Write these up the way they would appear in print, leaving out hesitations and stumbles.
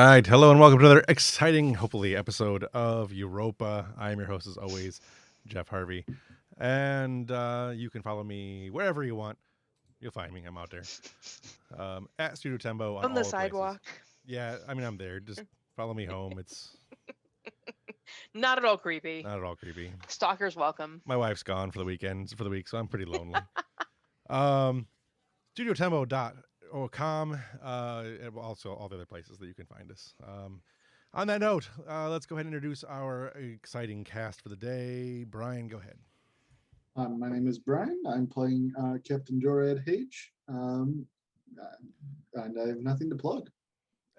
All right, hello and welcome to another exciting, hopefully, episode of Europa. I am your host, as always, Jeff Harvey, and you can follow me wherever you want. You'll find me. I'm out there at Studio Tembo on On the all the places. sidewalk. Yeah, I mean I'm there. Just follow me home. It's Not at all creepy. not at all creepy. Stalkers welcome. My wife's gone for the weekend for the week, so I'm pretty lonely. Um, StudioTembo.com, and also all the other places that you can find us. On that note, let's go ahead and introduce our exciting cast for the day. Brian, go ahead. My name is Brian. I'm playing Captain Jorad H. And I have nothing to plug.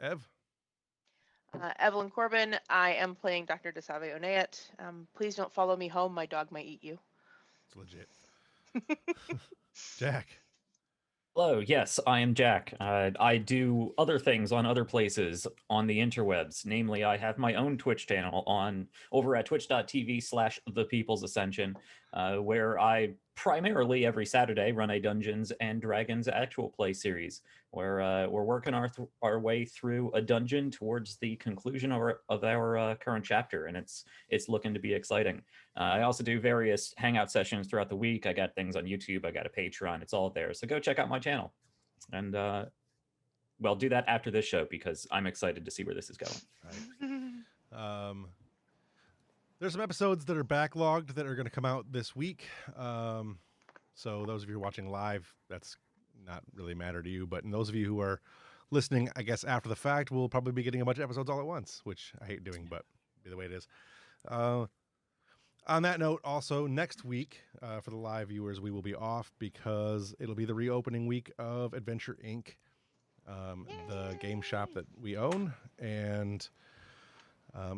Ev. Evelyn Corbin, I am playing Dr. Desave Oneat. Please don't follow me home. My dog might eat you. It's legit. Jack. Hello, yes, I am Jack. I do other things on other places on the interwebs. Namely, I have my own Twitch channel over at twitch.tv/The People's Ascension, where I primarily every Saturday run a Dungeons and Dragons actual play series, where we're working our way through a dungeon towards the conclusion of our current chapter, and it's looking to be exciting. I also do various hangout sessions throughout the week. I got things on YouTube. I got a Patreon. It's all there. So go check out my channel. And well, do that after this show because I'm excited to see where this is going. Right. There's some episodes that are backlogged that are going to come out this week. So those of you who are watching live, that's not really matter to you. But in those of you who are listening, I guess after the fact, we'll probably be getting a bunch of episodes all at once, which I hate doing, but be the way it is. On that note, also next week for the live viewers, we will be off because it'll be the reopening week of Adventure Inc., the game shop that we own. And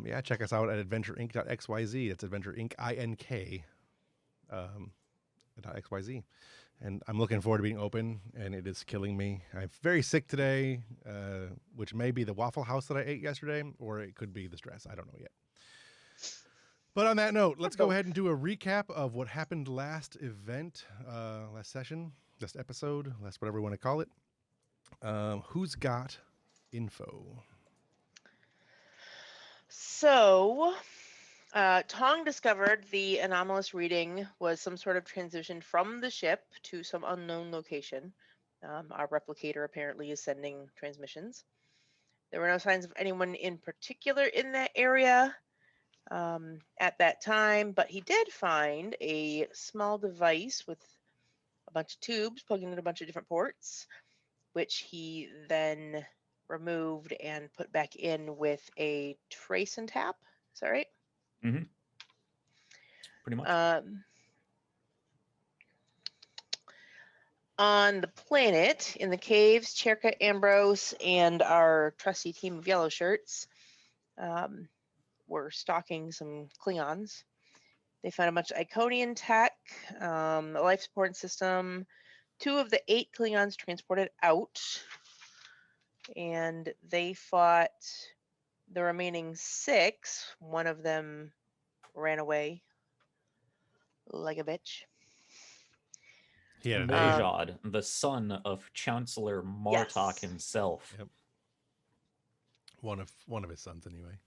yeah, check us out at adventureinc.xyz. It's Adventure Inc. INK .xyz. And I'm looking forward to being open, and it is killing me. I'm very sick today, which may be the Waffle House that I ate yesterday, or it could be the stress. I don't know yet. But on that note, let's go ahead and do a recap of what happened last event, last session, last episode, last whatever we want to call it. Who's got info? So, Tong discovered the anomalous reading was some sort of transition from the ship to some unknown location. Our replicator apparently is sending transmissions. There were no signs of anyone in particular in that area at that time, but he did find a small device with a bunch of tubes plugging in a bunch of different ports, which he then removed and put back in with a trace and tap. Is that right? Mm-hmm. Pretty much. On the planet, in the caves, Cherka, Ambrose, and our trusty team of yellow shirts were stalking some Klingons. They found a bunch of Iconian tech, a life support system, 2 of the 8 Klingons transported out, and they fought the remaining 6. One of them ran away like a bitch. He had Bejad, the son of Chancellor Martok himself. Yep. One of his sons, anyway.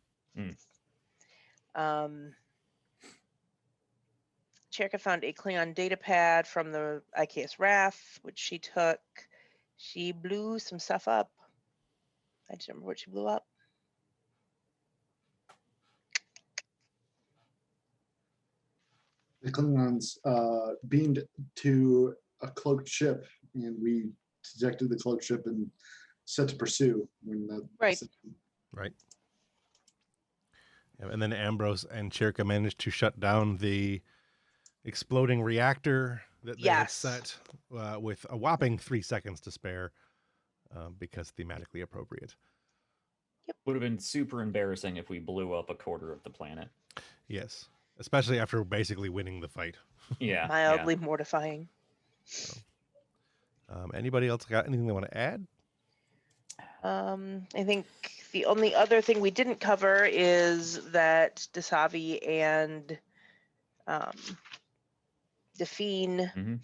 Cherka found a Klingon data pad from the IKS RAF, which she took. She blew some stuff up. I just remember what she blew up. The Klingons beamed to a cloaked ship, and we detected the cloaked ship and set to pursue. Right. Right. Yeah, and then Ambrose and Cherka managed to shut down the exploding reactor that they had set with a whopping 3 seconds to spare because thematically appropriate. Yep. Would have been super embarrassing if we blew up a quarter of the planet. Yes, especially after basically winning the fight. Yeah. Mildly mortifying. So, anybody else got anything they want to add? I think the only other thing we didn't cover is that Desavi and Define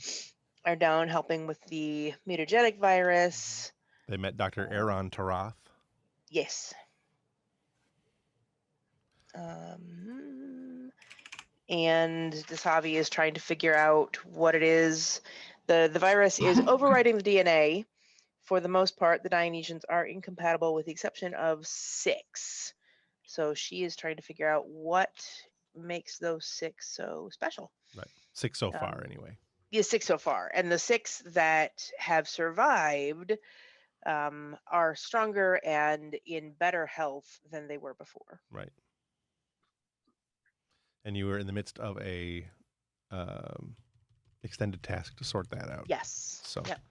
are down helping with the mutagenic virus. They met Dr. Aaron Tarath. Yes. And Dasavi is trying to figure out what it is. The virus is overwriting the DNA. For the most part, the Dionysians are incompatible with the exception of 6. So she is trying to figure out what makes those 6 so special. Right. 6 so far, anyway. Yeah, 6 so far. And the 6 that have survived are stronger and in better health than they were before. Right. And you were in the midst of a extended task to sort that out. Yes. So. Yep.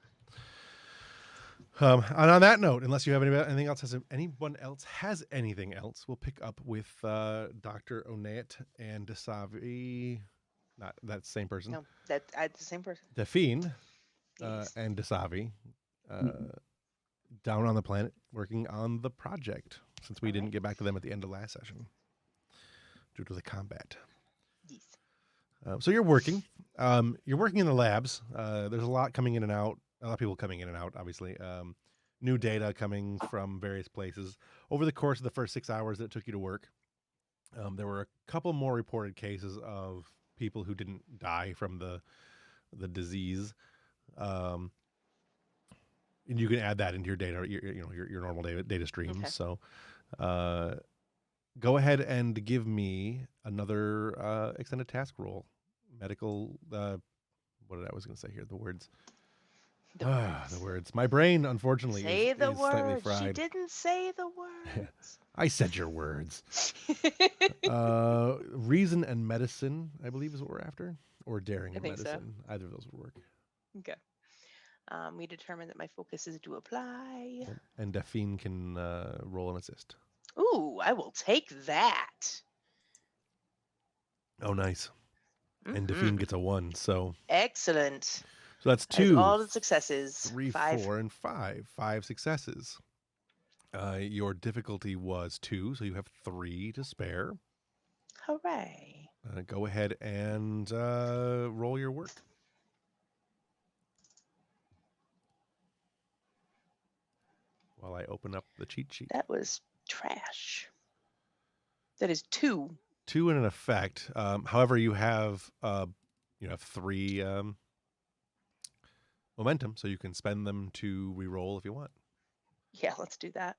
And on that note, unless you have anything else, anyone else has anything else, we'll pick up with Dr. Onayet and Dasavi. Not that same person. No, that's the same person. Delphine Yes. and Dasavi down on the planet working on the project, since we didn't get back to them at the end of last session due to the combat. Yes. So you're working. You're working in the labs. There's a lot coming in and out. A lot of people coming in and out, obviously. New data coming from various places. Over the course of the first 6 hours that it took you to work, there were a couple more reported cases of people who didn't die from the disease. And you can add that into your data, your normal data streams. Okay. So go ahead and give me another extended task roll. Medical, what did I was going to say here? The words. The words. My brain, unfortunately, Say the is slightly words. fried. She didn't say the words. I said your words. Reason and medicine, I believe, is what we're after, or daring I and think so. medicine. Either of those would work. Okay. We determined that my focus is to apply. Yep. And Delphine can roll an assist. Ooh, I will take that. Oh, nice. And Mhm. Delphine gets a 1. So Excellent. that's That is 2. all the successes. 3, 5. 4, and 5. 5 successes. Your difficulty was 2, so you have 3 to spare. Hooray. Go ahead and roll your work. While I open up the cheat sheet. That was trash. That is 2. 2 in an effect. However, you have 3 momentum, so you can spend them to re-roll if you want. Yeah, let's do that.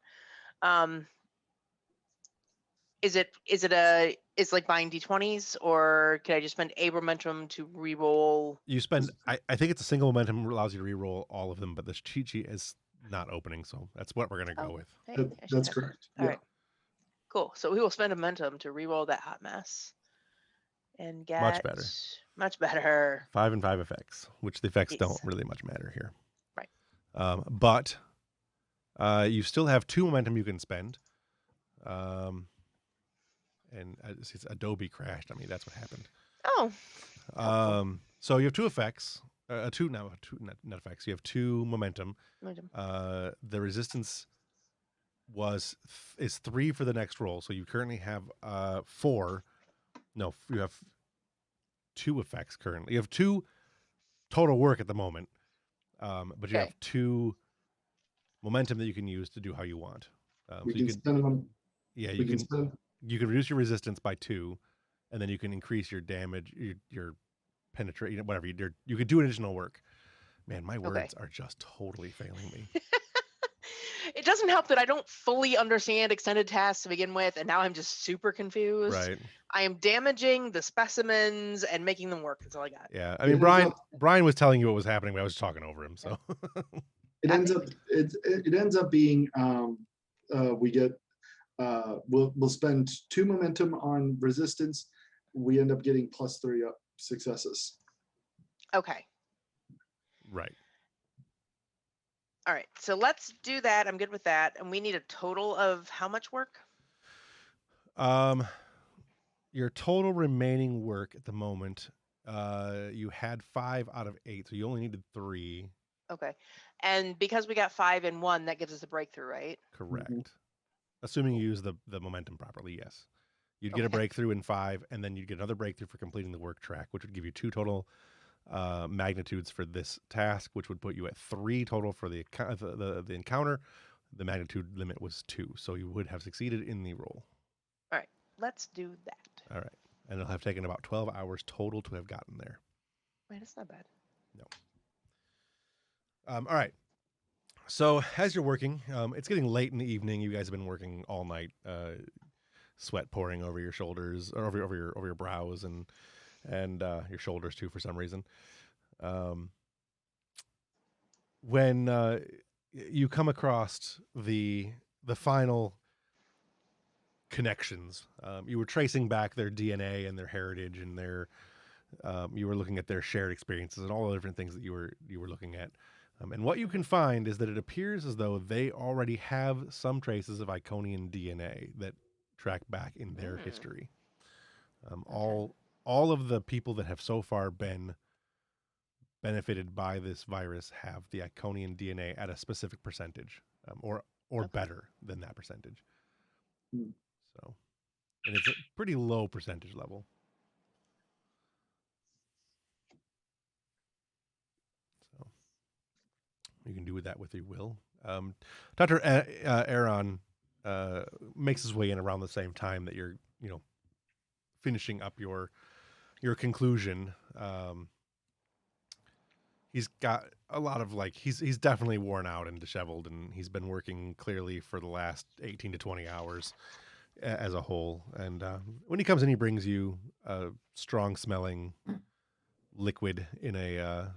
Is like buying d20s, or can I just spend a momentum to re-roll? You spend. I think it's a single momentum allows you to re-roll all of them, but this cheat sheet is not opening, so that's what we're gonna go with. Hey, I should That's have correct. All right. Cool. So we will spend a momentum to re-roll that hot mess and get Much better. Much better. 5 and 5 effects, which the effects don't Yes. really much matter here. Right. But you still have 2 momentum you can spend. And it's Adobe crashed. I mean, that's what happened. Oh. So you have 2 effects. Two net effects. You have 2 momentum. Momentum. The resistance is 3 for the next roll. So you currently have 4. No, you have 2 effects currently. You have 2 total work at the moment. But you have 2 momentum that you can use to do how you want. We can spend them. Yeah, We can spend. you can reduce your resistance by 2, and then you can increase your damage, your penetration, whatever you do. You could do additional work. Man, my words are just totally failing me. It doesn't help that I don't fully understand extended tasks to begin with, and now I'm just super confused. Right. I am damaging the specimens and making them work. That's all I got. Yeah. I mean, Brian was telling you what was happening, but I was talking over him. So It ends up being we get we'll spend 2 momentum on resistance. We end up getting +3 successes. Okay. right. All right. So let's do that. I'm good with that. And we need a total of how much work? Your total remaining work at the moment, you had 5 out of 8, so you only needed 3. Okay. And because we got 5 and 1, that gives us a breakthrough, right? Correct. Assuming you use the momentum properly, yes. You'd get a breakthrough in 5, and then you'd get another breakthrough for completing the work track, which would give you 2 total magnitudes for this task, which would put you at 3 total for the encounter. The magnitude limit was 2, so you would have succeeded in the roll. let's do that. All right. And it'll have taken about 12 hours total to have gotten there. Wait, that's not bad. No. All right. So as you're working, it's getting late in the evening. You guys have been working all night. Sweat pouring over your shoulders, or over your brows, and your shoulders too, for some reason. When you come across the final connections, you were tracing back their DNA and their heritage and their you were looking at their shared experiences and all the different things that you were looking at. And what you can find is that it appears as though they already have some traces of Iconian DNA that track back in their history. All of the people that have so far been benefited by this virus have the Iconian DNA at a specific percentage, or better than that percentage. So, and it's a pretty low percentage level. So you can do with that with your will. Dr. Aaron makes his way in around the same time that you're, finishing up your conclusion. He's got a lot of he's definitely worn out and disheveled, and he's been working clearly for the last 18 to 20 hours as a whole. And when he comes in, he brings you a strong smelling liquid in a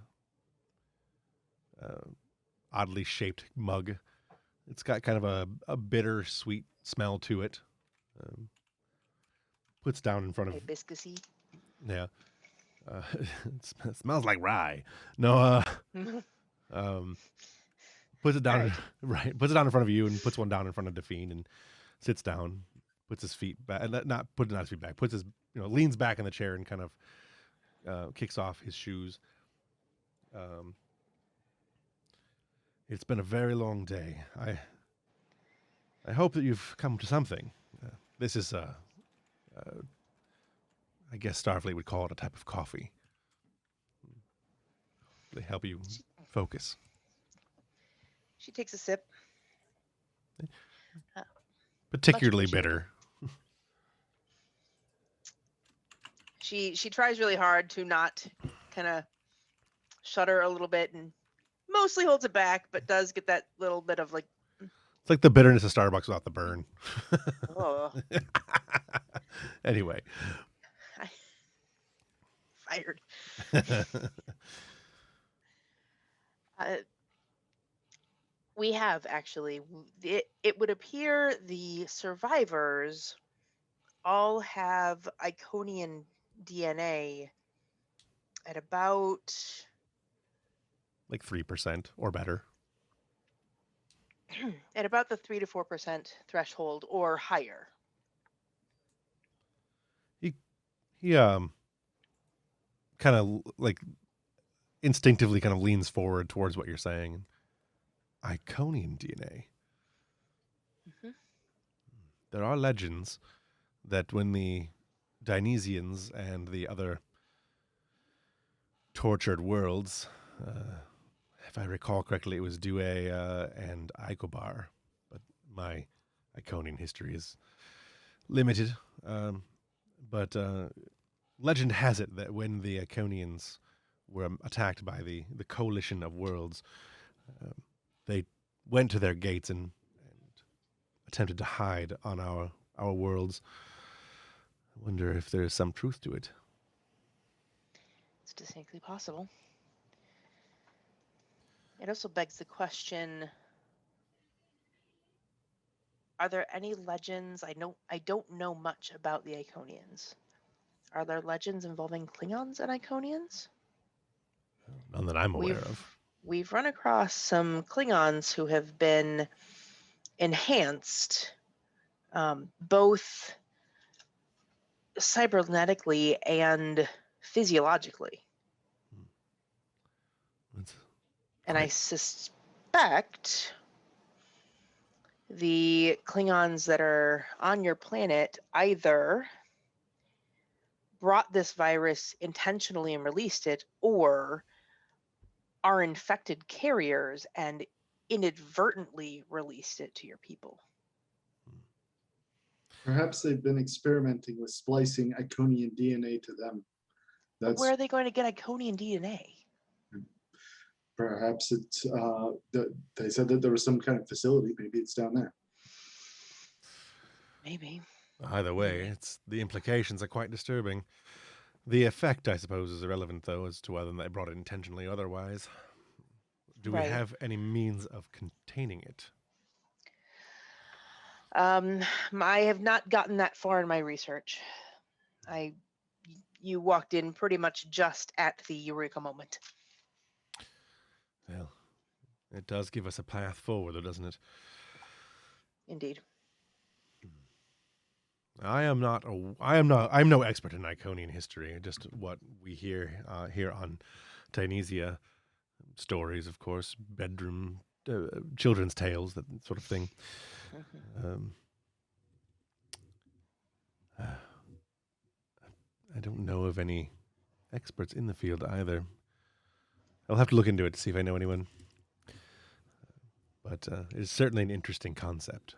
oddly shaped mug. It's got kind of a bitter sweet smell to it. Puts down in front of Hibiscusy. Yeah. It smells like rye. No, puts it down right. Puts it down in front of you and puts one down in front of Delphine and sits down, puts his feet back, not his feet back, puts his, leans back in the chair and kind of kicks off his shoes. It's been a very long day. I hope that you've come to something. This is I guess Starfleet would call it a type of coffee. They help you focus. She takes a sip. Particularly bitter. She tries really hard to not kind of shudder a little bit, and mostly holds it back, but does get that little bit of It's like the bitterness of Starbucks without the burn. Oh. Anyway. Fired. We have actually. It would appear the survivors all have Iconian DNA at about 3% or better. At about the 3 to 4% threshold or higher. He kind of instinctively kind of leans forward towards what you're saying. Iconian DNA. Mm-hmm. There are legends that when the Dionysians and the other tortured worlds, if I recall correctly, it was Due and Icobar, but my Iconian history is limited. But legend has it that when the Iconians were attacked by the coalition of worlds, they went to their gates and attempted to hide on our worlds. I wonder if there is some truth to it. It's distinctly possible. It also begs the question, are there any legends? I don't know much about the Iconians. Are there legends involving Klingons and Iconians? None that I'm aware of. We've run across some Klingons who have been enhanced, both cybernetically and physiologically. And I suspect the Klingons that are on your planet either brought this virus intentionally and released it, or are infected carriers and inadvertently released it to your people. Perhaps they've been experimenting with splicing Iconian DNA to them. But That's where are they going to get Iconian DNA? perhaps it's they said that there was some kind of facility. Maybe it's down there. Maybe. Either way, it's the implications are quite disturbing. The effect, I suppose, is irrelevant, though, as to whether they brought it intentionally or otherwise. Do we Right. have any means of containing it? I have not gotten that far in my research. You walked in pretty much just at the eureka moment. Well, it does give us a path forward, though, doesn't it? Indeed. I'm no expert in Iconian history. Just what we hear here on Tynesia, stories, of course, bedroom, children's tales, that sort of thing. I don't know of any experts in the field either. I'll have to look into it to see if I know anyone. But it's certainly an interesting concept.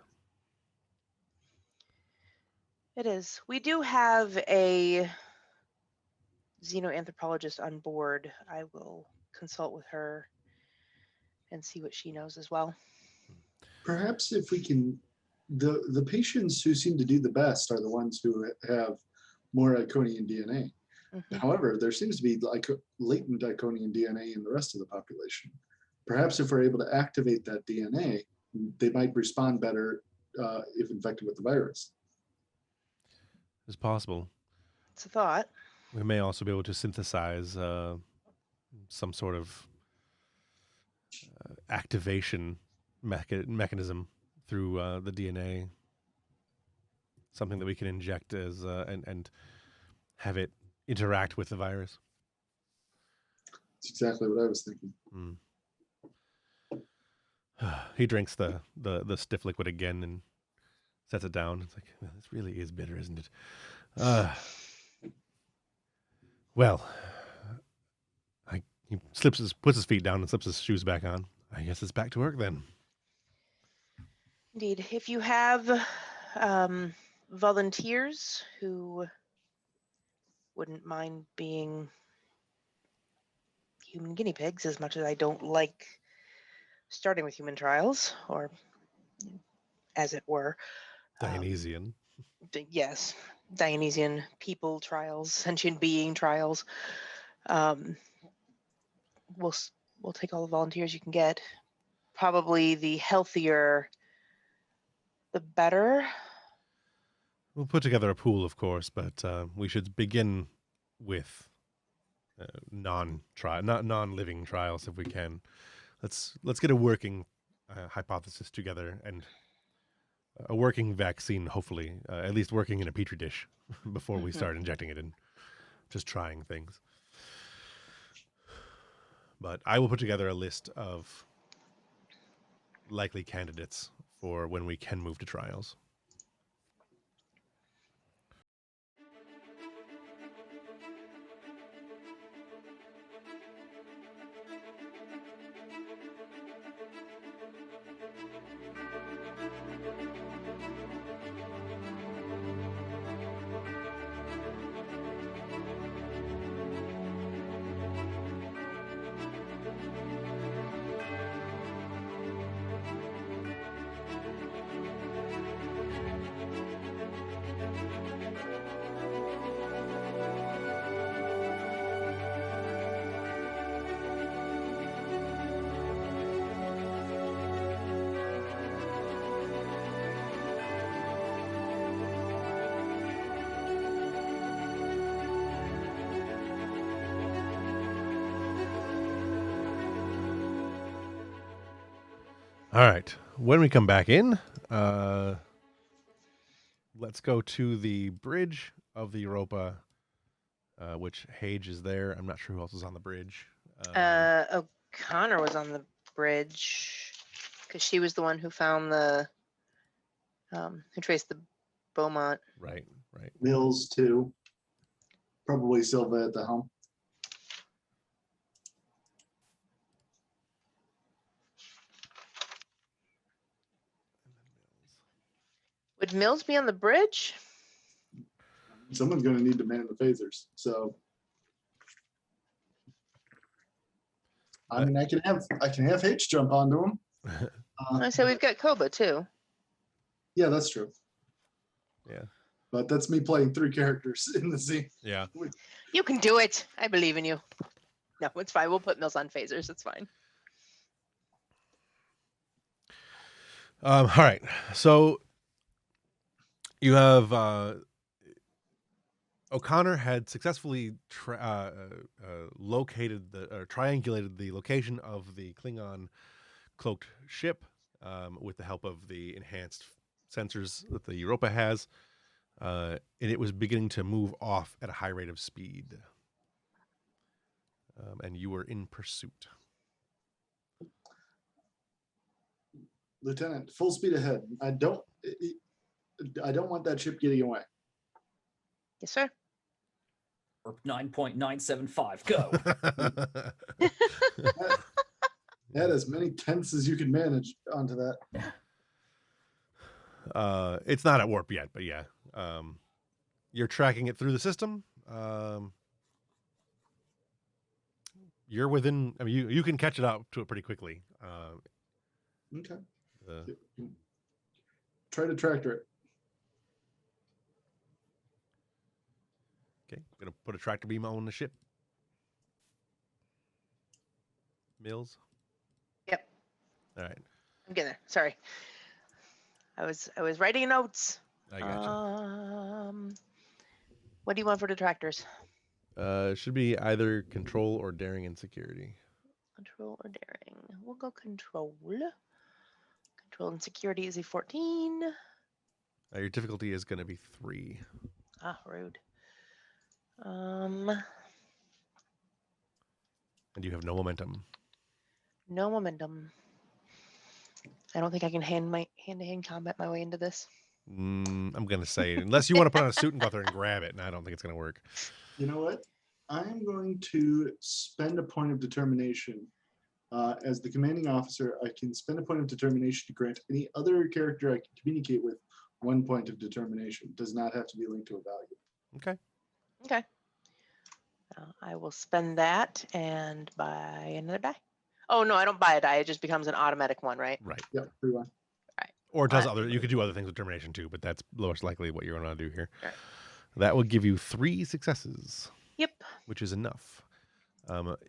It is. We do have a xenoanthropologist on board. I will consult with her and see what she knows as well. Perhaps if we can, the patients who seem to do the best are the ones who have more Iconian DNA. However, there seems to be like latent Iconian DNA in the rest of the population. Perhaps if we're able to activate that DNA, they might respond better if infected with the virus. It's possible. It's a thought. We may also be able to synthesize some sort of activation mechanism through the DNA. Something that we can inject as and have it interact with the virus. That's exactly what I was thinking. He drinks the stiff liquid again and sets it down. It's like, this really is bitter, isn't it? Well, he puts his feet down and slips his shoes back on. I guess it's back to work then. Indeed. If you have volunteers who wouldn't mind being human guinea pigs, as much as I don't like starting with human trials, or as it were. Dionysian. Yes, Dionysian people trials, sentient being trials. We'll take all the volunteers you can get. Probably the healthier, the better. We'll put together a pool, of course, but we should begin with non-living trials if we can. Let's get a working hypothesis together and a working vaccine, hopefully, at least working in a petri dish before we start injecting it and just trying things. But I will put together a list of likely candidates for when we can move to trials. All right. When we come back in, let's go to the bridge of the Europa, which Hage is there. I'm not sure who else is on the bridge. O'Connor was on the bridge because she was the one who found who traced the Beaumont. Right. Mills too. Probably Silva at the helm. Would Mills be on the bridge? Someone's going to need to man the phasers. So, I mean, I can have H jump onto him. I say we've got Koba too. Yeah, that's true. Yeah. But that's me playing 3 characters in the scene. Yeah. You can do it. I believe in you. No, it's fine. We'll put Mills on phasers. It's fine. All right. So you have O'Connor had successfully located triangulated the location of the Klingon cloaked ship with the help of the enhanced sensors that the Europa has, and it was beginning to move off at a high rate of speed. And you were in pursuit. Lieutenant, full speed ahead. I don't want that ship getting away. Yes, sir. 9.975, go. Add as many tenths as you can manage onto that. It's not at warp yet, but yeah. You're tracking it through the system. You're within. I mean, you can catch it up to it pretty quickly. Okay. Try to tractor it. Okay, gonna put a tractor beam on the ship. Mills. Yep. All right. I'm getting there. Sorry. I was writing notes. I gotcha. What do you want for detractors? Should be either control or daring and security. Control or daring? We'll go control. Control and security is a 14. Your difficulty is going to be 3. Ah, rude. And you have no momentum. No momentum. I don't think I can hand-to-hand combat my way into this. I'm going to say, unless you want to put on a suit and go out there and grab it, and I don't think it's going to work. You know what? I'm going to spend a point of determination. As the commanding officer, I can spend a point of determination to grant any other character I can communicate with 1 point of determination. It does not have to be linked to a value. Okay. Okay. I will spend that and buy another die. Oh, no, I don't buy a die. It just becomes an automatic one, right? Right. Yeah, pretty well. Right. Or it does you could do other things with determination too, but that's most likely what you're going to do here. Right. That will give you 3 successes. Yep. Which is enough.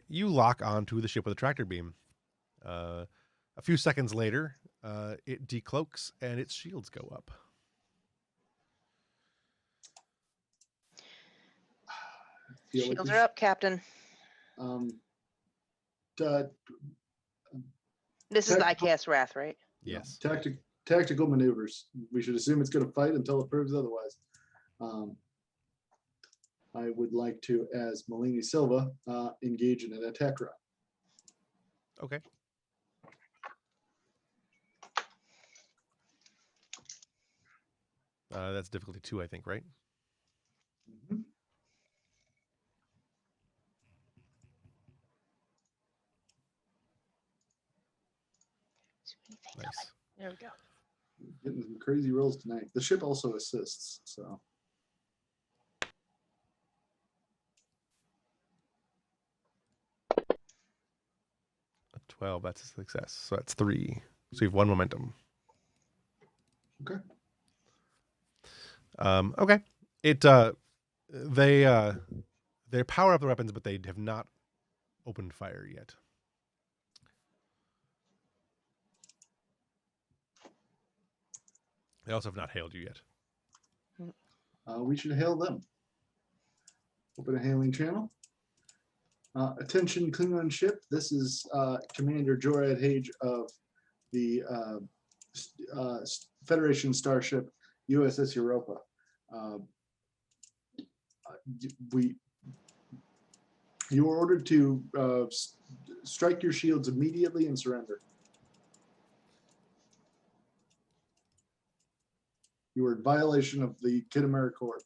You lock onto the ship with a tractor beam. A few seconds later, it decloaks and its shields go up. Shields are up, Captain. This is the ICAS Wrath, right? Yes. Tactical maneuvers. We should assume it's going to fight until it proves otherwise. I would like to, as Malini Silva, engage in an attack run. Okay. That's difficulty 2, I think, right? Mm-hmm. Nice. There we go. Getting some crazy rolls tonight. The ship also assists, so. A 12, that's a success. So that's 3. So you have 1 momentum. Okay. Okay. They power up the weapons, but they have not opened fire yet. They also have not hailed you yet. We should hail them. Open a hailing channel. Attention, Klingon ship. This is Commander Jorad Hage of the Federation starship USS Europa. You were ordered to strike your shields immediately and surrender. You were in violation of the Khitomer Accord.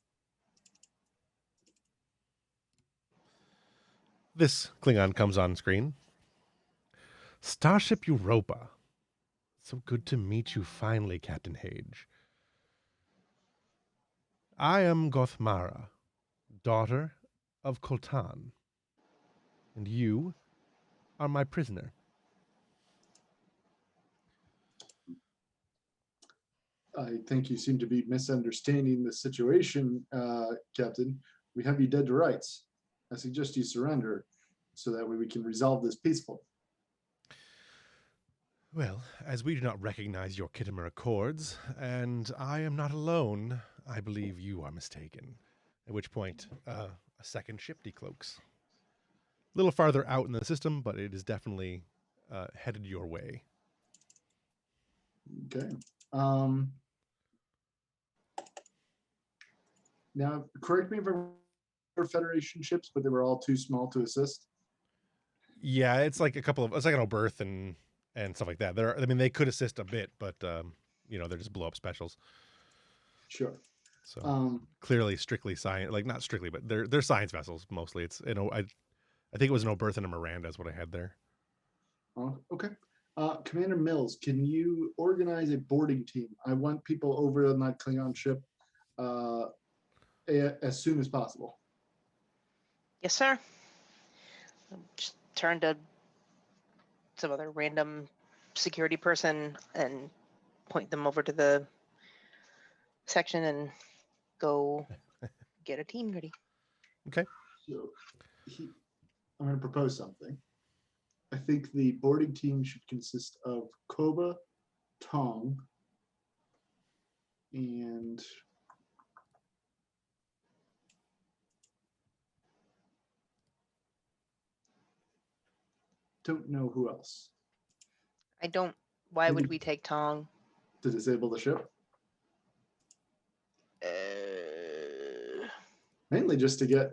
This Klingon comes on screen. Starship Europa. So good to meet you finally, Captain Hage. I am Gothmara, daughter of Koltan, and you are my prisoner. I think you seem to be misunderstanding the situation, Captain. We have you dead to rights. I suggest you surrender so that way we can resolve this peacefully. Well, as we do not recognize your Kittimer Accords, and I am not alone, I believe you are mistaken. At which point, a second ship decloaks. A little farther out in the system, but it is definitely headed your way. Okay. Now, correct me if I'm wrong, Federation ships, but they were all too small to assist. Yeah, it's like it's like an Oberth and stuff like that. They could assist a bit, but they're just blow up specials. Sure. So clearly, strictly science, like not strictly, but they're science vessels mostly. It's I think it was an Oberth and a Miranda is what I had there. Oh, okay. Commander Mills, can you organize a boarding team? I want people over on that Klingon ship as soon as possible. Yes, sir. Just turn to some other random security person and point them over to the section and go get a team ready. So I'm going to propose something. I think the boarding team should consist of Koba, Tong, and don't know who else. I don't. Why would we take Tong? To disable the ship? Mainly just to get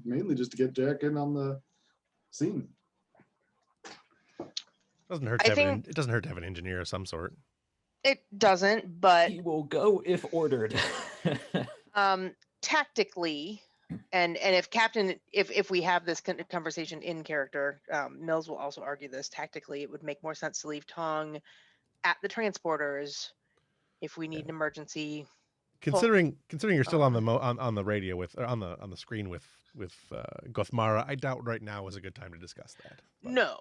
mainly just to get Jack in on the scene. It doesn't hurt to have an engineer of some sort. It doesn't, but He will go if ordered. Tactically, and if we have this conversation in character, Mills will also argue this. Tactically, it would make more sense to leave Tong at the transporters if we need an emergency. Considering you're still on the on the radio on the screen with Gothmara, I doubt right now is a good time to discuss that. But. No.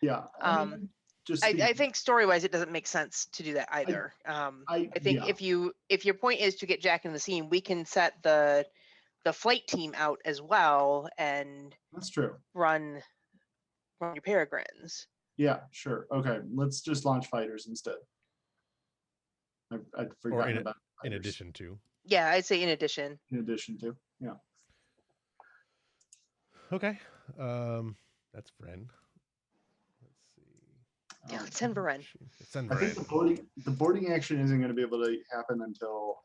Yeah. I think story-wise, it doesn't make sense to do that either. I think if your point is to get Jack in the scene, we can set the flight team out as well and that's true. Run your peregrines. Yeah, sure. Okay, let's just launch fighters instead. I'd forgotten about fighters. In addition to. Yeah, I'd say in addition. In addition to, yeah. Okay, that's Vren. Yeah, let's send Vren. I think the boarding action isn't going to be able to happen until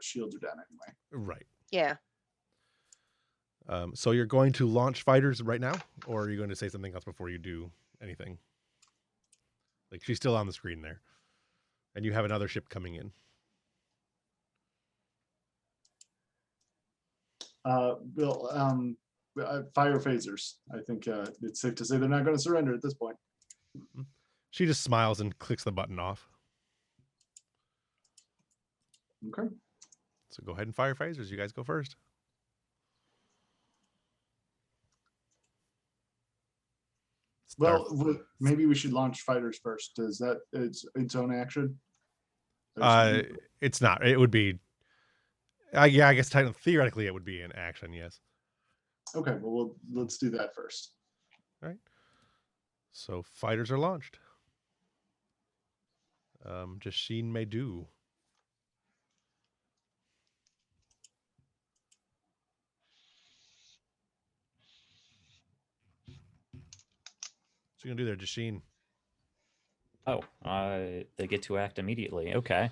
shields are down anyway. Right. Yeah. So you're going to launch fighters right now, or are you going to say something else before you do anything? Like she's still on the screen there, and you have another ship coming in. Fire phasers. I think it's safe to say they're not going to surrender at this point. Mm-hmm. She just smiles and clicks the button off. Okay. So go ahead and fire phasers. You guys go first. Well, maybe we should launch fighters first. Is that its own action? It's not. It would be. I guess theoretically it would be an action. Yes. Okay. Well, let's do that first. All right. So fighters are launched. Jashin may do. What's you gonna do there, Jashin? Oh, they get to act immediately. Okay.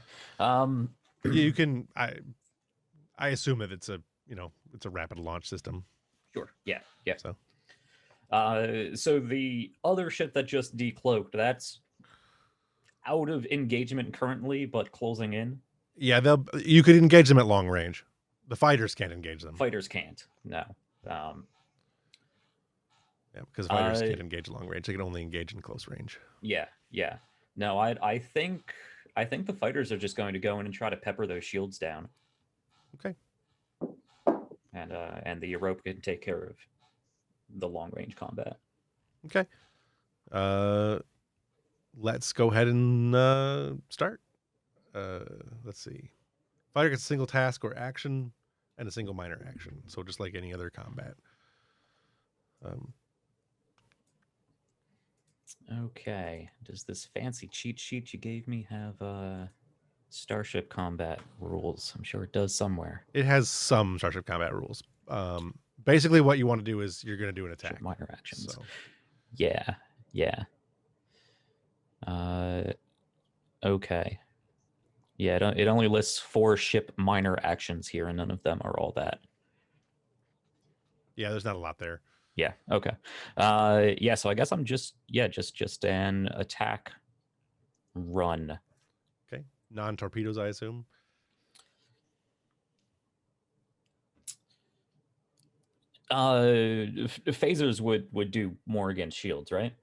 You can. I assume that it's a rapid launch system. Sure. Yeah. Yeah. So. So the other ship that just decloaked, that's out of engagement currently, but closing in. Yeah, you could engage them at long range. The fighters can't engage them. Fighters can't. No. Yeah, because fighters can't engage long range. They can only engage in close range. Yeah. Yeah. No, I think I think the fighters are just going to go in and try to pepper those shields down. Okay. And the Europa can take care of the long range combat. Okay. Let's go ahead and start. Let's see. Fighter gets a single task or action and a single minor action. So just like any other combat. Okay. Does this fancy cheat sheet you gave me have Starship combat rules? I'm sure it does somewhere. It has some Starship combat rules. Basically, what you want to do is you're going to do an attack. Minor actions. So. Yeah. Okay. Yeah, it only lists 4 ship minor actions here, and none of them are all that. Yeah, there's not a lot there. Yeah. Okay. Yeah. So I guess I'm just an attack run. Okay. Non-torpedoes, I assume. Phasers would do more against shields, right?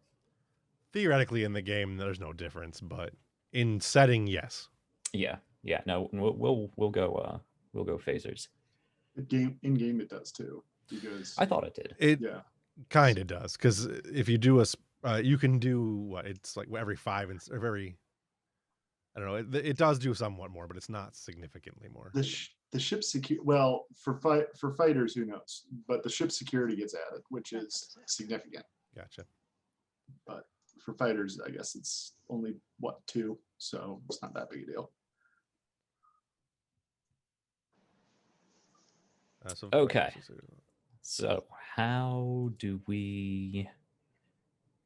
Theoretically, in the game, there's no difference, but in setting, yes. Yeah. No, we'll go phasers. In game, it does too. Because I thought it did. It kind of does, because if you do you can do what? It's like every 5 and or very. I don't know. It does do somewhat more, but it's not significantly more. The ship security. Well, for fighters, who knows? But the ship security gets added, which is significant. Gotcha. But for fighters, I guess it's only 2, so it's not that big a deal. Okay. So how do we?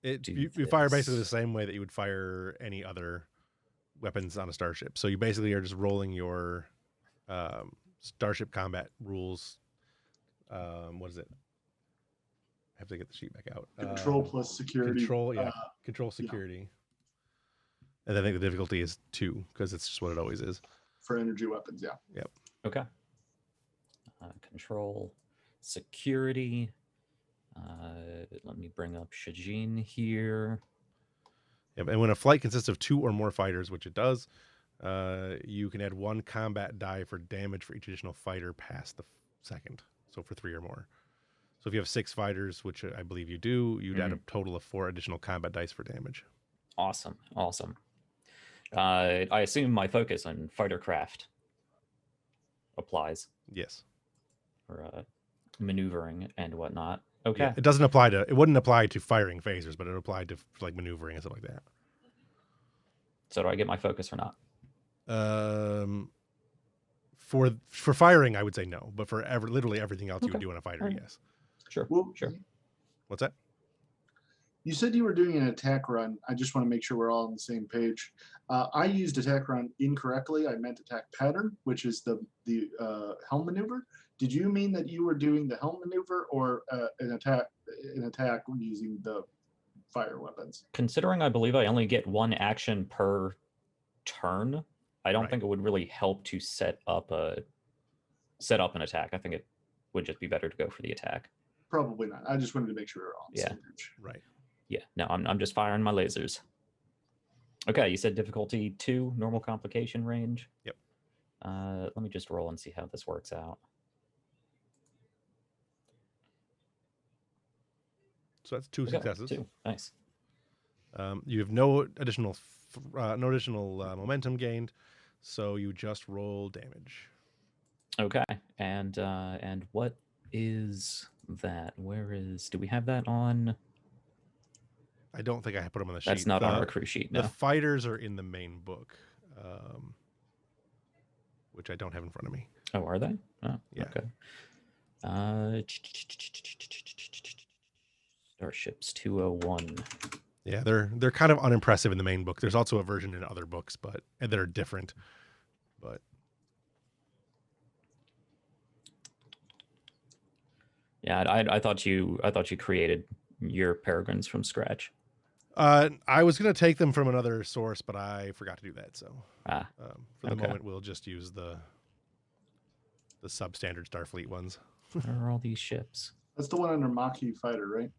You fire basically the same way that you would fire any other weapons on a starship. So you basically are just rolling your starship combat rules. What is it? I have to get the sheet back out. Control plus security. Control security. Yeah. And I think the difficulty is 2 because it's just what it always is. For energy weapons, yeah. Yep. Okay. Control security. Let me bring up Shajin here. Yep. And when a flight consists of 2 or more fighters, which it does, you can add 1 combat die for damage for each additional fighter past the second. So for 3 or more. So if you have 6 fighters, which I believe you do, you'd add a total of 4 additional combat dice for damage. Awesome. I assume my focus on fighter craft applies. Yes. For maneuvering and whatnot. Okay. Yeah, it wouldn't apply to firing phasers, but it applied to like maneuvering and stuff like that. So do I get my focus or not? For firing, I would say no, but for literally everything else you would do on a fighter, yes. Sure. Well, sure. What's that? You said you were doing an attack run. I just want to make sure we're all on the same page. I used attack run incorrectly. I meant attack pattern, which is the helm maneuver. Did you mean that you were doing the helm maneuver or an attack using the fire weapons? Considering I believe I only get 1 action per turn, I don't think it would really help to set up an attack. I think it would just be better to go for the attack. Probably not. I just wanted to make sure we're all on the same page. Right. Yeah. No, I'm just firing my lasers. Okay, you said difficulty 2, normal complication range. Yep. Let me just roll and see how this works out. So that's 2 successes. 2. Nice. You have no additional momentum gained, so you just roll damage. Okay, and what is that? Do we have that on? I don't think I put them on the sheet. That's not on our crew sheet. No. The fighters are in the main book, which I don't have in front of me. Oh, are they? Oh, yeah. Okay. Starships 201. Yeah, they're kind of unimpressive in the main book. There's also a version in other books, but that are different. But yeah, I thought you created your Peregrines from scratch. I was going to take them from another source, but I forgot to do that. So for the moment, we'll just use the substandard Starfleet ones. Where are all these ships? That's the one under Maquis fighter, right?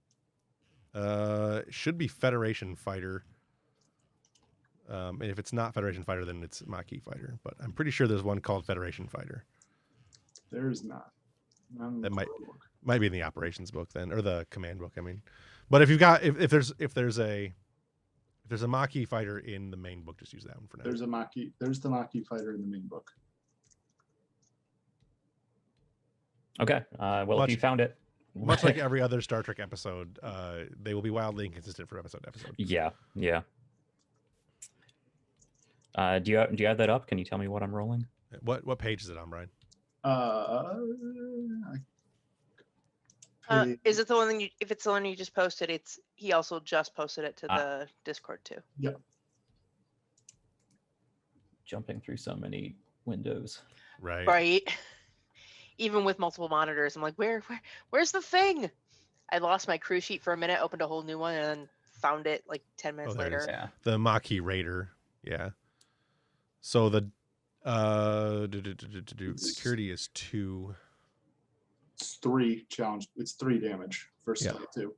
Should be Federation fighter. And if it's not Federation Fighter, then it's Maquis Fighter. But I'm pretty sure there's one called Federation Fighter. There's not. That might be in the operations book then, or the command book. I mean, but if you've got if there's a Maquis Fighter in the main book, just use that one for now. There's the Maquis Fighter in the main book. Okay. Well, if you found it, much like every other Star Trek episode, they will be wildly inconsistent from episode to episode. Yeah. Do you have that up? Can you tell me what I'm rolling? What page is it on, Brian? Is it the one that if it's the one you just posted, he also just posted it to the Discord too. Yep. Jumping through so many windows. Right. Even with multiple monitors, I'm like, where's the thing? I lost my crew sheet for a minute, opened a whole new one, and then found it like 10 minutes later. Yeah. The Maquis Raider. Yeah. So the security is 2. It's 3 challenge. It's 3 damage versus 2.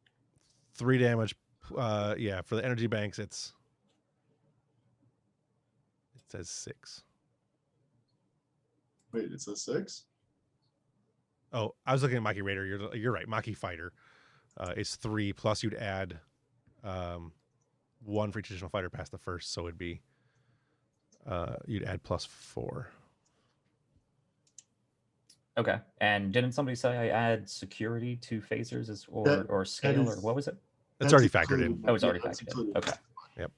3 damage. Yeah, for the energy banks, it says 6. Wait, it says 6? Oh, I was looking at Maquis Raider. You're right. Maquis Fighter is 3 plus you'd add 1 for each additional fighter past the first, so it'd be you'd add +4. Okay. And didn't somebody say I add security to phasers or scale or what was it? It's already factored in. Oh, it's already factored in. Okay. Yep.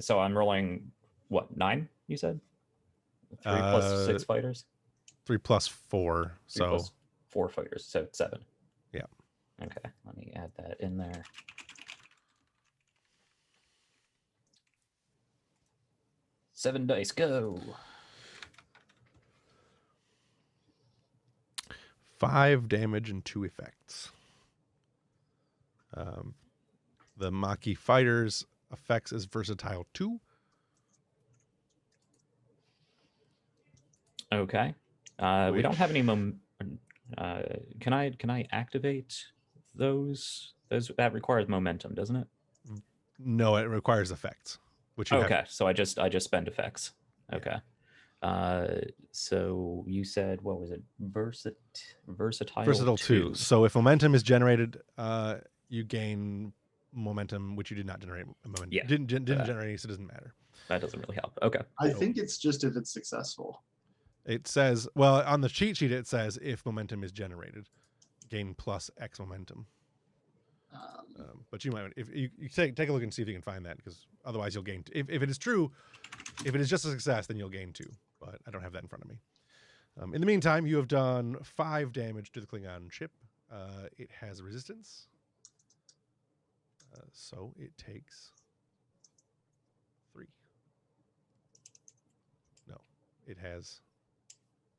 So I'm rolling what, 9? You said 3 plus 6 fighters. 3 plus 4. 3 so plus 4 fighters. So 7. Yeah. Okay. Let me add that in there. Seven dice, go. 5 damage and 2 effects. The Maquis Fighter's effects is versatile 2. Okay. We don't have any can I activate those? That requires momentum, doesn't it? No, it requires effects. Which you okay, so I just spend effects. Okay. So you said, what was it? Versatile 2. So if momentum is generated, you gain momentum, which you did not generate. Momentum. Yeah. Didn't generate, so it doesn't matter. That doesn't really help. Okay. I think it's just if it's successful. It says, well, on the cheat sheet, it says if momentum is generated, gain plus X momentum. But you might, if you take a look and see if you can find that, because otherwise you'll gain. If it is true, if it is just a success, then you'll gain 2. But I don't have that in front of me. In the meantime, you have done 5 damage to the Klingon ship. It has resistance, so it takes 3. No, it has.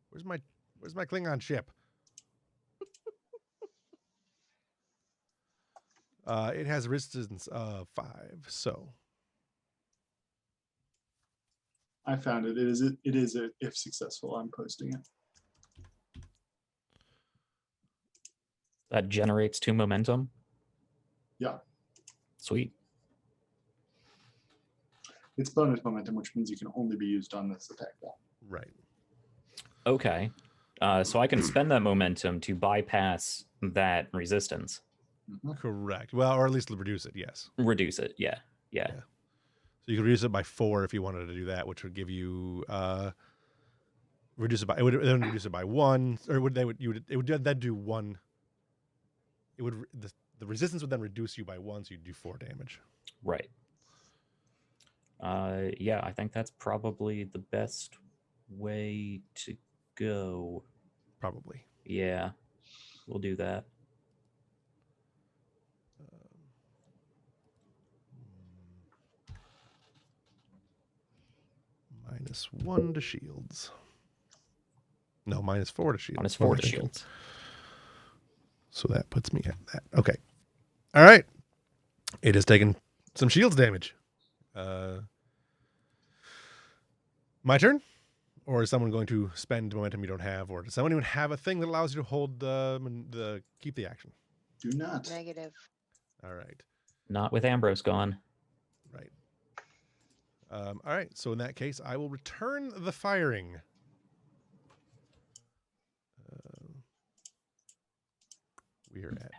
Where's my Klingon ship? It has resistance of 5, so I found it. It is a, if successful. I'm posting it. That generates 2 momentum. Yeah. Sweet. It's bonus momentum, which means you can only be used on this attack roll. right. Okay. So I can spend that momentum to bypass that resistance. Mm-hmm. Correct. Well, or at least reduce it. Yes. Reduce it. Yeah. So you could reduce it by 4 if you wanted to do that, which would give you reduce it by. It would then reduce it by 1, or it would then do 1. It would the resistance would then reduce you by 1, so you do 4 damage. Right. Yeah, I think that's probably the best way to go. Probably. Yeah, we'll do that. -1 to shields. No, -4 to shields. -4 to shields. So that puts me at that. Okay. All right. It has taken some shields damage. My turn? Or is someone going to spend momentum you don't have? Or does someone even have a thing that allows you to hold keep the action? Do not. Negative. All right. Not with Ambrose gone. Right. All right. So in that case, I will return the firing. We are at.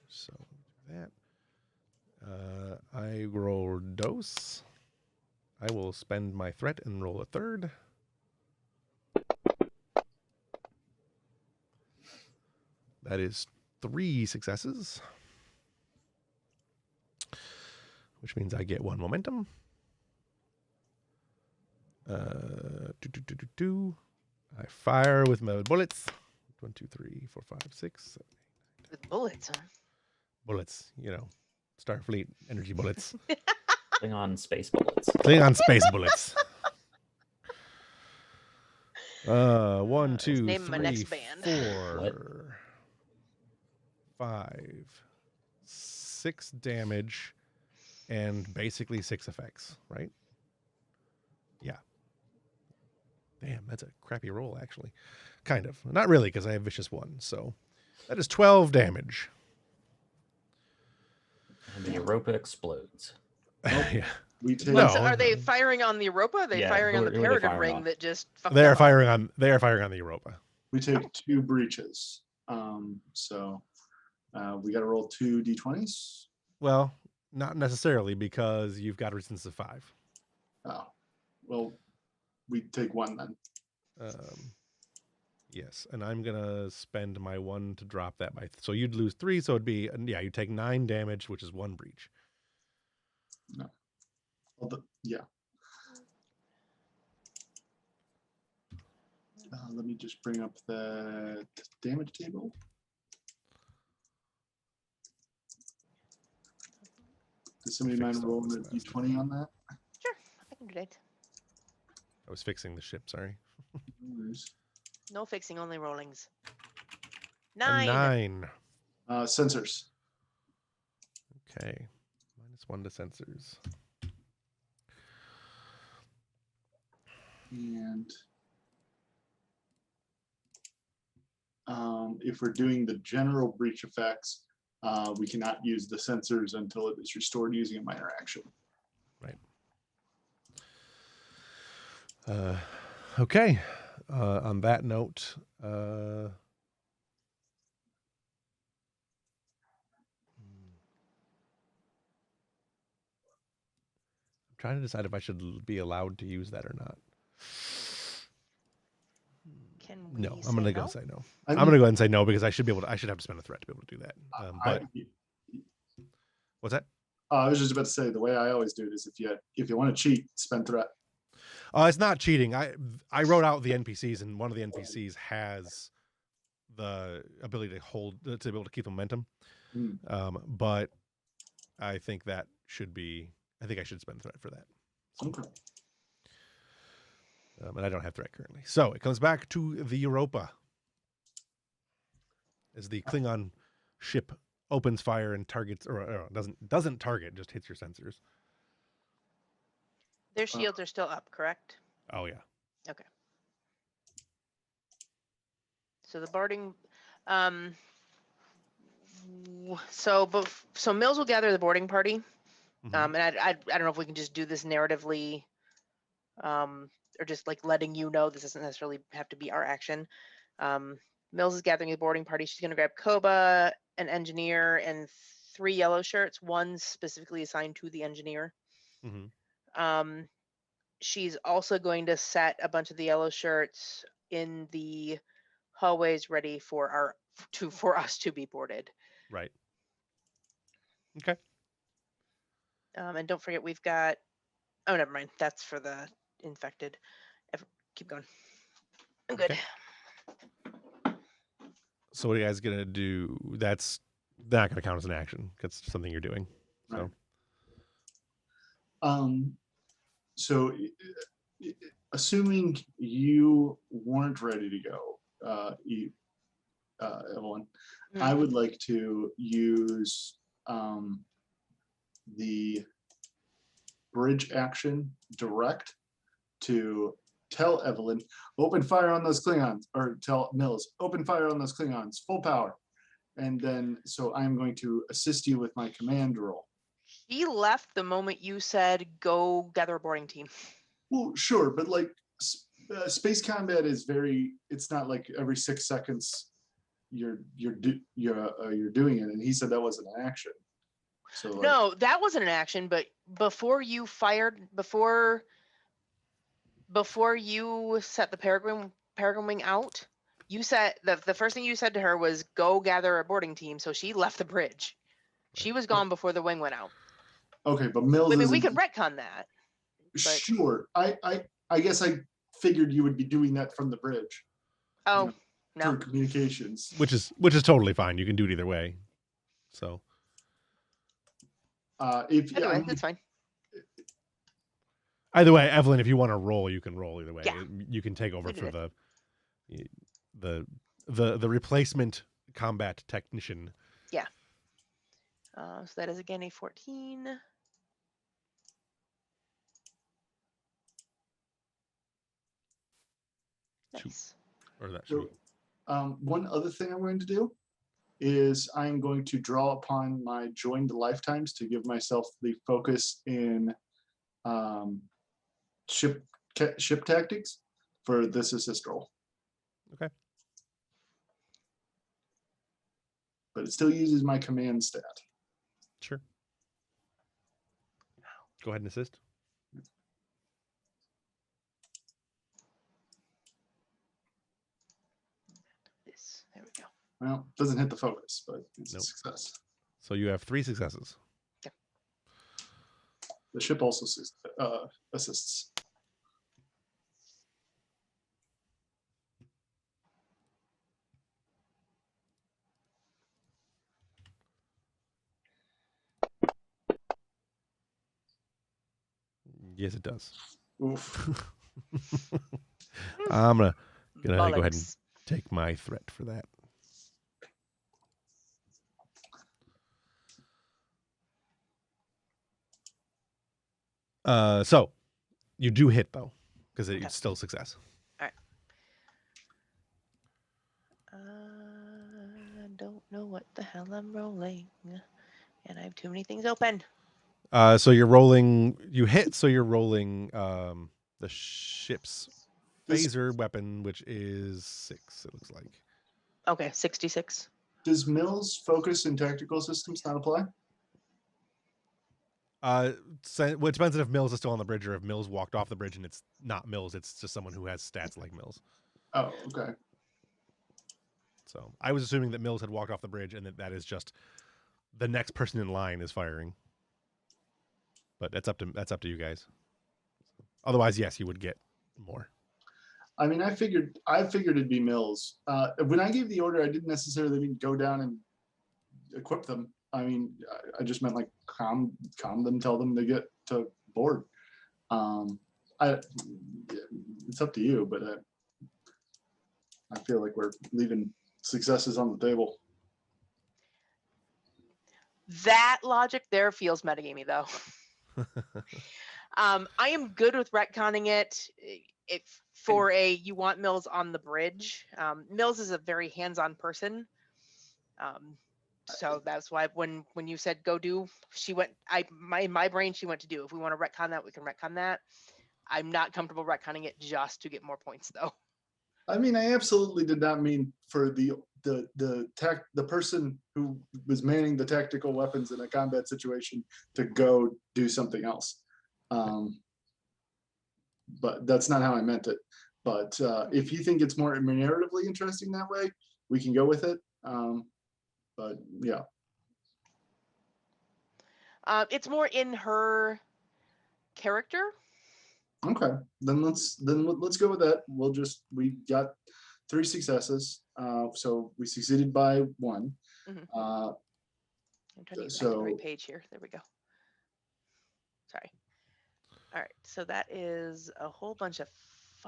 So that. I roll dose. I will spend my threat and roll a third. That is 3 successes, which means I get 1 momentum. I fire with my bullets. 1, 2, 3, 4, 5, 6, 7, 8. With bullets, huh? Bullets, Starfleet energy bullets. Klingon space bullets. Klingon space bullets. 1, Let's 2, name my 3, next band. 4, 5, 6 damage, and basically 6 effects, right? Yeah. Damn, that's a crappy roll, actually. Kind of. Not really, because I have Vicious 1. So that is 12 damage. And the Europa explodes. Yeah. We take No. So are they firing on the Europa? Or are they Yeah, firing on the who are they Peregrine firing ring on? that just fucked They are them up? firing on the Europa. we take 2 breaches. So we got to roll 2 d20s. Well, not necessarily, because you've got a resistance of 5. Oh, well, we take 1 then. Yes, and I'm gonna spend my 1 to drop that by. So you'd lose 3, so it'd be you take 9 damage, which is 1 breach. No. Yeah. Let me just bring up the damage table. Does somebody mind Fixed all rolling a this last d20 on that? Sure, I can do that. I was fixing the ship. Sorry. No worries. No fixing, only rollings. A 9. 9. Sensors. Okay. -1 to sensors. And if we're doing the general breach effects, we cannot use the sensors until it is restored using a minor action. Right. Okay. On that note, I'm trying to decide if I should be allowed to use that or not. Can we No, say I'm gonna no? go say no. I I'm mean, gonna go ahead and say no, because I should have to spend a threat to be able to do that. But what's that? I was just about to say, the way I always do it is if you want to cheat, spend threat. It's not cheating. I wrote out the NPCs, and one of the NPCs has the ability to be able to keep momentum. But I think that should be. I think I should spend threat for that. Okay. And I don't have threat currently. So it comes back to the Europa. As the Klingon ship opens fire and targets, or doesn't target, just hits your sensors. Their shields are still up, correct? Oh yeah. Okay. So the boarding, so Mills will gather the boarding party. Mhm. And I don't know if we can just do this narratively, or just like letting you know this doesn't necessarily have to be our action. Mills is gathering the boarding party. She's going to grab Koba, an engineer, and 3 yellow shirts. One specifically assigned to the engineer. Mhm. She's also going to set a bunch of the yellow shirts in the hallways ready for us to be boarded. Right. Okay. And don't forget, we've got. Oh, never mind. That's for the infected. Keep going. I'm good. Okay. So what are you guys gonna do? That's not gonna count as an action. That's something you're doing. So. Right. So assuming you weren't ready to go, Evelyn, I would like to use the bridge action direct to tell Evelyn, open fire on those Klingons, or tell Mills, open fire on those Klingons, full power. And then, so I'm going to assist you with my command roll. She left the moment you said go gather a boarding team. Well, sure, but like space combat is it's not like every 6 seconds you're doing it, and he said that wasn't an action. So like, No, that wasn't an action, but before you you set the peregrine wing out, you said the first thing you said to her was go gather a boarding team. So she left the bridge. She was gone before the wing went out. okay, but Mills I mean, we isn't- can retcon that. but- Sure. I guess I figured you would be doing that from the bridge Oh, for no. communications. Which is totally fine. You can do it either way. So Either way, that's fine. either way, Evelyn, if you want to roll, you can roll either way. Yeah. You can take over We can for the replacement combat technician. So that is again a 14. Shoot. Nice. Or that So, should be. one other thing I'm going to do is I'm going to draw upon my joined lifetimes to give myself the focus in ship tactics for this assist roll. Okay. But it still uses my command stat. Sure. Go ahead and assist. This. There we go. Well, it doesn't hit the focus, but it's Nope. a success. So you have 3 successes. The ship also assists. Yes, it does. Oof. I'm gonna go ahead and Bollocks. take my threat for that. So you do hit though, because Okay. it's still success. Don't know what the hell I'm rolling, and I have too many things open. So you're rolling. You hit. So you're rolling the ship's This- phaser weapon, which is 6. It looks like. Okay, 66. Does Mills focus in tactical systems not apply? Well, it depends on if Mills is still on the bridge or if Mills walked off the bridge and it's not Mills. It's just someone who has stats like Mills. Oh, okay. So I was assuming that Mills had walked off the bridge and that is just the next person in line is firing. But that's up to you guys. Otherwise, yes, you would get more. I mean, I figured it'd be Mills. When I gave the order, I didn't necessarily mean go down and equip them. I mean, I just meant like calm them, tell them to get to board. It's up to you, but I feel like we're leaving successes on the table. That logic there feels metagamey though. I am good with retconning it. If for you want Mills on the bridge. Mills is a very hands-on person. So that's why when you said go do, she went. In my brain she went to do. If we want to retcon that, we can retcon that. I'm not comfortable retconning it just to get more points though. I mean, I absolutely did not mean for the person who was manning the tactical weapons in a combat situation to go do something else. But that's not how I meant it. But if you think it's more narratively interesting that way, we can go with it. But yeah. It's more in her character. Okay, then let's go with that. We got 3 successes, so we succeeded by 1. I'm trying to get back to the so- right page here. There we go. Sorry. All right, so that is a whole bunch of.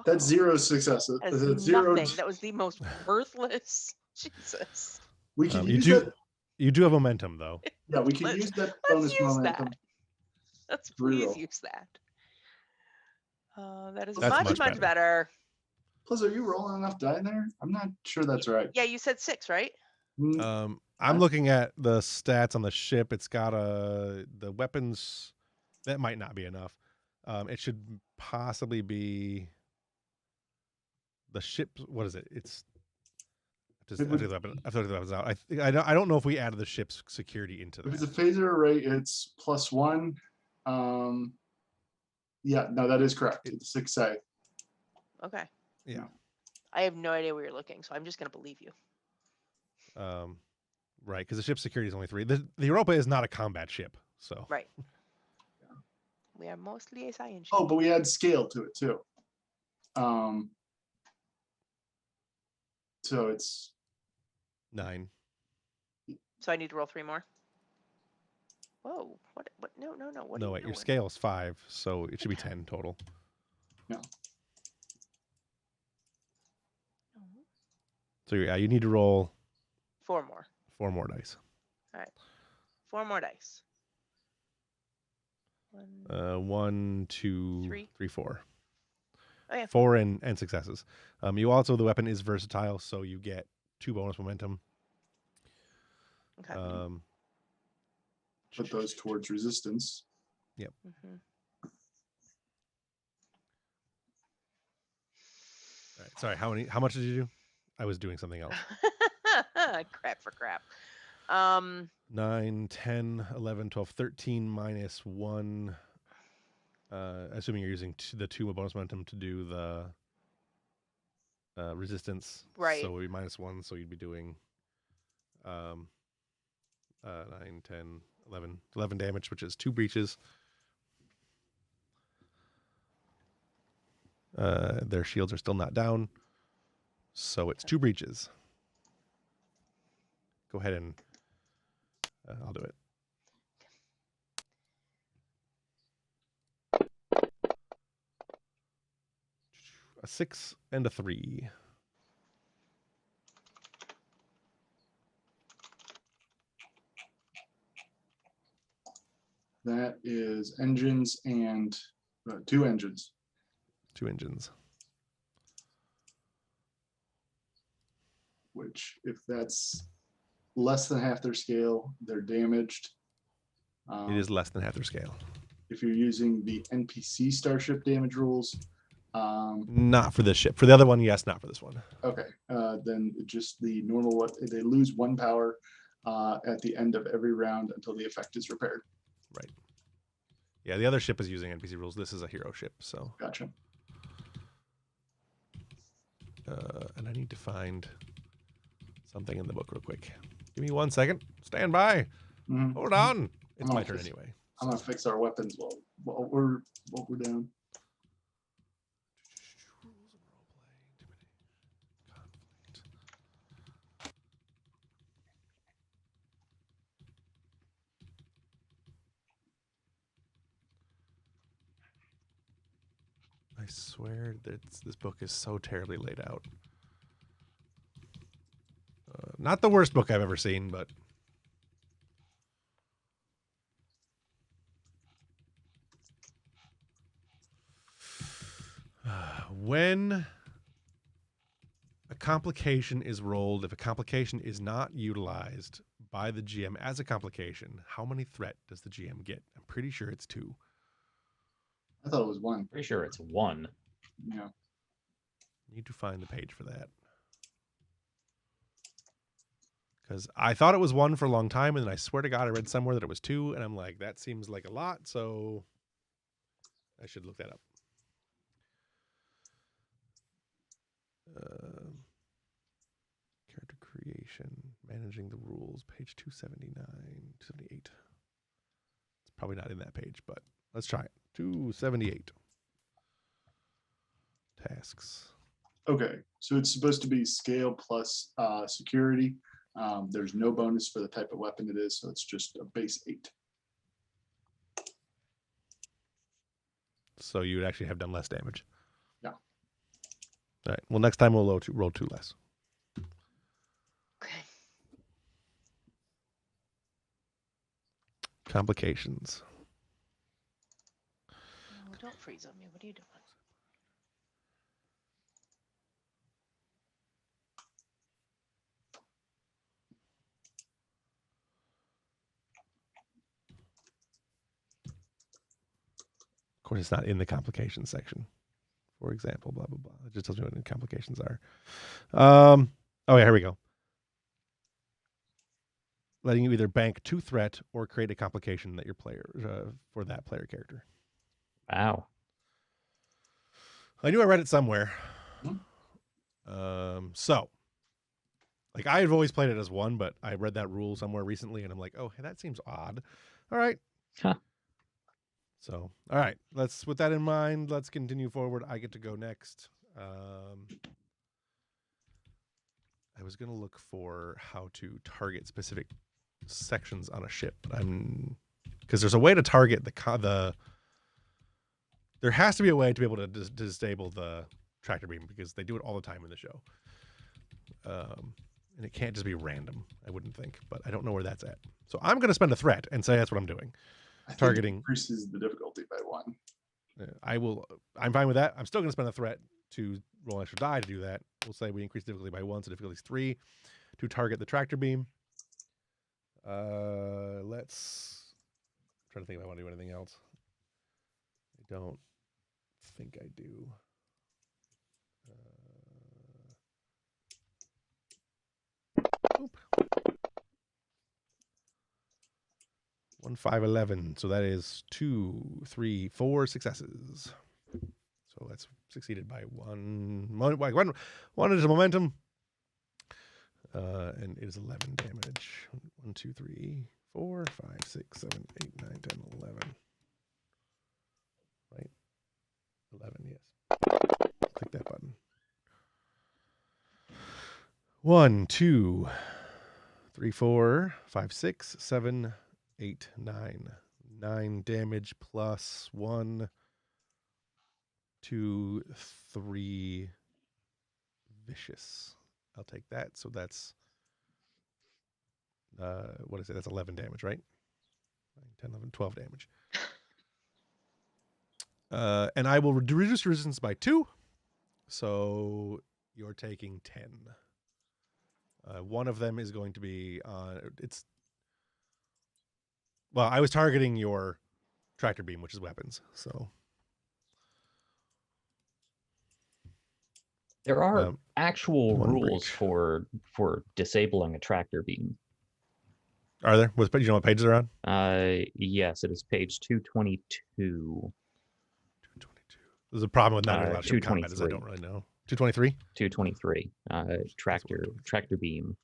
That's 0 successes. That's That's 0. nothing. That was the most worthless. Jesus. We can You use do that. you do have momentum though. Yeah, we can Let's- use that let's bonus use momentum. that. Let's please Reroll. use that. That is That's much much better. Plus, are you rolling enough die there? I'm not sure that's right. Yeah, you said 6, right? Mm, I'm looking at the stats on the ship. It's got the weapons. That might not be enough. It should possibly be the ship. What is it? It's just It would- after the weapons out. I don't know if we added the ship's security into If it's a that. phaser array, it's +1. Yeah, no, that is correct. It's 6A. Okay. Yeah. I have no idea where you're looking, so I'm just gonna believe you. Right, because the ship's security is only 3. The Europa is not a combat ship, so Right. We are mostly a science. Oh, ship. but we add scale to it too. So it's 9. So I need to roll 3 more. Whoa! What? No, no, no. What? No, are you wait, your doing? scale is 5, so it should be 10 total. no. So yeah, you need to roll 4 more. 4 more dice. 4 more dice. 1. 1, 2, 3. 3, 4. Oh yeah. 4 and successes. You also, the weapon is versatile, so you get 2 bonus momentum. Okay. Put those towards resistance. Mm-hmm. All right, sorry, how much did you do? I was doing something else. Crap for crap. 9, 10, 11, 12, 13 minus 1. Assuming you're using the 2 bonus momentum to do the resistance. Right. So it would be minus 1, so you'd be doing 9, 10, 11 damage, which is 2 breaches. Their shields are still not down, so it's 2 breaches. Go ahead and I'll do it. A 6 and a 3. That is engines and 2 engines. 2 engines. Which, if that's less than half their scale, they're damaged. It is less than half their scale. If you're using the NPC starship damage rules, Not for this ship. For the other one, yes. Not for this one. okay, then just the normal what they lose 1 power at the end of every round until the effect is repaired. Right. Yeah, the other ship is using NPC rules. This is a hero ship, so. Gotcha. And I need to find something in the book real quick. Give me 1 second. Stand by. Mhm. Hold on. It's Oh, my turn just- anyway. I'm gonna fix our weapons while we're down. Rules of roleplay, intimidation, conflict. I swear that this book is so terribly laid out. Not the worst book I've ever seen, but when a complication is rolled, if a complication is not utilized by the GM as a complication, how many threat does the GM get? I'm pretty sure it's 2. I thought it was 1. Pretty sure it's 1. Yeah. Need to find the page for that. Because I thought it was 1 for a long time, and then I swear to God I read somewhere that it was 2, and I'm like, that seems like a lot, so I should look that up. Character creation, managing the rules, page 279, 278. It's probably not in that page, but let's try it. 278. Tasks. Okay, so it's supposed to be scale plus security. There's no bonus for the type of weapon it is, so it's just a base 8. So you would actually have done less damage. Yeah. All right. Well, next time we'll roll 2 less. Okay. Complications. No, don't freeze on me. What are you doing? course, it's not in the complications section. For example, blah, blah, blah. It just tells me what the complications are. Oh, yeah, here we go. Letting you either bank 2 threat or create a complication that your player for that player character. Wow. I knew I read it somewhere. So, like, I've always played it as 1, but I read that rule somewhere recently, and I'm like, oh, that seems odd. All right. Huh. So, all right. With that in mind, let's continue forward. I get to go next. I was going to look for how to target specific sections on a ship, but because there's a way to target there has to be a way to be able to disable the tractor beam, because they do it all the time in the show. And it can't just be random, I wouldn't think, but I don't know where that's at. So I'm going to spend a threat and say that's what I'm doing. Targeting increases the difficulty by 1. I'm fine with that. I'm still going to spend a threat to roll an extra die to do that. We'll say we increase difficulty by 1, so difficulty is 3 to target the tractor beam. Let's try to think if I want to do anything else. I don't think I do. 1, 5, 11. So that is 2, 3, 4 successes. So that's succeeded by 1. One is a momentum. And it is 11 damage. 1, 2, 3, 4, 5, 6, 7, 8, 9, 10, 11. Right? 11, yes. Click that button. 1, 2, 3, 4, 5, 6, 7, 8, 9. 9 damage plus 1, 2, 3 vicious. I'll take that. So that's what is it? That's 11 damage, right? 9, 10, 11, 12 damage. And I will reduce your resistance by 2. So you're taking 10. One of them is going to be I was targeting your tractor beam, which is weapons. So There are actual 1 rules breach. for disabling a tractor beam. Are there? Do you know what page they're on? Yes, it is page 222. 222. There's a problem with not doing a lot of ship combat is I 223. don't really know. 223? 223. Tractor beam.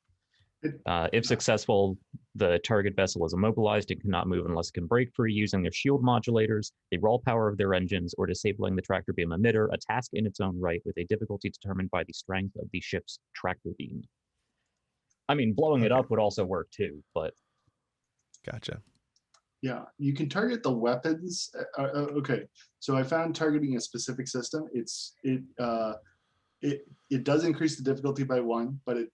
It- If successful, the target vessel is immobilized and cannot move unless it can break free using their shield modulators, the raw power of their engines, or disabling the tractor beam emitter, a task in its own right with a difficulty determined by the strength of the ship's tractor beam. I mean, blowing it Okay. up would also work too, but Gotcha. Yeah, you can target the weapons. Okay, so I found targeting a specific system. It does increase the difficulty by 1, but it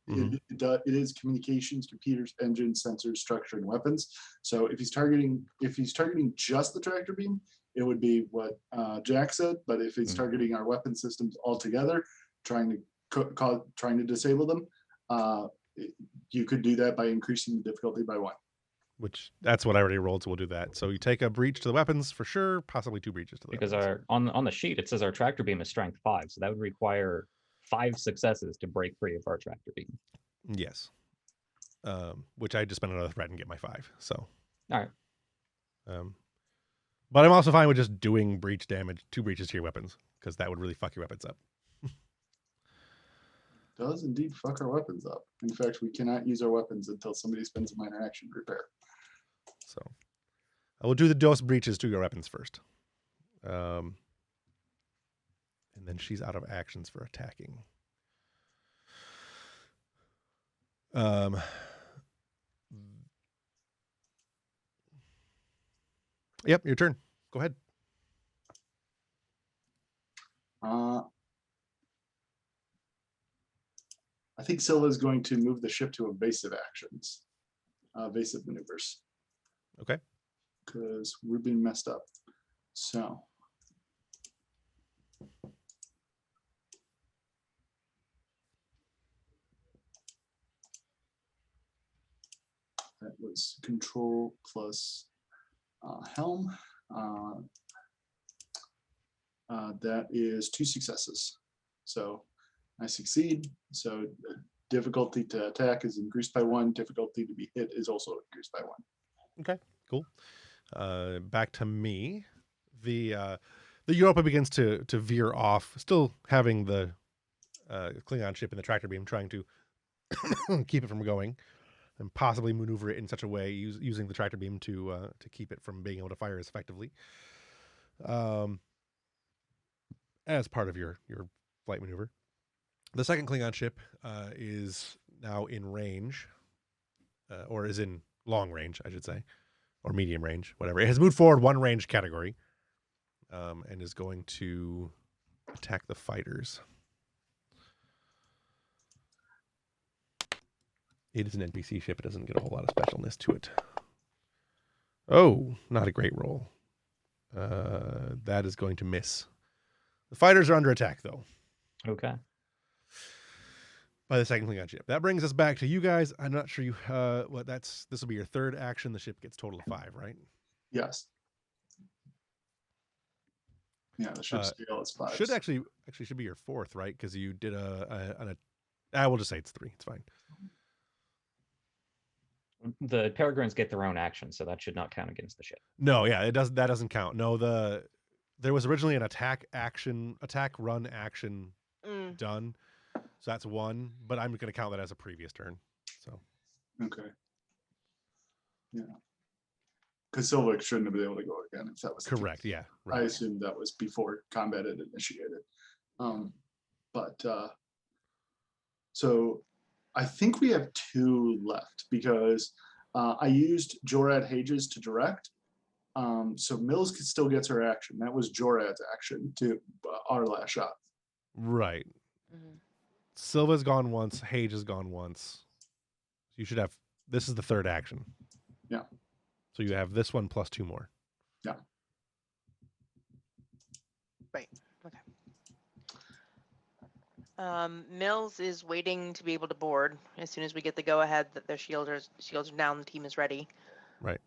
is communications, computers, engines, sensors, structure, and weapons. So if he's targeting just the tractor beam, it would be what Jack said. But if he's targeting our weapon systems altogether, trying to disable them, you could do that by increasing the difficulty by 1. Which that's what I already rolled, so we'll do that. So you take a breach to the weapons for sure, possibly 2 breaches to the because weapons. on the sheet it says our tractor beam is strength 5, so that would require 5 successes to break free of our tractor beam. Yes. Which I just spent another threat and get my 5. So. All right. But I'm also fine with just doing breach damage, 2 breaches to your weapons, because that would really fuck your weapons up. Does indeed fuck our weapons up. In fact, we cannot use our weapons until somebody spends a minor action to repair. So I will do the dose breaches to your weapons first. And then she's out of actions for attacking. Yep, your turn. Go ahead. I think Silva is going to move the ship to evasive actions, evasive maneuvers. Okay. Because we're being messed up. So. That was control plus helm. That is 2 successes. So I succeed. So difficulty to attack is increased by 1. Difficulty to be hit is also increased by 1. Okay, cool. Back to me. The Europa begins to veer off, still having the Klingon ship in the tractor beam, trying to keep it from going, and possibly maneuver it in such a way using the tractor beam to keep it from being able to fire as effectively. As part of your flight maneuver, the second Klingon ship is now in range, or is in long range, I should say, or medium range, whatever. It has moved forward 1 range category, and is going to attack the fighters. It is an NPC ship. It doesn't get a whole lot of specialness to it. Oh, not a great roll. That is going to miss. The fighters are under attack, though, Okay. by the second Klingon ship. That brings us back to you guys. I'm not sure this will be your third action. The ship gets total of 5, right? Yes. Yeah, the ship's scale is 5. Should actually should be your 4th, right? Because you did we'll just say it's 3. It's fine. The Peregrines get their own action, so that should not count against the ship. No, yeah, it does. That doesn't count. No, there was originally an attack run action done, so that's 1. But I'm going to count that as a previous turn. So Okay. Yeah. Because Silvic shouldn't have been able to go again if that was the correct. case. Yeah, I right. assumed that was before combat had initiated. So I think we have 2 left because I used Jorad Hages to direct. So Mills still gets her action. That was Jorad's action to our last shot. Right. Mhm. Silva's gone once. Hage has gone once. You should have. This is the 3rd action. Yeah. So you have this one plus 2 more. Yeah. Right. Okay. Mills is waiting to be able to board as soon as we get the go ahead that their shields are down. The team is ready. Right.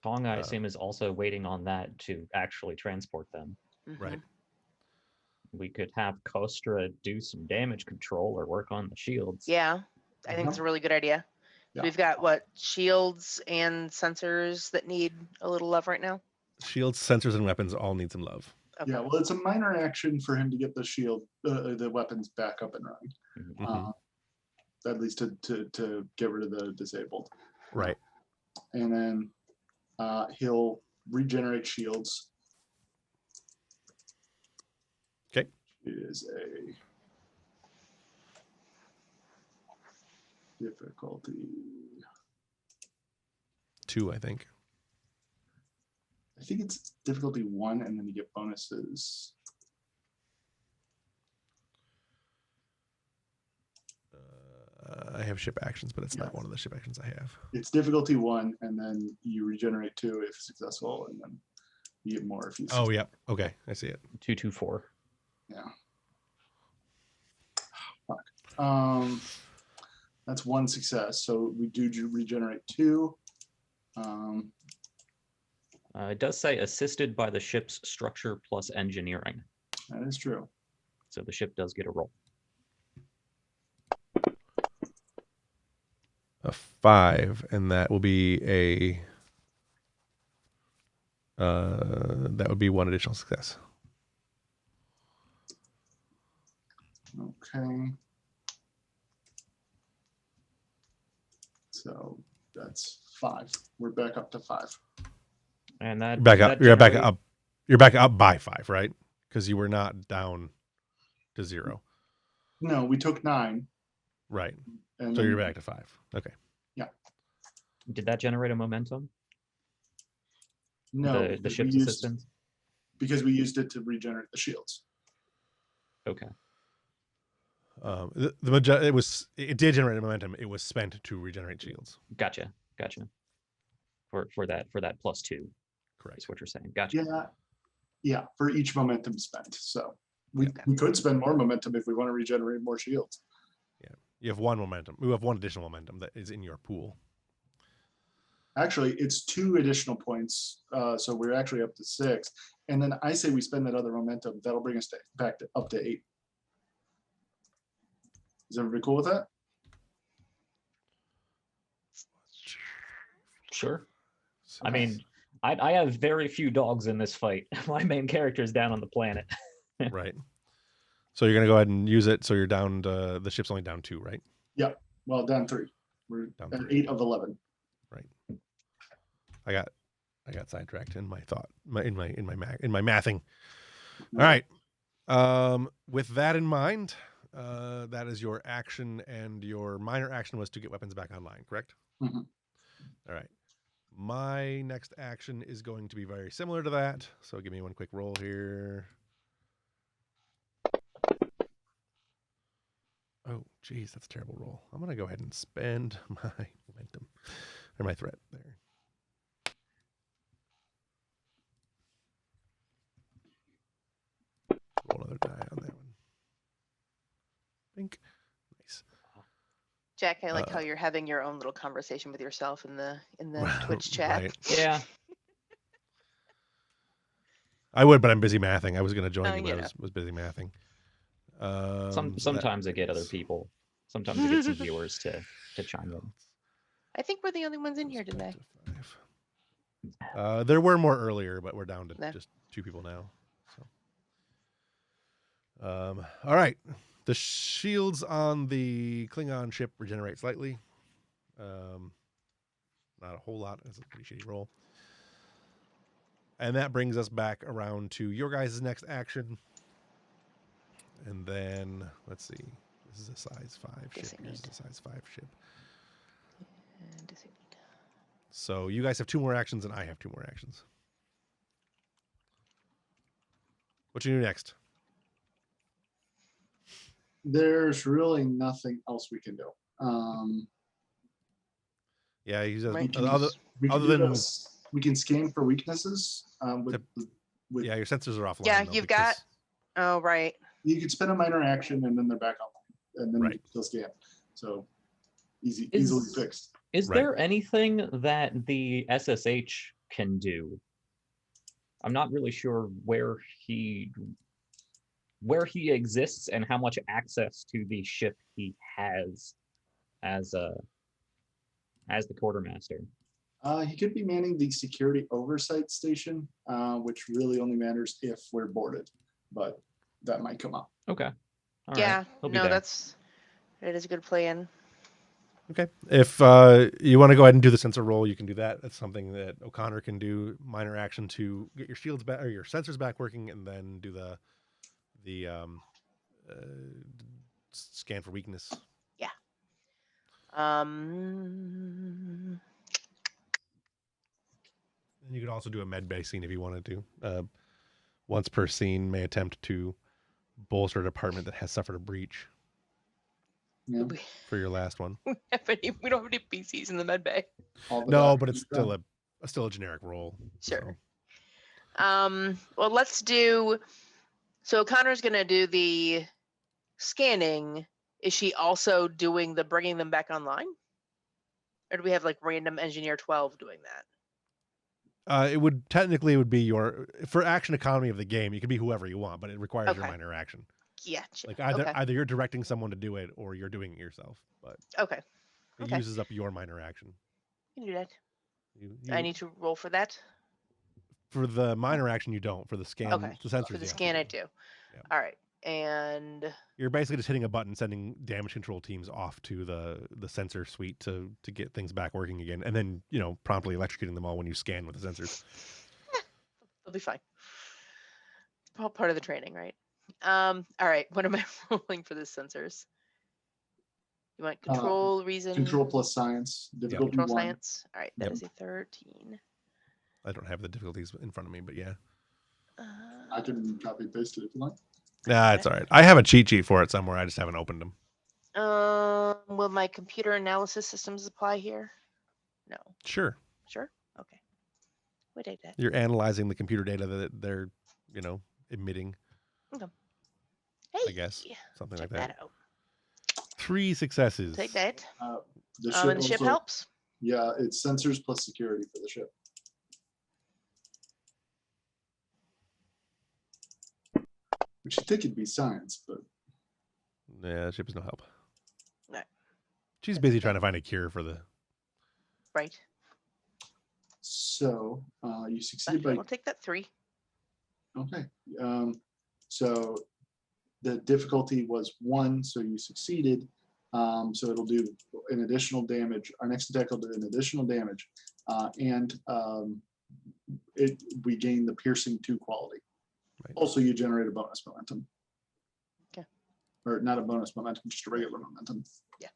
Tong, I assume, is also waiting on that to actually transport them. Right. We could have Kostra do some damage control or work on the shields. Yeah, I think it's a really good idea. Yeah. We've got shields and sensors that need a little love right now. Shields, sensors, and weapons all need some love. Okay. Yeah, well, it's a minor action for him to get the shield, the weapons back up and running. Mhm. At least to get rid of the disabled. Right. And then he'll regenerate shields. Okay. It is a difficulty. 2, I think. I think it's difficulty 1, and then you get bonuses. I have ship actions, but it's not one of the ship actions I have. It's difficulty 1, and then you regenerate 2 if successful, and then you get more if you. Oh, yeah. Okay, I see it. 224. Yeah. Fuck. That's 1 success. So we do regenerate 2. It does say assisted by the ship's structure plus engineering. That is true. So the ship does get a roll. A 5, and that will be that would be 1 additional success. Okay. So that's 5. We're back up to 5. And that You're back up by 5, right? Because you were not down to 0. No, we took 9. Right. And So then- you're back to 5. Okay. Did that generate a momentum? No, The because ship's assistance? because we used it to regenerate the shields. Okay. It did generate momentum. It was spent to regenerate shields. Gotcha. For that plus 2 Correct. is what you're saying. Gotcha. Yeah, for each momentum spent. So we could spend more momentum if we want to regenerate more shields. Yeah. You have 1 momentum. You have 1 additional momentum that is in your pool. Actually, it's 2 additional points. So we're actually up to 6. And then I say we spend that other momentum. That'll bring us back up to 8. Is everybody cool with that? Sure. I mean, I have very few dogs in this fight. My main character is down on the planet. Right. So you're gonna go ahead and use it. So you're down to, the ship's only down 2, right? Yep. Well, down 3. We're Down at 3. 8 of 11. Right. I got sidetracked in my thought, in my mathing. All right. With that in mind, that is your action, and your minor action was to get weapons back online, correct? Mhm. All right. My next action is going to be very similar to that. So give me one quick roll here. Oh, geez, that's a terrible roll. I'm going to go ahead and spend my momentum, or my threat there. Roll another die on that one. Think. Nice. Jack, I like how you're having your own little conversation with yourself in the Twitch chat. Right. Yeah. I would, but I'm busy mathing. I was going to join Oh, you, but yeah. I was busy mathing. Sometimes I get other people. Sometimes I get some viewers to chime in. I think we're the only ones in here today. There were more earlier, but we're down to No. just 2 people now. So, all right. The shields on the Klingon ship regenerate slightly. Not a whole lot. It's a pretty shitty roll. And that brings us back around to your guys' next action. And then, let's see. This is a size 5 ship. This is a size 5 ship. So you guys have 2 more actions, and I have 2 more actions. What you do next? There's really nothing else we can do. Yeah, he says, Right. We can scan for weaknesses. Yeah, your sensors are offline. Yeah, though, you've got. Oh, right. You can spend a minor action and then they're back on, and then Right. they'll scan. So easily fixed. Is Right. there anything that the SSH can do? I'm not really sure where he exists and how much access to the ship he has as the quartermaster. He could be manning the security oversight station, which really only matters if we're boarded, but that might come up. Okay. All Yeah. right. He'll be No, there. it is a good plan. Okay. If you want to go ahead and do the sensor roll, you can do that. That's something that O'Connor can do. Minor action to get your shields back or your sensors back working, and then do the scan for weakness. Yeah. And you could also do a med bay scene if you wanted to. Once per scene, may attempt to bolster a department that has suffered a breach Yeah. for your last one. We don't have any PCs in the med bay. All the No, doctors but it's are still a generic role. Sure. So. Well, let's do. So Connor's gonna do the scanning. Is she also doing the bringing them back online, or do we have like random engineer 12 doing that? It would be your, for action economy of the game. You can be whoever you want, but it requires your minor action. Gotcha. Like either you're directing someone to do it or you're doing it yourself. But Okay. it uses up your minor action. You can do that. You, I need to roll for that. For the minor action, you don't. For the scan, Okay. the sensors. For the you scan, I have to do. Yeah. All right. And You're basically just hitting a button, sending damage control teams off to the sensor suite to get things back working again, and then promptly electrocuting them all when you scan with the sensors. they'll be fine. All part of the training, right? All right. What am I rolling for the sensors? You want control, reason? Control plus science. Difficulty Control 1. science. All right. That is a 13. I don't have the difficulties in front of me, but yeah. I can copy and paste it if you like. Nah, it's all right. I have a cheat sheet for it somewhere. I just haven't opened them. Will my computer analysis systems apply here? No. Sure. Sure. Okay. We take that. You're analyzing the computer data that they're, emitting. Okay. Hey. I guess something check like that. out. 3 successes. Take that. The And the ship also- helps. Yeah, it's sensors plus security for the ship. Which you think it'd be science, but Yeah, ship is no help. No. She's That's busy okay. trying to find a cure for the. Right. so you succeeded Okay, by we'll take that 3. okay. So the difficulty was 1, so you succeeded. So it'll do an additional damage. Our next attack will do an additional damage, and we gain the piercing 2 quality. Right. Also, you generate a bonus momentum. Okay. Or not a bonus momentum, just a regular momentum. Yeah.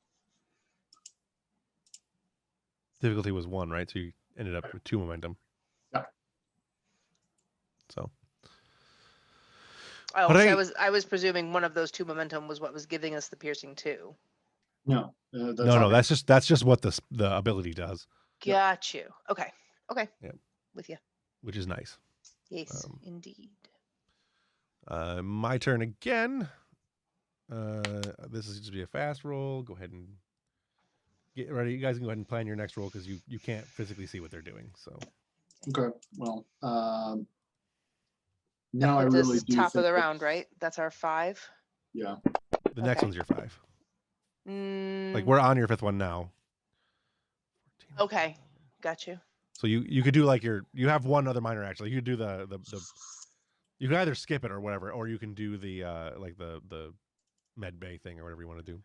Difficulty was 1, right? So you ended up with 2 momentum. Yeah. So. Oh, Hooray. so I was presuming one of those 2 momentum was what was giving us the piercing 2. No. No. That's just what the ability does. Got you. Okay. Okay. Yep. With you. Which is nice. Yes, indeed. My turn again. This is going to be a fast roll. Go ahead and get ready. You guys can go ahead and plan your next roll because you can't physically see what they're doing. So. Okay. Well, That now I puts really us do top of think the that- round, right? That's our 5. Yeah. The next Okay. one's your 5. Mm, Like we're on your 5th one now. okay. Got you. So you could do like you have one other minor action. Like you could do the you can either skip it or whatever, or you can do the like the med bay thing or whatever you want to do.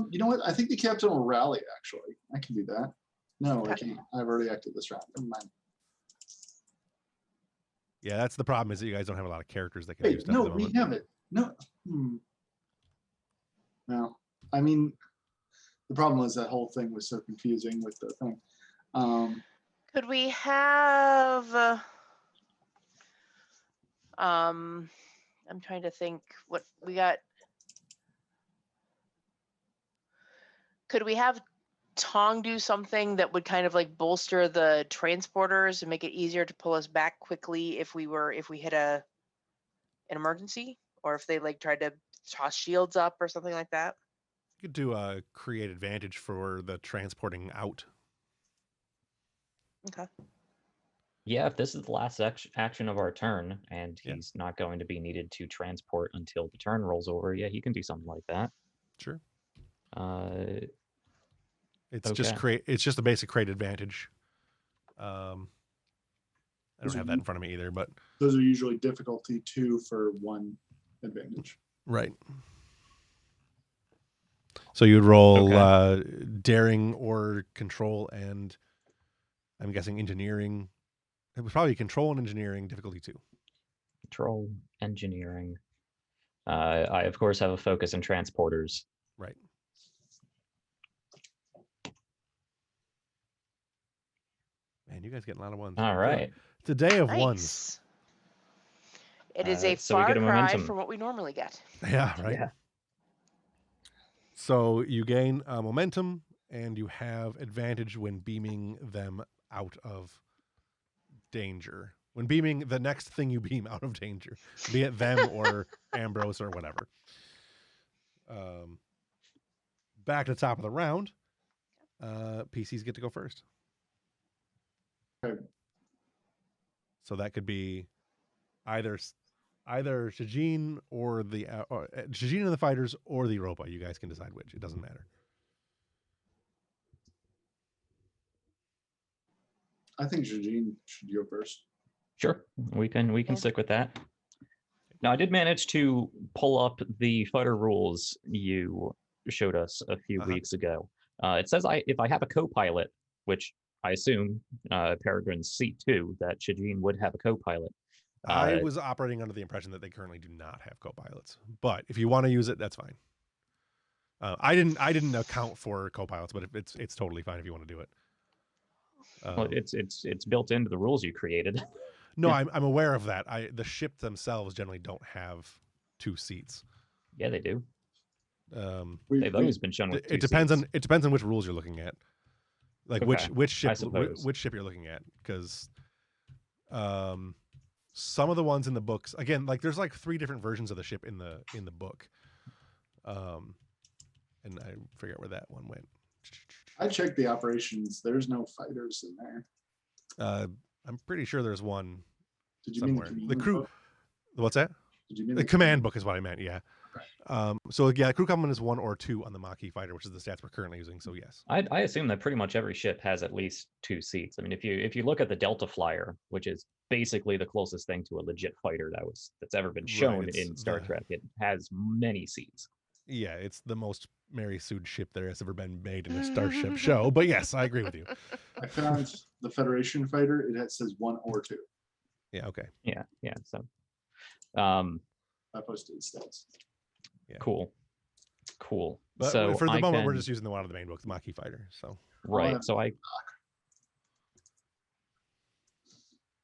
You know what? I think the captain will rally. Actually, I can do that. No, I Okay. can't. I've already acted this round. Never mind. Yeah, that's the problem is that you guys don't have a lot of characters that can do Wait, stuff. no, at the we moment. have it. No. No. I mean, the problem was that whole thing was so confusing with the thing. Could we have I'm trying to think what we got. Could we have Tong do something that would kind of like bolster the transporters and make it easier to pull us back quickly if we hit an emergency, or if they like tried to toss shields up or something like that? You could do a create advantage for the transporting out. Okay. Yeah, if this is the last action of our turn, and Yeah. he's not going to be needed to transport until the turn rolls over, yeah, he can do something like that. Sure. It's It's just a basic create advantage. I don't have that in front of me either, but Those are usually difficulty 2 for 1 advantage. right. So you'd roll Okay. daring or control, and I'm guessing engineering. It was probably control and engineering difficulty 2. Control, engineering. I of course have a focus in transporters. Right. Man, you guys getting a lot of ones. All right. It's a day of Nice. ones. It is a So we far get a cry momentum. from what we normally get. Yeah, right. Yeah. So you gain momentum, and you have advantage when beaming them out of danger. When beaming the next thing you beam out of danger, be it them or Ambrose or whatever. Back to the top of the round. PCs get to go first. Okay. So that could be either Shijin or the Shijin and the fighters or the Europa. You guys can decide which. It doesn't matter. I think Jajin should go first. Sure, we can Yeah. stick with that. Now, I did manage to pull up the fighter rules you showed us a few weeks ago. It says if I have a co-pilot, which I assume Peregrine's C2, that Shijin would have a co-pilot. I was operating under the impression that they currently do not have co-pilots, but if you want to use it, that's fine. I didn't account for co-pilots, but it's totally fine if you want to do it. Well, it's built into the rules you created. No, I'm aware of that. The ship themselves generally don't have 2 seats. Yeah, they do. They've always been shown with 2 It depends seats. on which rules you're looking at, like Okay, which ship suppose. which ship you're looking at, because some of the ones in the books, again, like there's like 3 different versions of the ship in the book, and I forget where that one went. I checked the operations. There's no fighters in there. I'm pretty sure there's one Did you mean somewhere. the The crew. book? What's that? Did you mean The command book is what I meant. Yeah. So yeah, crew complement is 1 or 2 on the Maquis fighter, which is the stats we're currently using. So yes. I assume that pretty much every ship has at least 2 seats. I mean, if you look at the Delta Flyer, which is basically the closest thing to a legit fighter that's ever been shown Right, in Star Trek, it has many seats. Yeah, it's the most Mary Sued ship there has ever been made in a Starship show. But yes, I agree with you. I found the Federation fighter. It says 1 or 2. Yeah. Okay. Yeah. So, I posted the stats. Yeah. cool. But So for the I moment, we're can- just using the one out of the main book, the Maquis fighter. So right. So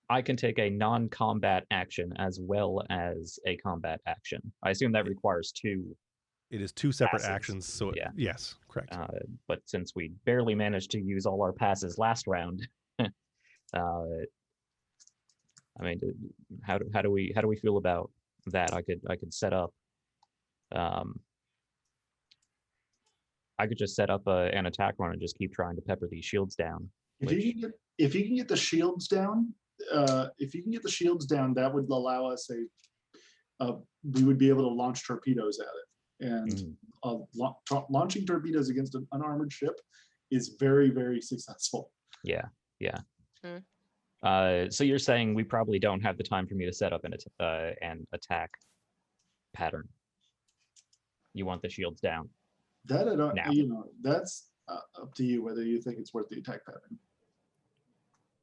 I can take a non-combat action as well as a combat action. I assume that requires 2. it is 2 separate Passes. actions. So Yeah. yes, correct. But since we barely managed to use all our passes last round, I mean, how do we feel about that? I could set up. I could just set up an attack run and just keep trying to pepper these shields down. If you can get the shields down, that would allow us we would be able to launch torpedoes at it. And launching torpedoes against an unarmored ship is very, very successful. Yeah. So you're saying we probably don't have the time for me to set up an attack pattern. You want the shields down. That I don't, Now. that's up to you whether you think it's worth the attack pattern.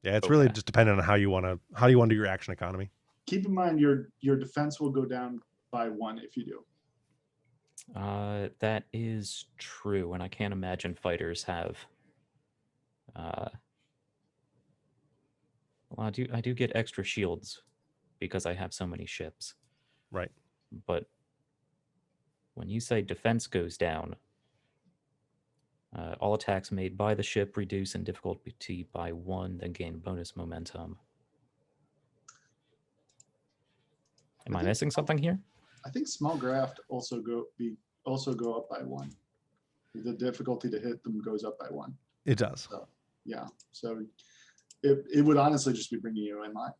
Yeah, it's really just dependent on how you want to do your action economy. Keep in mind your defense will go down by 1 if you do. That is true, and I can't imagine fighters have. Well, I do get extra shields because I have so many ships. Right. But when you say defense goes down, all attacks made by the ship reduce in difficulty by 1, then gain bonus momentum. Am I missing something here? I think small graft also go up by 1. The difficulty to hit them goes up by 1. It does. So, yeah. So it would honestly just be bringing you in line.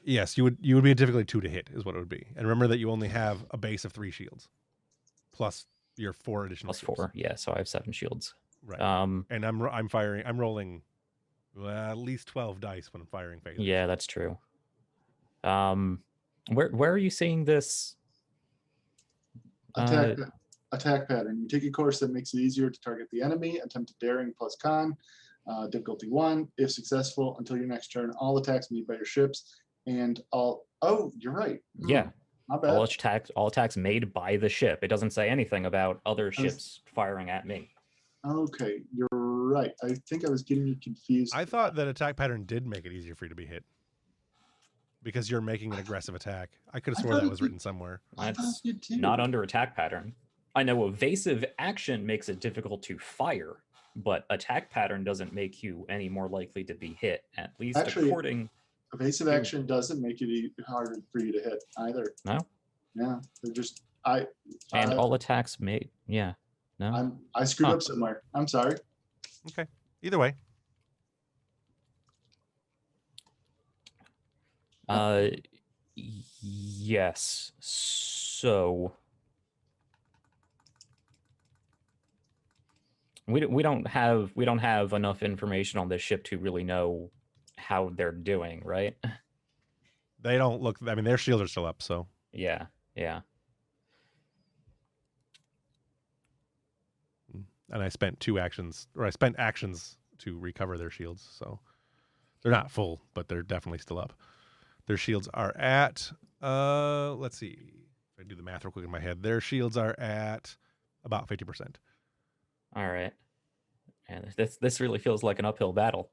Yes, you would be a difficulty 2 to hit is what it would be. And remember that you only have a base of 3 shields, plus your 4 additional. Plus 4, yeah. So I have 7 shields. Right. And I'm rolling at least 12 dice when I'm firing phasers. Yeah, that's true. Where are you seeing this? Attack pattern. You take a course that makes it easier to target the enemy. Attempt a daring plus con. Difficulty 1. If successful, until your next turn, all attacks made by your ships and all. Oh, you're right. Yeah. Not bad. All attacks made by the ship. It doesn't say anything about other ships firing at me. Okay, you're right. I think I was getting you confused. I thought that attack pattern did make it easier for you to be hit because you're making an aggressive attack. I could have sworn that was written somewhere. That's not under attack pattern. I know evasive action makes it difficult to fire, but attack pattern doesn't make you any more likely to be hit, at least according. Evasive action doesn't make it harder for you to hit either. No. Yeah, they're just all attacks made. Yeah. No. I screwed up somewhere. I'm sorry. Okay. Either way. Yes. So we don't have enough information on this ship to really know how they're doing, right? They don't look. I mean, their shields are still up. So yeah. And I spent actions to recover their shields. So they're not full, but they're definitely still up. Their shields are at, let's see, if I do the math real quick in my head, their shields are at about 50%. All right. And this really feels like an uphill battle.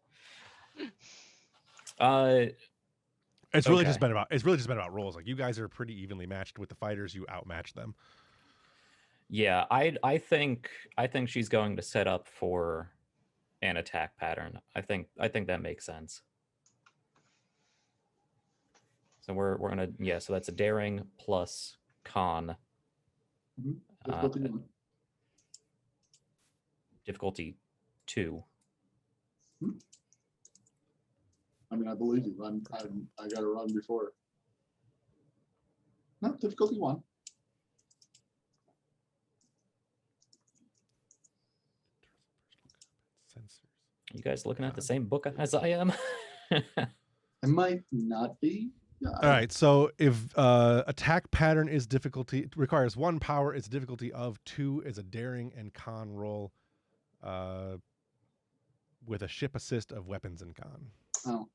It's really just been about rolls. Like, you guys are pretty evenly matched with the fighters. You outmatch them. Yeah, I think she's going to set up for an attack pattern. I think that makes sense. So we're gonna, so that's a daring plus con. Difficulty 2. I mean, I believe you. I got to run before. No, difficulty 1. Sensors. You guys looking at the same book as I am? It might not be. Yeah, All right, so if attack pattern is difficulty requires 1 power, its difficulty of 2 is a daring and con roll, with a ship assist of weapons and con. Oh,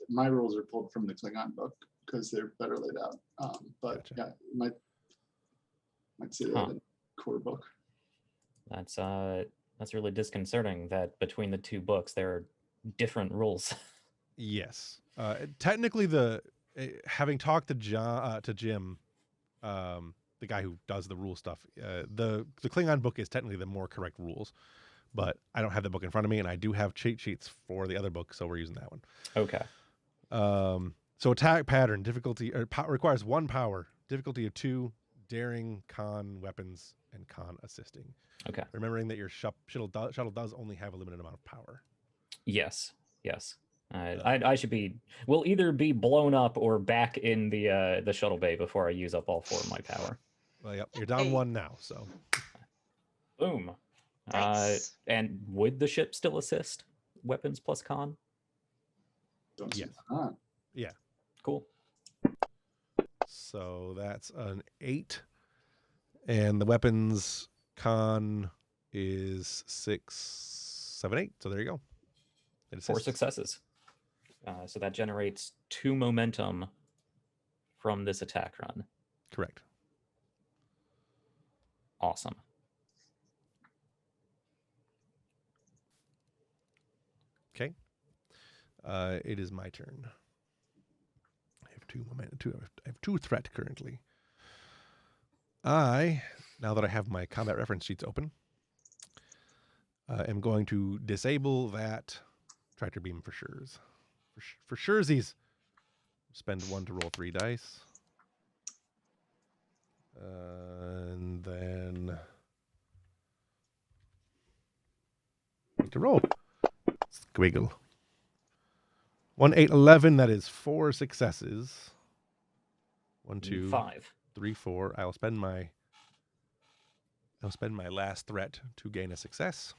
my rules are pulled from the Klingon book because they're better laid out. But Gotcha. yeah, might say that in core book. That's really disconcerting that between the 2 books there are different rules. Yes, technically having talked to Jim, the guy who does the rule stuff, the Klingon book is technically the more correct rules, but I don't have the book in front of me, and I do have cheat sheets for the other book, so we're using that one. Okay. So attack pattern difficulty requires 1 power, difficulty of 2, daring, con, weapons, and con assisting. Okay. Remembering that your shuttle does only have a limited amount of power. Yes. I should be. We'll either be blown up or back in the shuttle bay before I use up all 4 of my power. Well, yep, you're down Hey. 1 now, so. Boom. Nice. And would the ship still assist? Weapons plus con? Don't see Yes. that. Yeah. Cool. So that's an 8. And the weapons con is 6, 7, 8. So there you go. It 4 assists. successes. So that generates 2 momentum from this attack run. Correct. Awesome. Okay. It is my turn. I have 2 momentum. I have 2 threat currently. Now that I have my combat reference sheets open, am going to disable that tractor beam for sure's. For surezies. Spend 1 to roll 3 dice. And then to roll. Squiggle. 1, 8, 11. That is 4 successes. 1, 2, 5. 3, 4. I'll spend my last threat to gain a success.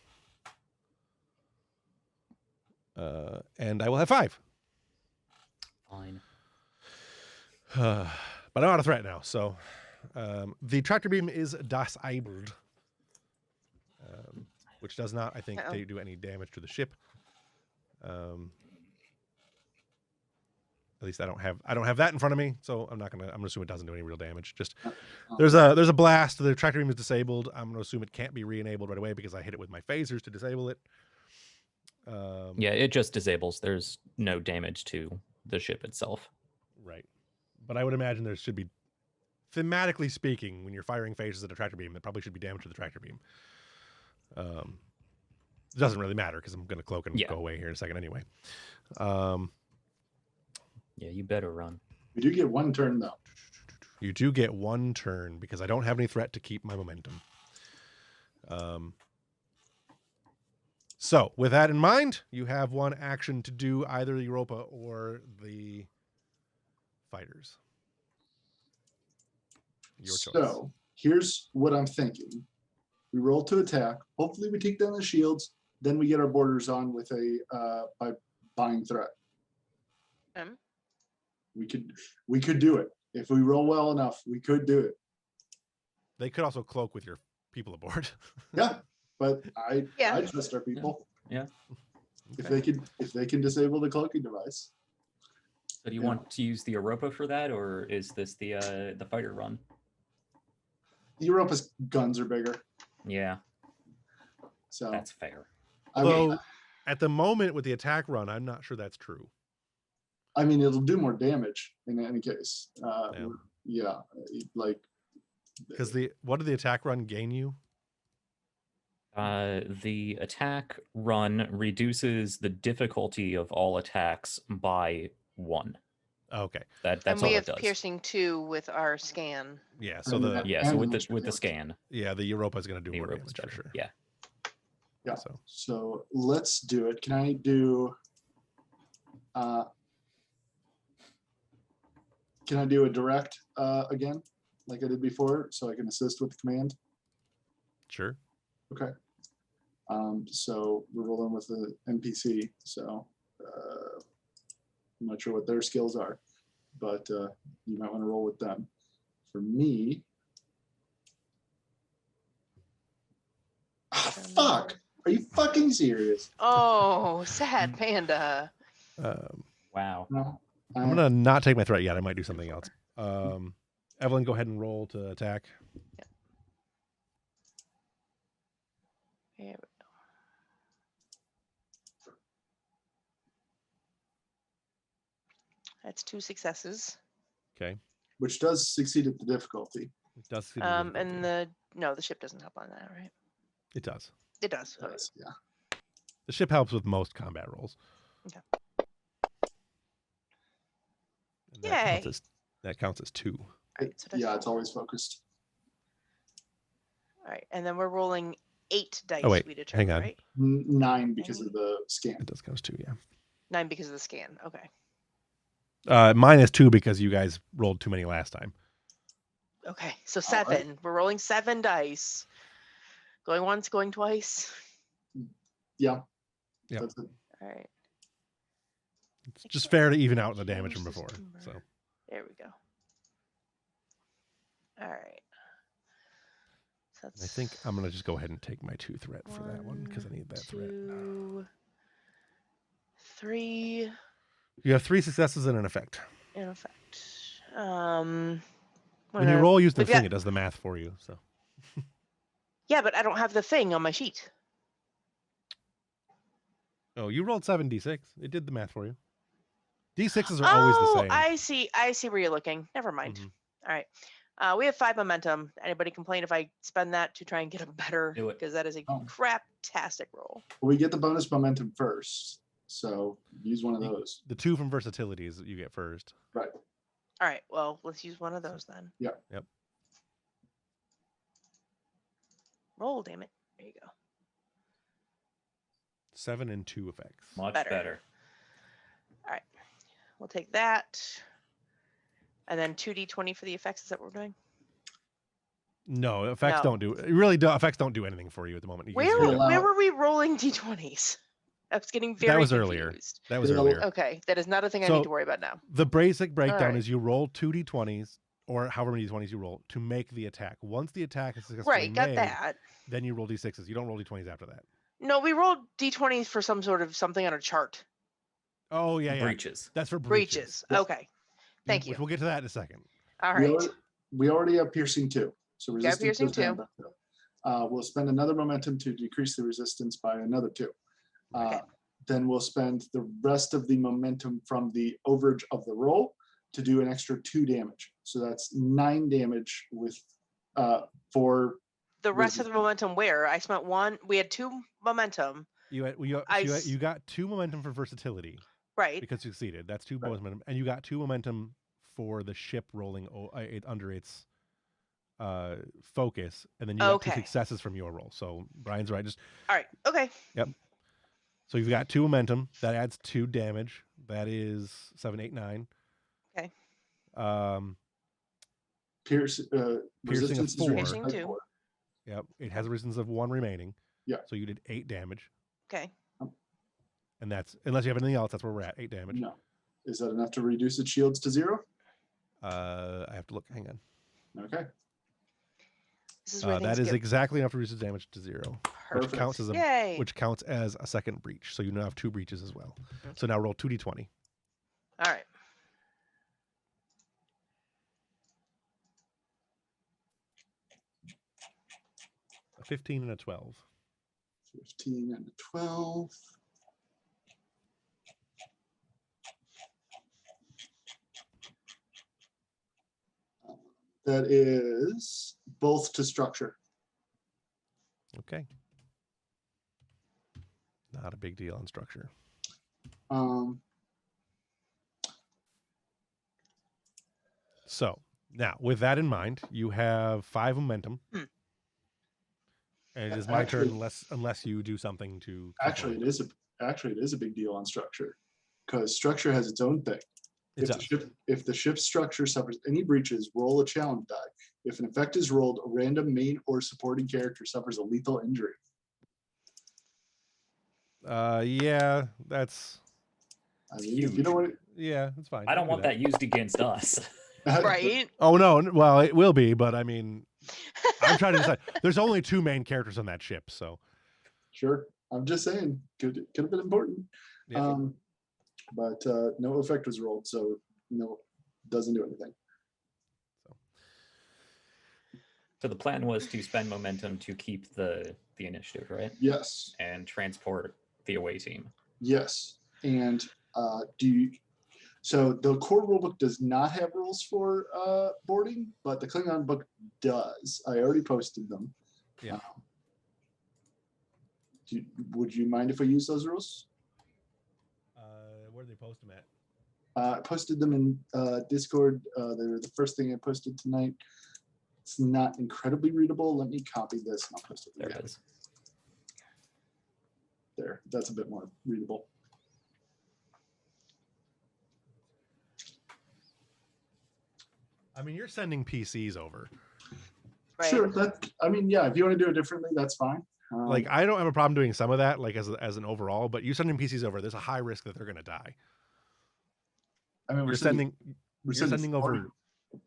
And I will have 5. Fine. But I'm out of threat now, so the tractor beam is disabled, which does not, I think, do any damage to the ship. At least I don't have that in front of me, so I'm gonna assume it doesn't do any real damage. Just there's a blast. The tractor beam is disabled. I'm gonna assume it can't be re-enabled right away because I hit it with my phasers to disable it. Yeah, it just disables. There's no damage to the ship itself. Right. But I would imagine there should be, thematically speaking, when you're firing phasers at a tractor beam, there probably should be damage to the tractor beam. It doesn't really matter because I'm going to cloak and go away here in a second anyway. Yeah, you better run. We do get 1 turn, though. You do get 1 turn because I don't have any threat to keep my momentum. So, with that in mind, you have 1 action to do either the Europa or the fighters. Your choice. So, here's what I'm thinking. We roll to attack. Hopefully we take down the shields. Then we get our borders on with by buying threat. We could do it. If we roll well enough, we could do it. They could also cloak with your people aboard. Yeah. But I trust our people. Yeah. Okay. If they can disable the cloaking device. So do you want to use the Europa for that, or is this the fighter run? Europa's guns are bigger. Yeah. So that's fair. Although at the moment with the attack run, I'm not sure that's true. I mean, it'll do more damage in any case. Because what did the attack run gain you? The attack run reduces the difficulty of all attacks by 1. Okay. That's and all we it have does. piercing 2 with our scan. Yeah. So with the scan. Yeah, the Europa is going to do more damage for sure. Yeah. Yeah. So let's do it. Can I do? Can I do a direct again? like I did before, so I can assist with the command? Sure. Okay. So we're rolling with the NPC. So I'm not sure what their skills are, but you might want to roll with them. For me, fuck. Are you fucking serious? Oh, sad panda. Wow. No. I'm gonna not take my threat yet. I might do something else. Evelyn, go ahead and roll to attack. Here we go. That's 2 successes. Okay. Which does succeed at the difficulty. It does. succeed And in difficulty. the ship doesn't help on that, right? It does. It does. Okay. Yeah. The ship helps with most combat rolls. Okay. And Yay. That counts as 2. All right, so Yeah, that's it's always focused. all right, and then we're rolling 8 dice. Oh, wait, We determined, hang on. right? 9 because of the scan. It does count as 2. Yeah. 9 because of the scan. Okay. Mine is 2 because you guys rolled too many last time. Okay. So All right. 7. We're rolling 7 dice. Going once, going twice. Yeah. Yep. That's it. All right. It's just fair to even out the damage from before. So There we go. All right. So I think I'm gonna just go ahead and take my 2 threat for that one because I need that threat. 2, 3 You have 3 successes and an effect. in effect. When you roll using the we've thing, got- it does the math for you. So Yeah, but I don't have the thing on my sheet. oh, you rolled 7d6. It did the math for you. D6s are always the same. I see where you're looking. Never mind. Mhm. All right. We have 5 momentum. Anybody complain if I spend that to try and get a better? Do it. Because that is a Oh. crap-tastic roll. We get the bonus momentum first. So use one of those. The 2 from versatility is that you get first. Right. All right. Well, let's use one of those then. Yep. Yep. Roll, damn it. There you go. 7 and 2 effects. Much Better. better. We'll take that. And then 2d20 for the effects. Is that what we're doing? No, effects No. don't do. Really, effects don't do anything for you at the moment. You can Where just- allow- where were we rolling d20s? I was getting very was earlier. confused. That was It'll- earlier. Okay, that is not a thing I So- need to worry about now. The basic breakdown Alright. is you roll 2d20s or however many d20s you roll to make the attack. Once the attack is successfully Right, got made, that. then you roll d6s. You don't roll d20s after that. No, we rolled d20s for some sort of something on a chart. Oh yeah, yeah. Breaches. That's for Breaches. Yes. Okay. Thank you. Which we'll get to that in a second. All We right. already- We already have piercing 2. So got resistance piercing goes down. We'll spend another momentum to decrease the resistance by another 2. Okay. Then we'll spend the rest of the momentum from the overage of the roll to do an extra 2 damage. So that's 9 damage with for The rest of the momentum where? I spent 1. We had 2 momentum. You got 2 momentum for versatility Right. because you succeeded. That's 2 Right. bonus momentum, and you got 2 momentum for the ship rolling under its focus, and then you got 2 Okay. successes from your roll. So Brian's right. Just All right. Okay. so you've got 2 momentum. That adds 2 damage. That is 7, 8, 9. Okay. piercing resistance is 4. reduced Piercing by 2. 4. Yep. It has a resistance of 1 remaining. Yeah. So you did 8 damage, Okay. and that's unless you have anything else. That's where we're at. 8 damage. No. Is that enough to reduce its shields to 0? I have to look. Hang on. Okay. This is where That things is get exactly enough to reduce its damage to 0, which Perfect. counts as a Yay. which counts as a second breach. So you now have 2 breaches as well. So now roll 2d20. All right. A 15 and a 12. 15 and a 12. That is both to structure. Okay. Not a big deal on structure. So now, with that in mind, you have 5 momentum. Hmm. And it is my Actually- turn unless you do something to. Actually, it is a big deal on structure, because structure has its own thing. It does. If the ship's structure suffers any breaches, roll a challenge die. If an effect is rolled, a random main or supporting character suffers a lethal injury. Yeah, that's I mean, if you don't want yeah, that's fine. I don't want that used against us. Right? Oh no, well it will be, but I mean, I'm trying to decide. There's only 2 main characters on that ship, so Sure. I'm just saying, could have been important. yeah. But no effect was rolled, so no, doesn't do anything. So the plan was to spend momentum to keep the initiative, right? Yes. And transport the away team. Yes. And so the core rulebook does not have rules for boarding, but the Klingon book does. I already posted them. Yeah. Would you mind if I use those rules? Where do they post them at? I posted them in Discord. They were the first thing I posted tonight. It's not incredibly readable. Let me copy this and I'll post it There again. it is. There, that's a bit more readable. I mean, you're sending PCs over. Right. Sure. I mean, yeah, if you want to do it differently, that's fine. Like, I don't have a problem doing some of that, like as an overall, but you sending PCs over, there's a high risk that they're going to die. I mean, You're sending over. supporting-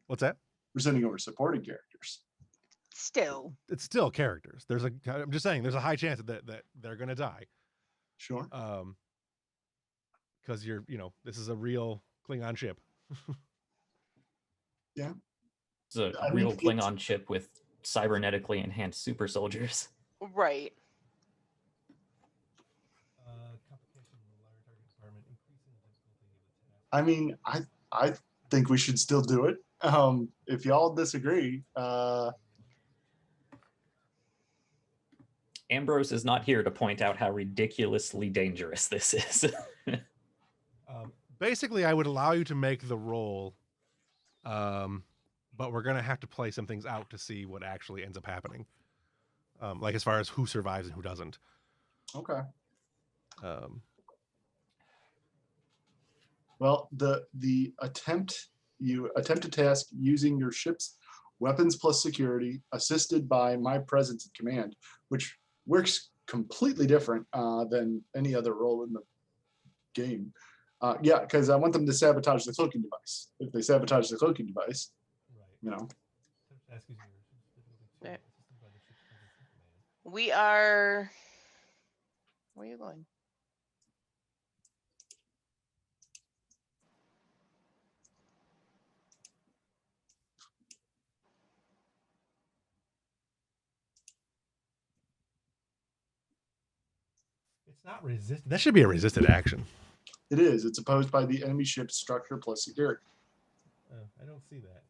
What's that? We're sending over supporting characters. Still. It's still characters. I'm just saying, there's a high chance that they're going to die. Sure. Because this is a real Klingon ship. Yeah. It's a I mean, real it's- Klingon ship with cybernetically enhanced super soldiers. Right. I mean, I think we should still do it. If y'all disagree, Ambrose is not here to point out how ridiculously dangerous this is. Basically, I would allow you to make the roll, but we're going to have to play some things out to see what actually ends up happening. Like as far as who survives and who doesn't. okay. Um, Well, you attempt a task using your ship's weapons plus security, assisted by my presence at command, which works completely different than any other role in the game. Yeah, because I want them to sabotage the cloaking device. If they sabotage the cloaking device, you know. Right. We are. Where are you going? it's not resist. That should be a resisted action. It is. It's opposed by the enemy ship's structure plus security. I don't see that.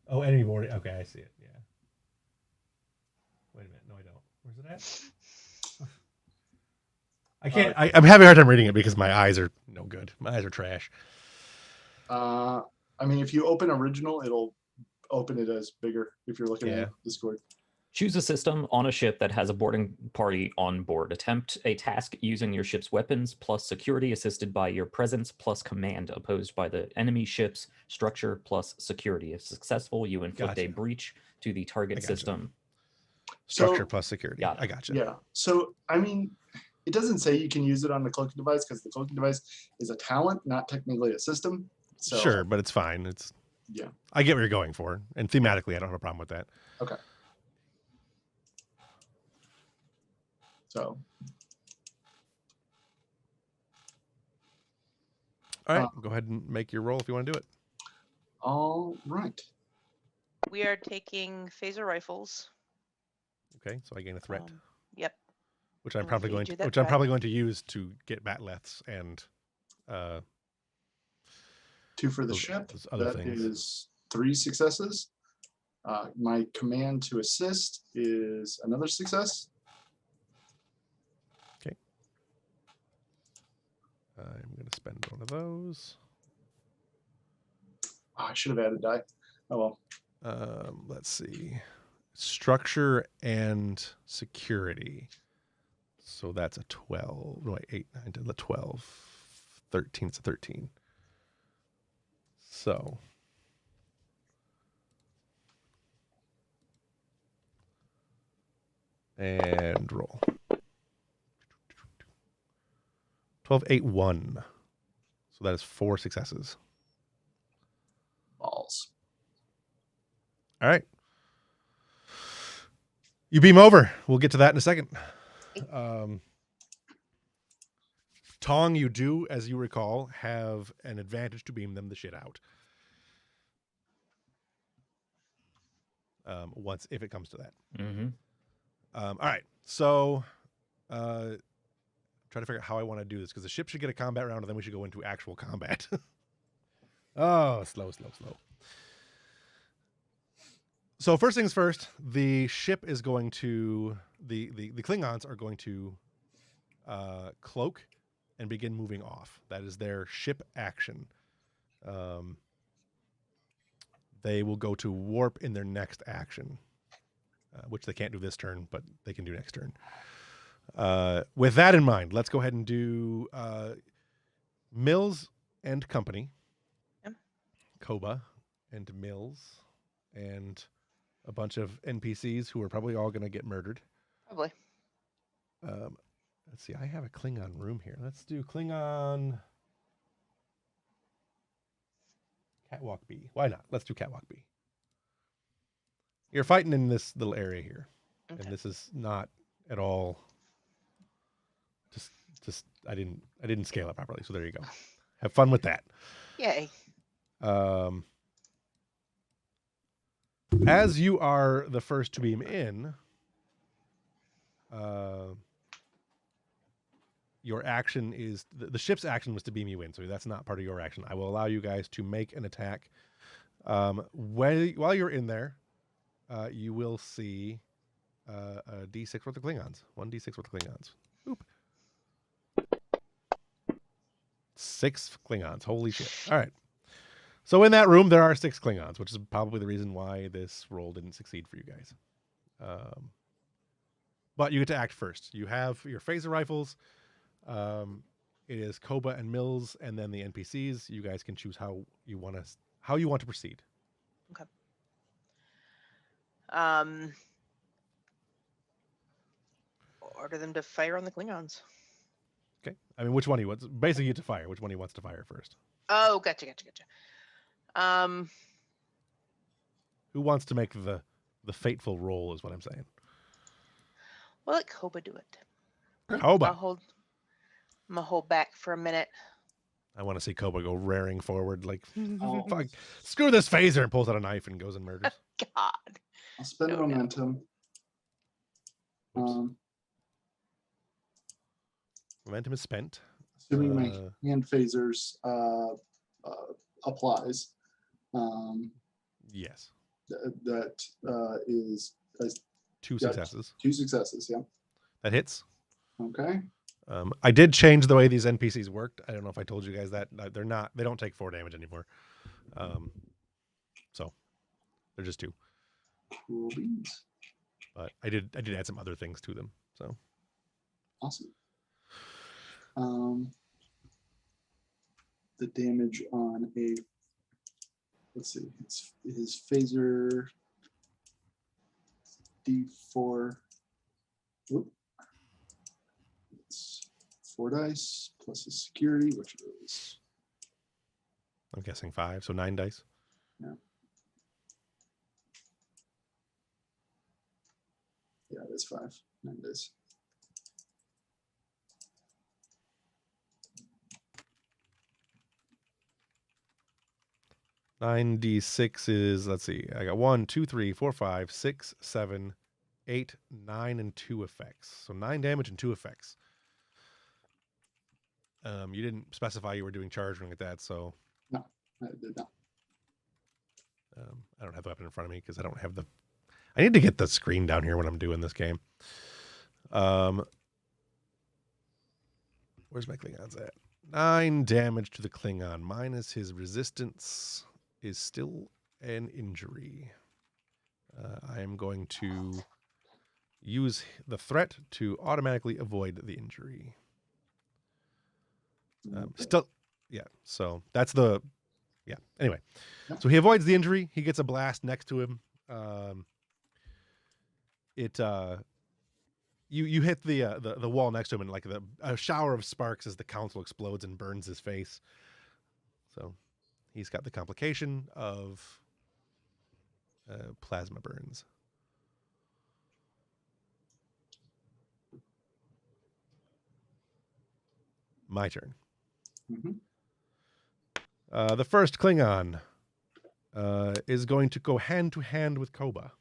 Oh, enemy boarding. Okay, I see it. Yeah. Wait a minute. No, I don't. Where's it at? I can't. I'm having a hard time reading it because my eyes are no good. My eyes are trash. I mean, if you open original, it'll open it as bigger if you're looking at Discord. Choose a system on a ship that has a boarding party on board. Attempt a task using your ship's weapons plus security assisted by your presence plus command opposed by the enemy ship's structure plus security. If successful, you inflict a Gotcha. breach to the target Gotcha. system. Structure So- plus security. Got it. I gotcha. Yeah. So, I mean, it doesn't say you can use it on the cloaking device because the cloaking device is a talent, not technically a system. So, Sure, but it's fine. Yeah. I get what you're going for, and thematically, I don't have a problem with that. Okay. So, All right, go ahead and make your roll if you want to do it. all right. We are taking phaser rifles. Okay, so I gain a threat, Yep. which I'm and we probably feed going you to, that which I'm threat. probably going to use to get batleths and 2 for the those- ship. those other That things. is 3 successes. My command to assist is another success. I'm going to spend one of those. I should have added die. Oh well. Let's see. Structure and security. So that's a 12. No, wait, 8, 9, 10, 12. 13. It's a 13. So And roll. 12, 8, 1. So that is 4 successes. Balls. All right. You beam over. We'll get to that in a second. Tong, you do, as you recall, have an advantage to beam them the shit out. If it comes to that. Mm-hmm. All right. So try to figure out how I want to do this because the ship should get a combat round and then we should go into actual combat. Oh, slow. So first things first, the ship is going to the Klingons are going to cloak and begin moving off. That is their ship action. They will go to warp in their next action, which they can't do this turn, but they can do next turn. With that in mind, let's go ahead and do Mills and Company. Yep. Koba and Mills and a bunch of NPCs who are probably all going to get murdered. Probably. Let's see. I have a Klingon room here. Let's do Klingon Catwalk B. Why not? Let's do Catwalk B. You're fighting in this little area here. Okay. And this is not at all just I didn't scale it properly. So there you go. Have fun with that. Yay. As you are the first to beam in, your action is the ship's action was to beam you in, so that's not part of your action. I will allow you guys to make an attack. While you're in there, you will see a D6 worth of Klingons. 1d6 worth of Klingons. Oop. 6 Klingons. Holy shit. All right. So in that room, there are 6 Klingons, which is probably the reason why this roll didn't succeed for you guys. But you get to act first. You have your phaser rifles. It is Koba and Mills, and then the NPCs. You guys can choose how you want to proceed. Okay. Order them to fire on the Klingons. Okay. I mean, which one he wants? Basically, you get to fire. Which one he wants to fire first? Oh, gotcha. Who wants to make the fateful roll? Is what I'm saying. Well, let Koba do it. Koba. I'm gonna hold back for a minute. I want to see Koba go raring forward, like, Oh. fuck, screw this phaser, and pulls out a knife and goes and murders. God. I'll spend Oh, no. momentum. Momentum is spent. Assuming my hand phasers applies. Yes. That is 2 Got it. successes. 2 successes. Yeah. That hits. Okay. I did change the way these NPCs worked. I don't know if I told you guys that. They don't take 4 damage anymore. So they're just 2. Cool beans. But I did add some other things to them. So Awesome. The damage on let's see, it's his phaser D4. Whoop. It's 4 dice plus his security, which is I'm guessing 5, so 9 dice. yeah, it is 5. 9 dice. Nine D6 is, let's see, I got 1, 2, 3, 4, 5, 6, 7, 8, 9, and 2 effects. So 9 damage and 2 effects. You didn't specify you were doing charge or anything like that, so I did not. I don't have the weapon in front of me because I don't have the. I need to get the screen down here when I'm doing this game. Where's my Klingons at? 9 damage to the Klingon minus his resistance is still an injury. I am going to use the threat to automatically avoid the injury. Still, yeah. So that's the, yeah. Anyway, so he avoids the injury. He gets a blast next to him. It You hit the wall next to him, and like a shower of sparks as the council explodes and burns his face. So he's got the complication of plasma burns. My turn. Mhm. The first Klingon is going to go hand to hand with Koba.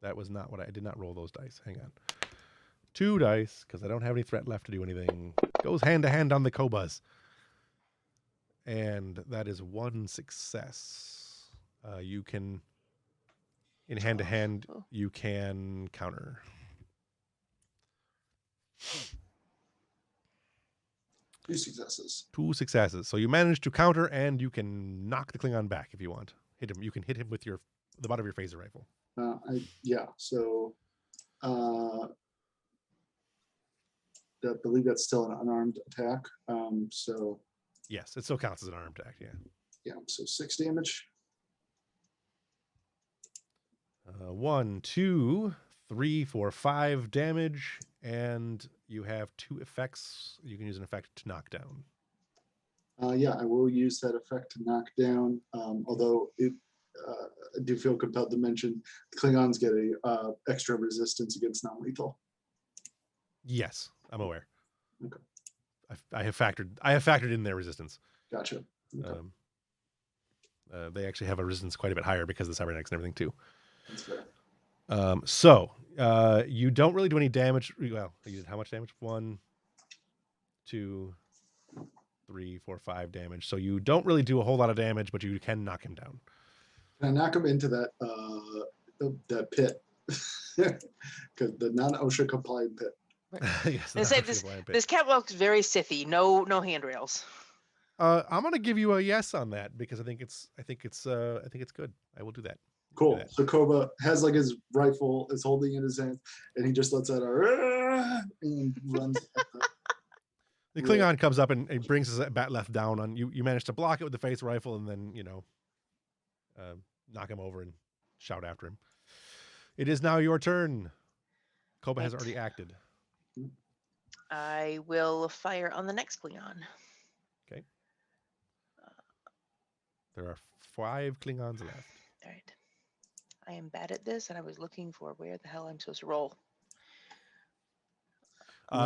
That was not what I did not roll those dice. Hang on. 2 dice, because I don't have any threat left to do anything. Goes hand to hand on the Kobas. And that is 1 success. You can, in hand to hand, you can counter. 2 successes. 2 successes. So you manage to counter, and you can knock the Klingon back if you want. Hit him. You can hit him with the butt of your phaser rifle. So I believe that's still an unarmed attack. So Yes, it still counts as an arm attack. Yeah. So 6 damage. 1, 2, 3, 4, 5 damage, and you have 2 effects. You can use an effect to knock down. I will use that effect to knock down. Although I do feel compelled to mention Klingons get a extra resistance against non-lethal. Yes, I'm aware. Okay. I have factored in their resistance. Gotcha. Okay. They actually have a resistance quite a bit higher because of the cybernetics and everything too. That's fair. So you don't really do any damage. Well, you did how much damage? 1, 2, 3, 4, 5 damage. So you don't really do a whole lot of damage, but you can knock him down. Can I knock him into that pit? Because the non-OSHA compliant pit. Yes, And say this catwalk's very Sithy. No handrails. I'm gonna give you a yes on that because I think it's good. I will do that. Cool. So Koba has like his rifle, is holding in his hand, and he just lets out a and runs. The Klingon comes up and brings his bat left down on you. You manage to block it with the phase rifle, and then knock him over and shout after him. It is now your turn. Koba has already acted. I will fire on the next Klingon. Okay. There are 5 Klingons left. All right. I am bad at this, and I was looking for where the hell I'm supposed to roll.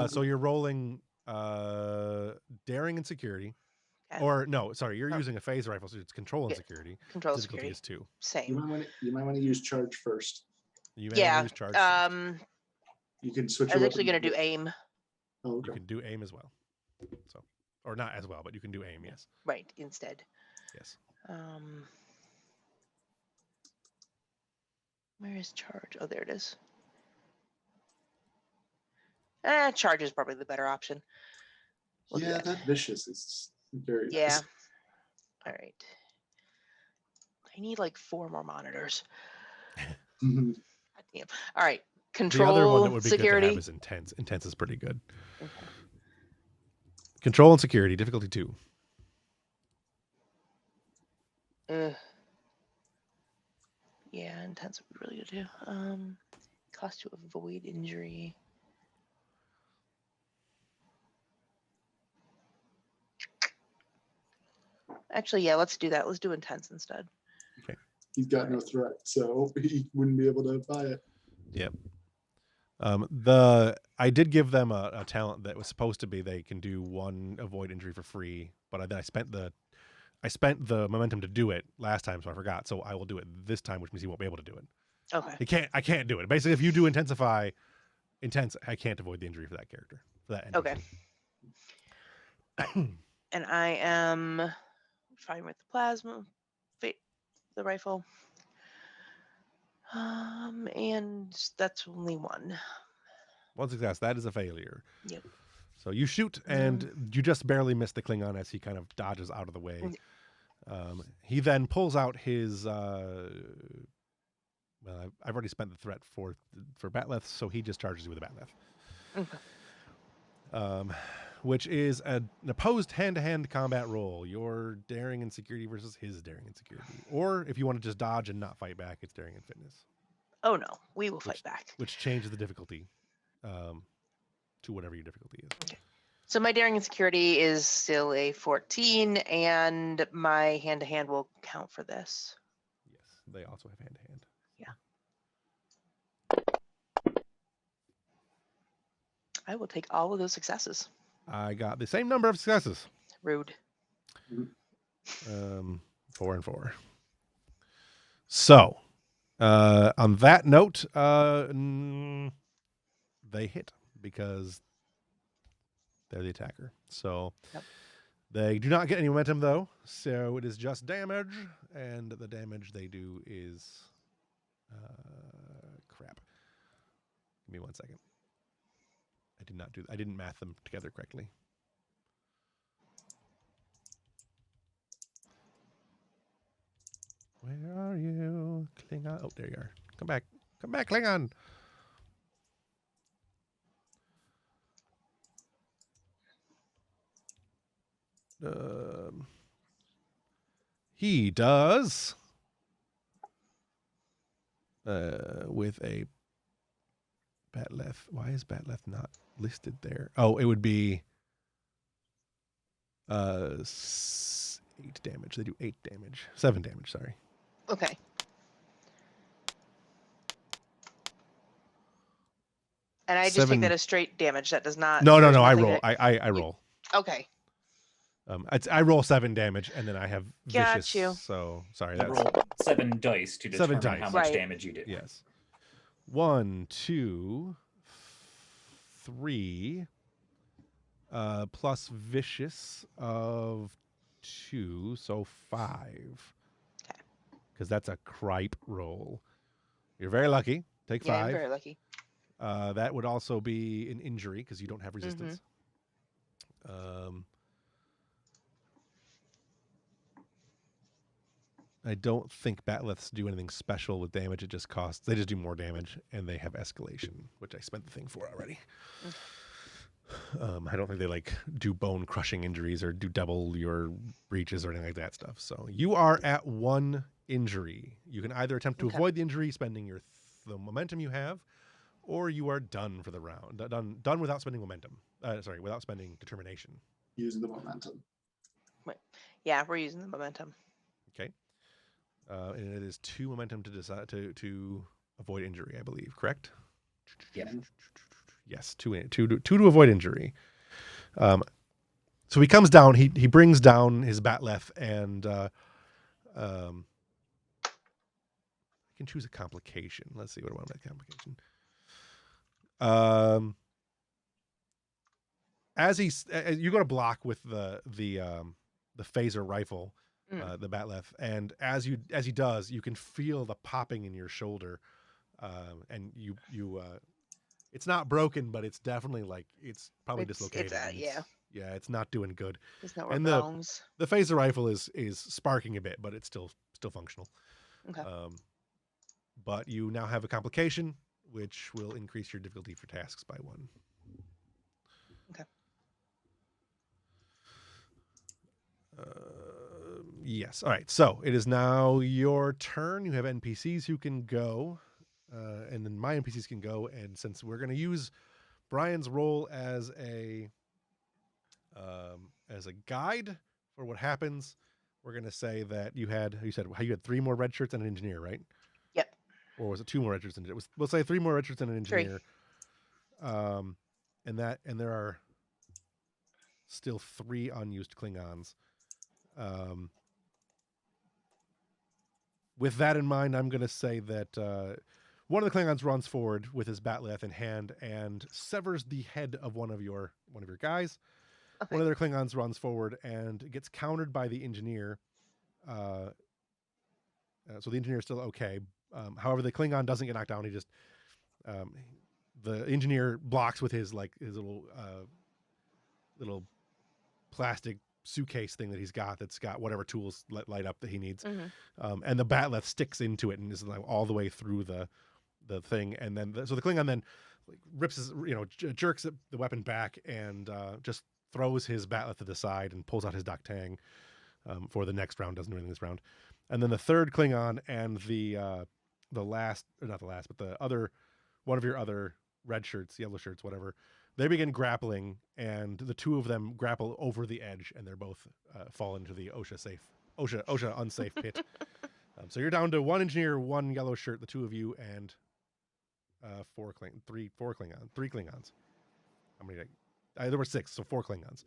So you're rolling daring and security. Okay. Or no, sorry, you're using a phase rifle, so it's control and security. Control Difficulty security. is 2. Same. You might want to use charge first. You may want to use charge first. You can switch. I was actually going to do aim. Oh, okay. You can do aim as well. So, or not as well, but you can do aim. Yes. Right. Instead. Yes. Where is charge? Oh, there it is. Charge is probably the better option. We'll do that vicious is very Yeah. nice. All right. I need like 4 more monitors. Mhm. God damn. All right. The Control other one that would be security. good to have is intense. Intense is pretty good. Control and security, difficulty 2. Yeah, intense would be really good too. Cost to avoid injury. Actually, yeah, let's do that. Let's do intense instead. Okay. He's got no threat, so he wouldn't be able to buy it. Yep. I did give them a talent that was supposed to be they can do 1 avoid injury for free, but then I spent the momentum to do it last time, so I forgot. So I will do it this time, which means he won't be able to do it. Okay. I can't do it. Basically, if you do intense, I can't avoid the injury for that character. For that. Okay. And I am fine with the plasma, the rifle. And that's only 1. 1 success. That is a failure. Yep. So you shoot, and you just barely miss the Klingon as he kind of dodges out of the way. He then pulls out his. I've already spent the threat for Batleth, so he just charges you with a Batleth. Okay. Which is an opposed hand-to-hand combat roll. Your daring and security versus his daring and security. Or if you want to just dodge and not fight back, it's daring and fitness. Oh no, we will fight back. Which changes the difficulty. to whatever your difficulty is. Okay. So my daring and security is still a 14, and my hand-to-hand will count for this. Yes, they also have hand-to-hand. I will take all of those successes. I got the same number of successes. Rude. 4 and 4. So, on that note, they hit because they're the attacker. So Yep. they do not get any momentum though. So it is just damage, and the damage they do is crap. Give me 1 second. I didn't math them together correctly. Where are you, Klingon? Oh, there you are. Come back, Klingon. He does with a Batleth. Why is Batleth not listed there? Oh, it would be 8 damage. They do 8 damage. 7 damage, sorry. Okay. And I just 7. take that as straight damage. That does not. No. there's I nothing roll. that- I roll. Okay. I roll 7 damage, and then I have Got vicious. you. So sorry. You That's roll 7 dice to 7 determine how dice. much Right. damage you do. yes. 1, 2, 3, plus vicious of 2, so 5. Okay. Because that's a cripe roll. You're very lucky. Take Yeah, 5. I'm very lucky. That would also be an injury because you don't have resistance. I don't think Batleths do anything special with damage. It just costs. They just do more damage, and they have escalation, which I spent the thing for already. I don't think they like do bone crushing injuries or do double your breaches or anything like that stuff. So you are at 1 injury. You can either attempt to Okay. avoid the injury, spending the momentum you have, or you are done for the round. Done without spending momentum. Without spending determination. Using the momentum. Yeah, we're using the momentum. Okay. And it is 2 momentum to decide to avoid injury, I believe. Correct? Yeah. Yes, 2 to avoid injury. So he comes down. He brings down his Batleth, and I can choose a complication. Let's see what I want with that complication. As you go to block with the phaser rifle, the Batleth, and as he does, you can feel the popping in your shoulder, and you it's not broken, but it's definitely like it's probably dislocated. Yeah, it's not doing good. It's not where And it belongs. The phaser rifle is sparking a bit, but it's still functional. Okay. But you now have a complication, which will increase your difficulty for tasks by 1. Okay. Yes. All right. So it is now your turn. You have NPCs who can go, and then my NPCs can go. And since we're going to use Brian's role as a guide for what happens, we're going to say that you had 3 more red shirts and an engineer, right? Yep. Or was it 2 more red shirts? We'll say 3 more red shirts and an 3. engineer. And there are still 3 unused Klingons. With that in mind, I'm going to say that one of the Klingons runs forward with his Batleth in hand and severs the head of one of your guys. Okay. One of their Klingons runs forward and gets countered by the engineer. So the engineer is still okay. However, the Klingon doesn't get knocked down. He just the engineer blocks with his little plastic suitcase thing that he's got that's got whatever tools light up that he needs. And the Batleth sticks into it and is like all the way through the thing. And then so the Klingon then rips his, jerks the weapon back and just throws his Batleth to the side and pulls out his Doctang for the next round. Doesn't do anything this round. And then the third Klingon and the last, or not the last, but the other one of your other red shirts, yellow shirts, whatever. They begin grappling, and the two of them grapple over the edge, and they're both fall into the OSHA unsafe pit. So you're down to one engineer, one yellow shirt, the two of you, and four Klingons. How many? There were 6, so 4 Klingons.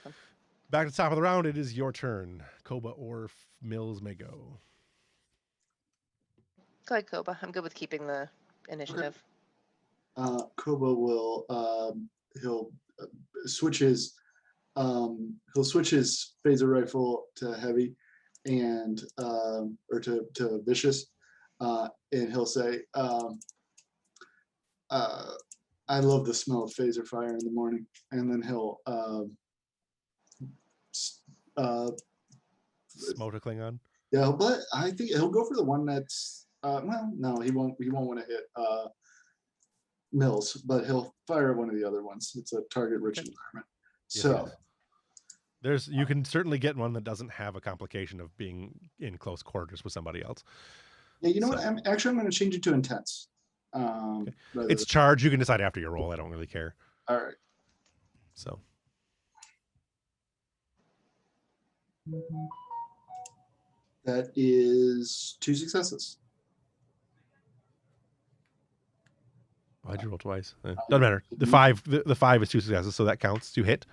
Okay. Back to the top of the round, it is your turn. Koba or Mills may go. Go ahead, Koba. I'm good with keeping the initiative. Koba will he'll switch his phaser rifle to heavy and or to vicious, and he'll say, I love the smell of phaser fire in the morning, and then he'll Smote a Klingon. yeah, but I think he'll go for the one that's well, no, he won't want to hit Mills, but he'll fire one of the other ones. It's a target rich environment. Yes, So you can certainly get one that doesn't have a complication of being in close quarters with somebody else. yeah, you know what? I'm going to change it to intense. Okay. It's charge. You can decide after your roll. I don't really care. All right. So that is 2 successes. why'd you roll twice? Doesn't matter. The 5 is 2 successes, so that counts to hit.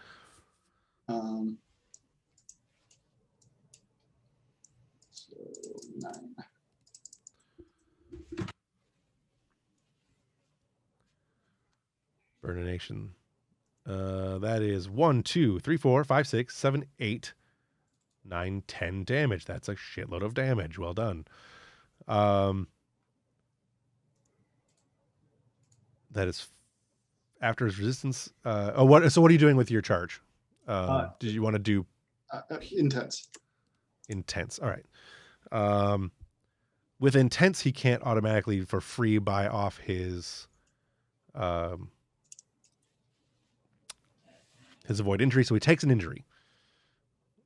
So 9. Burnination. That is 1, 2, 3, 4, 5, 6, 7, 8, 9, 10 damage. That's a shitload of damage. Well done. That is after his resistance. So what are you doing with your charge? Did you want to do Intense? Intense. All right. With intense, he can't automatically for free buy off his avoid injury, so he takes an injury.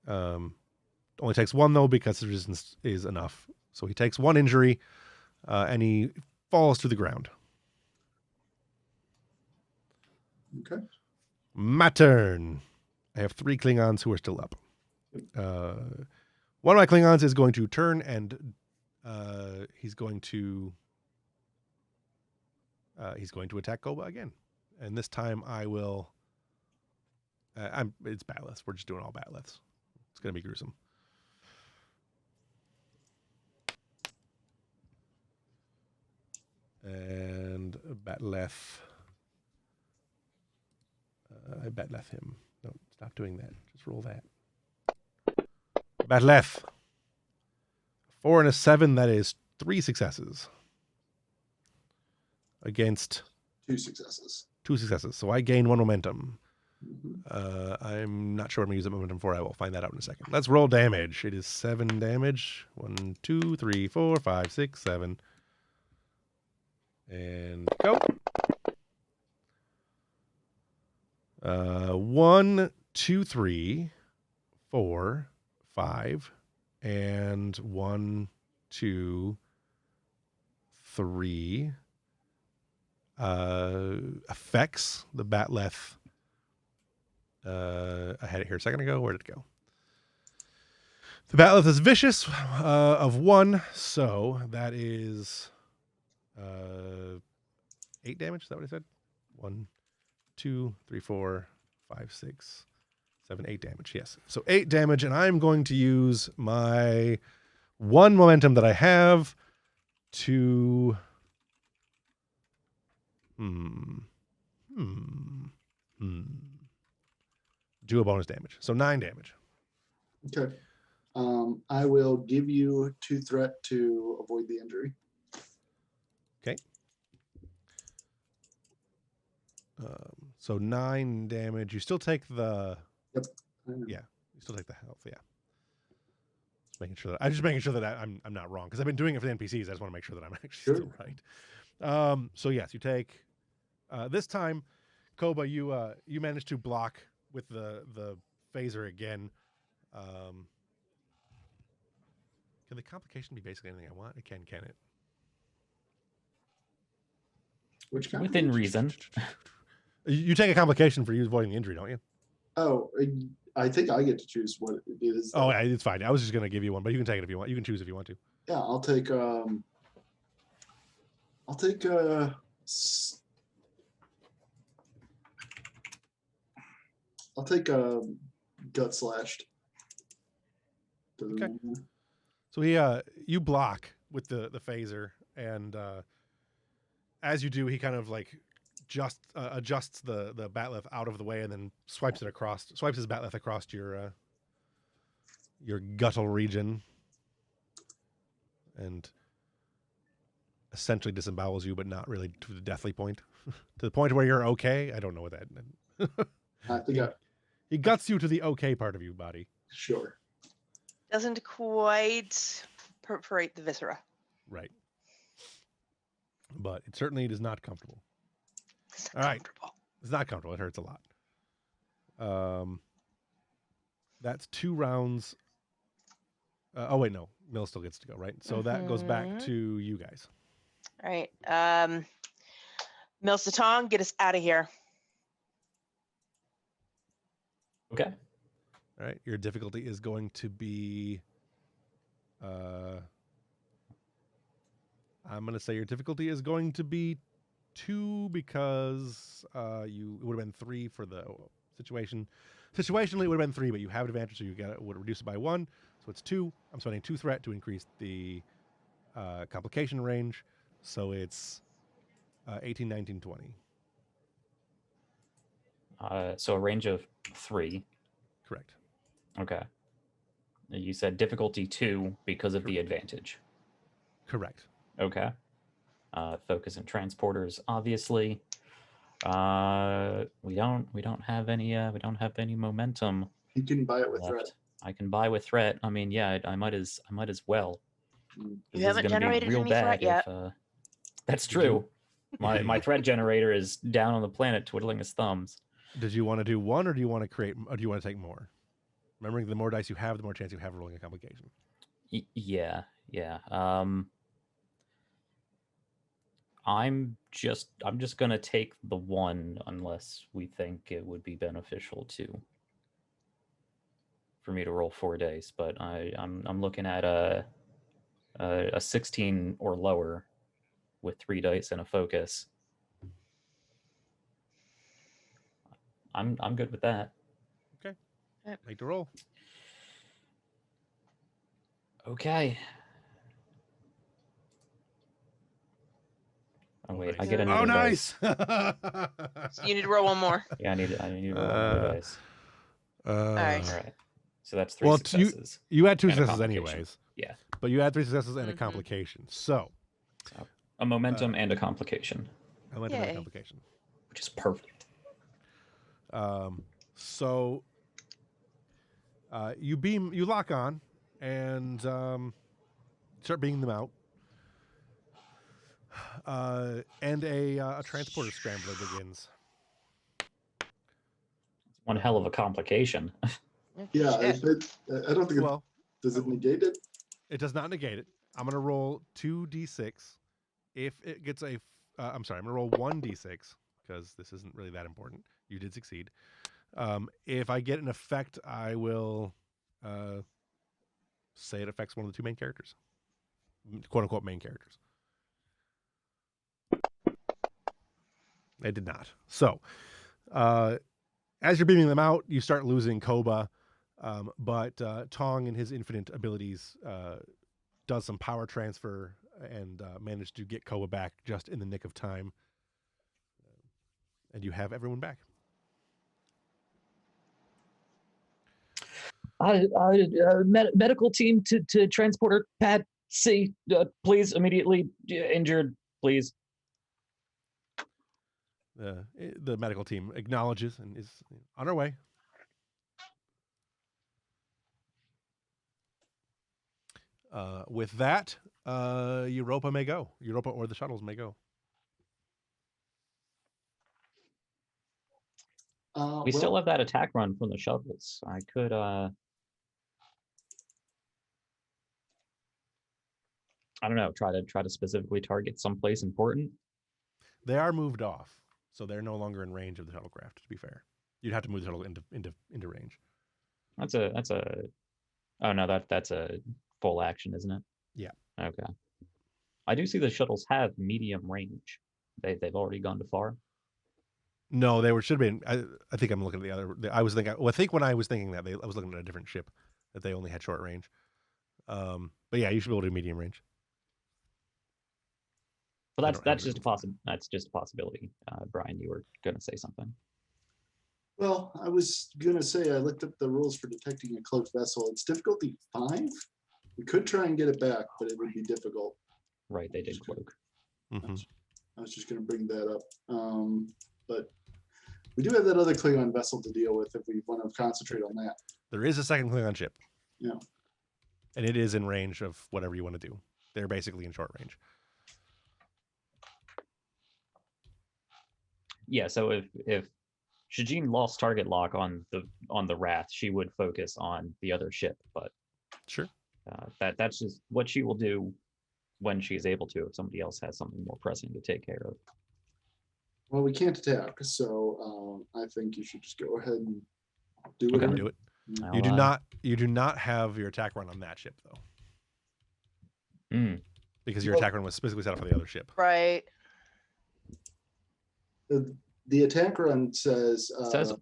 Only takes 1 though because his resistance is enough. So he takes 1 injury, and he falls to the ground. Okay. My turn. I have 3 Klingons who are still up. One of my Klingons is going to turn and he's going to attack Koba again. And this time I will. It's batleths. We're just doing all batleths. It's going to be gruesome. And batleth. I batleth him. No, stop doing that. Just roll that. Batleth. 4 and a 7. That is 3 successes. Against 2 successes. 2 successes. So I gain 1 momentum. Mm-hmm. I'm not sure what I'm going to use that momentum for. I will find that out in a second. Let's roll damage. It is 7 damage. 1, 2, 3, 4, 5, 6, 7. And go. 1, 2, 3, 4, 5, and 1, 2, 3. Effects the batleth. I had it here a second ago. Where did it go? The batleth is vicious of 1, so that is 8 damage. Is that what I said? 1, 2, 3, 4, 5, 6, 7, 8 damage. Yes. So 8 damage, and I'm going to use my 1 momentum that I have to do a bonus damage. So 9 damage. Okay. I will give you 2 threat to avoid the injury. Okay. So 9 damage. You still take the. Yep. Yeah. You still take the health. Yeah. I'm just making sure that I'm not wrong because I've been doing it for the NPCs. I just want to make sure that I'm actually still right. So yes, you take. This time, Koba, you managed to block with the phaser again. Can the complication be basically anything I want? It can it? Which kind? Within reason. You take a complication for you avoiding the injury, don't you? Oh, I think I get to choose what it is. Oh, yeah, it's fine. I was just gonna give you one, but you can take it if you want. You can choose if you want to. Yeah, I'll take gut slashed. Doesn't Okay. matter. So you block with the phaser, and as you do, he kind of like just adjusts the batleth out of the way, and then swipes his batleth across your guttal region, and essentially disembowels you, but not really to the deathly point, to the point where you're okay. I don't know what that. I think He guts you to the okay part of your body. sure. Doesn't quite perforate the viscera. Right. But it certainly is not comfortable. It's All right. comfortable. It's not comfortable. It hurts a lot. That's 2 rounds. Oh, wait, no. Mill still gets to go, right? So that goes back to you guys. All right. Mills to Tong, get us out of here. Okay. All right. Your difficulty is going to be... I'm going to say your difficulty is going to be 2 because it would have been 3 for the situation. Situationally, it would have been 3, but you have advantage, so would reduce it by 1. So it's 2. I'm spending 2 threat to increase the complication range. So it's 18, 19, 20. So a range of 3. Correct. Okay. You said difficulty 2 because of the advantage. Correct. Okay. Focus and transporters, obviously. We don't have any momentum. You can buy it with left. threat. I can buy with threat. I mean, yeah, I might as well. Mm. This You is haven't gonna be generated real any bad threat yet. That's true. My threat generator is down on the planet twiddling his thumbs. Did you want to do 1, or do you want to create, or do you want to take more? Remembering the more dice you have, the more chance you have of rolling a complication. Yeah. I'm just gonna take the 1 unless we think it would be beneficial for me to roll 4 dice. But I'm looking at a 16 or lower with 3 dice and a focus. I'm good with that. Okay. Yep. Make the roll. Okay. Oh wait, I Nice. get another dice. So you need to roll 1 more. Yeah, I need to roll another dice. All right. All right. So that's 3 successes. You had 2 and a successes complication. anyways. Yeah. But you had 3 successes and a complication. So A momentum and a complication, I went to that Yay. complication. which is perfect. So you lock on and start beaming them out. And a transporter scrambler begins. It's one hell of a complication. Yeah, Shit. I don't think Well, does it negate it? it does not negate it. I'm going to roll 2d6. If it gets I'm going to roll 1d6 because this isn't really that important. You did succeed. If I get an effect, I will say it affects one of the 2 main characters, quote unquote main characters. It did not. So, as you're beaming them out, you start losing Koba, but Tong, in his infinite abilities, does some power transfer and managed to get Koba back just in the nick of time. And you have everyone back. Medical team to transporter Patsy, please, immediately injured, please. The medical team acknowledges and is on our way. With that, Europa may go. Europa or the shuttles may go. We still have that attack run from the shuttles. I could I don't know, try to specifically target someplace important. They are moved off, so they're no longer in range of the shuttlecraft. To be fair, you'd have to move the shuttle into range. That's a. Oh no, that's a full action, isn't it? Yeah. Okay. I do see the shuttles have medium range. They've already gone too far. No, they should have been. I think I'm looking at the other. I was thinking. Well, I think when I was thinking that, I was looking at a different ship that they only had short range. But yeah, you should be able to do medium range. Well, that's just a possibility. Brian, you were going to say something. Well, I was gonna say I looked up the rules for detecting a cloaked vessel. It's difficulty 5. We could try and get it back, but it would be difficult. Right, they did cloak. Mm-hmm. I was just gonna bring that up. But we do have that other Klingon vessel to deal with if we want to concentrate on that. There is a second Klingon ship. Yeah. And it is in range of whatever you want to do. They're basically in short range. Yeah, so if Shijin lost target lock on the Wrath, she would focus on the other ship, but Sure. That's just what she will do when she is able to, if somebody else has something more pressing to take care of. Well, we can't attack, so I think you should just go ahead and do Okay, whatever. do it. I'll, You do not have your attack run on that ship though. Because your attack run was specifically set up for the other ship. Right. The attack run says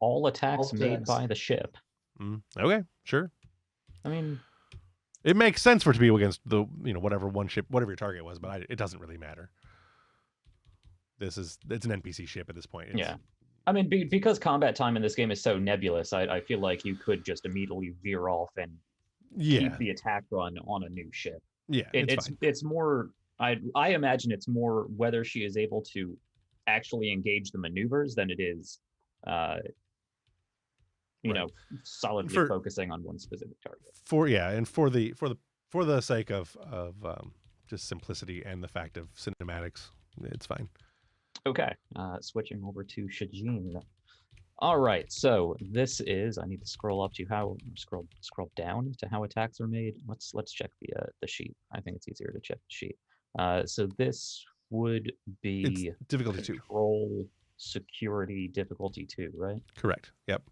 all attacks made by the ship. Okay, sure. I mean, it makes sense for it to be against the whatever one ship, whatever your target was, but it doesn't really matter. It's an NPC ship at this point. Yeah. I mean, because combat time in this game is so nebulous, I feel like you could just immediately veer off and keep the attack run on a new ship. Yeah, it's more. I imagine it's more whether she is able to actually engage the maneuvers than it is, solidly focusing on one specific target. For the sake of just simplicity and the fact of cinematics, it's fine. Okay, switching over to Shijin. All right, so this is. I need to scroll up to scroll down to how attacks are made. Let's check the sheet. I think it's easier to check the sheet. So this would be it's difficulty control, security, difficulty 2, right? Correct. Yep.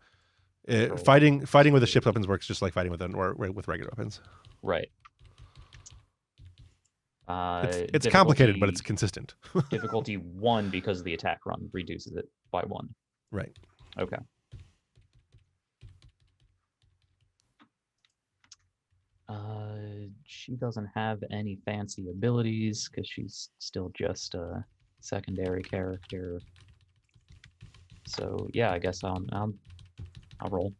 Fighting with the ship's weapons works just like fighting with regular weapons. Right. It's complicated, but it's consistent. Difficulty 1 because the attack run reduces it by 1. Right. Okay. She doesn't have any fancy abilities because she's still just a secondary character. So yeah, I guess I'll roll.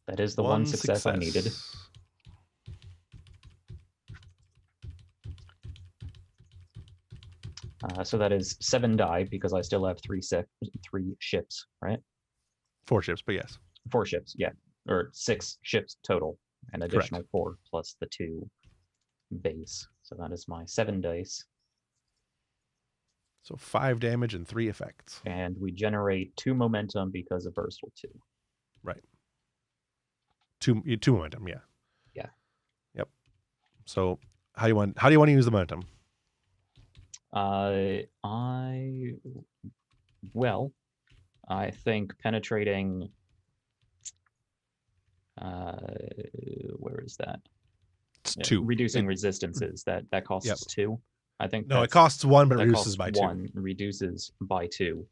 That is the one success I needed. So that is 7 die because I still have 3 ships, right? 4 ships, but yes. 4 ships, yeah. Or 6 ships total. An additional 4 plus the 2 base. So that is my 7 dice. So 5 damage and 3 effects. And we generate 2 momentum because of Versatile 2. Right. 2 momentum, yeah. Yeah. Yep. So how do you want to use the momentum? I think penetrating. Where is that? It's 2. Reducing resistances. That costs 2. I think. No, it costs 1, but it reduces by 2. 1 reduces by 2.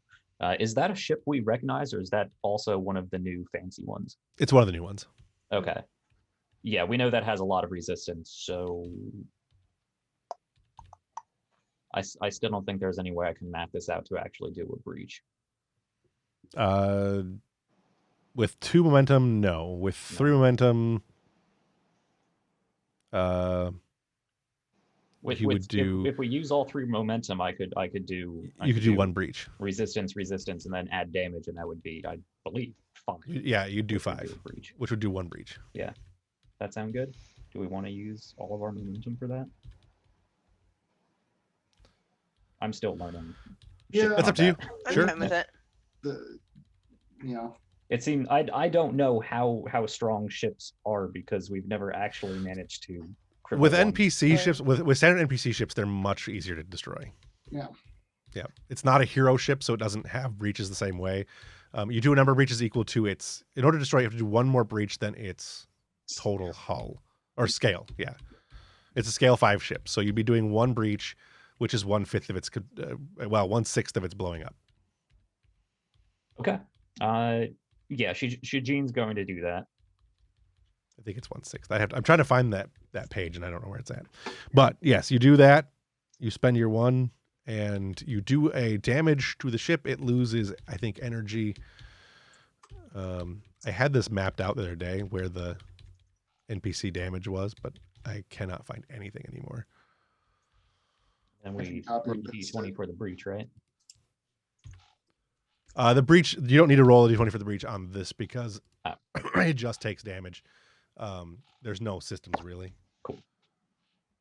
Is that a ship we recognize, or is that also one of the new fancy ones? It's one of the new ones. Okay. Yeah, we know that has a lot of resistance, so I still don't think there's any way I can map this out to actually do a breach. With 2 momentum, no. With 3 momentum, if we use all 3 momentum, I could do. You could do 1 breach. Resistance, and then add damage, and that would be, I believe, 5. Yeah, you'd do 5, which would do 1 breach. Yeah, that sound good? Do we want to use all of our momentum for that? I'm still learning. Yeah, that's up to you. I'm Sure. fine with it. It seems I don't know how strong ships are because we've never actually managed to cripple With one. NPC ships, with standard NPC ships, they're much easier to destroy. Yeah. Yeah. It's not a hero ship, so it doesn't have breaches the same way. You do a number of breaches equal to its. In order to destroy, you have to do one more breach than its total hull or scale. Yeah. It's a scale 5 ship, so you'd be doing one breach, which is 1/5 of its. 1/6 of its blowing up. Okay. Yeah, Shijine's going to do that. I think it's 1/6. I'm trying to find that page, and I don't know where it's at. But yes, you do that. You spend your 1, and you do a damage to the ship. It loses, I think, energy. I had this mapped out the other day where the NPC damage was, but I cannot find anything anymore. And we copy roll and the paste D20 it. for the breach, right? The breach, you don't need to roll a d20 for the breach on this because Ah. it just takes damage. There's no systems really.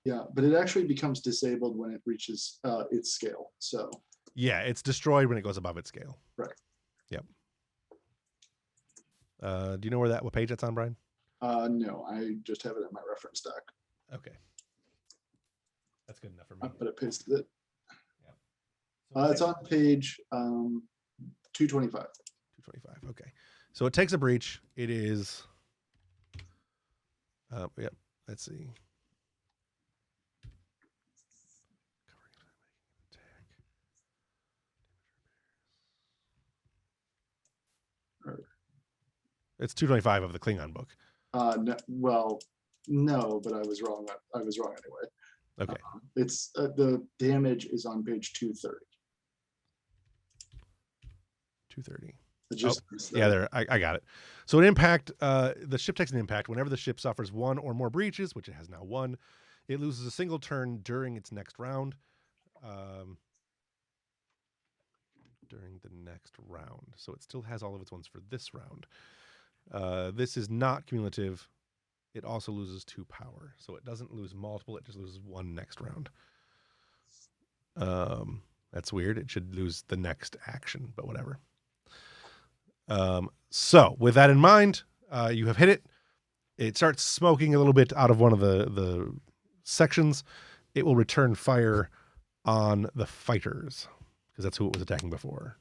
Yeah, but it actually becomes disabled when it reaches its scale. So Yeah, it's destroyed when it goes above its scale. Right. Yep. Do you know what page that's on, Brian? no, I just have it in my reference doc. Okay. That's good enough for me. But I pasted it. So It's on page 225. 225. Okay. So it takes a breach. It is. Yep. Let's see. It's 225 of the Klingon book. No, well, no, but I was wrong. I was wrong anyway. Okay. It's the damage is on page 230. 230. It just Yeah, there. I got it. So an impact, the ship takes an impact whenever the ship suffers 1 or more breaches, which it has now 1. It loses a single turn during its next round. So it still has all of its ones for this round. This is not cumulative. It also loses 2 power. So it doesn't lose multiple. It just loses 1 next round. That's weird. It should lose the next action, but whatever. So with that in mind, you have hit it. It starts smoking a little bit out of one of the sections. It will return fire on the fighters because that's who it was attacking before.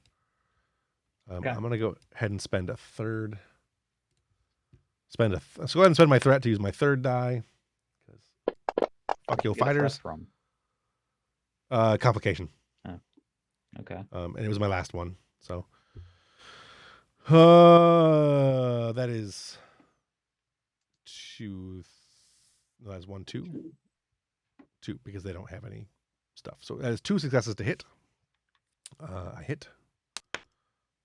Okay. I'm going to go ahead and spend a third. So go ahead and spend my threat to use my 3rd die. Fuck your Get a threat fighters. from. Complication. Okay. And it was my last one. So that is 2. That is 1, 2. 2 because they don't have any stuff. So that is 2 successes to hit. I hit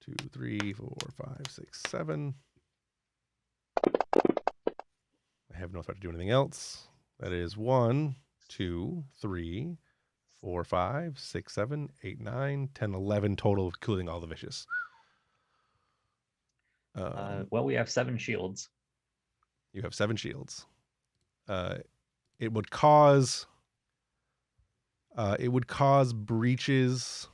2, 3, 4, 5, 6, 7. I have no threat to do anything else. That is 1, 2, 3, 4, 5, 6, 7, 8, 9, 10, 11 total, including all the vicious. Well, we have 7 shields. You have 7 shields. It would cause breaches.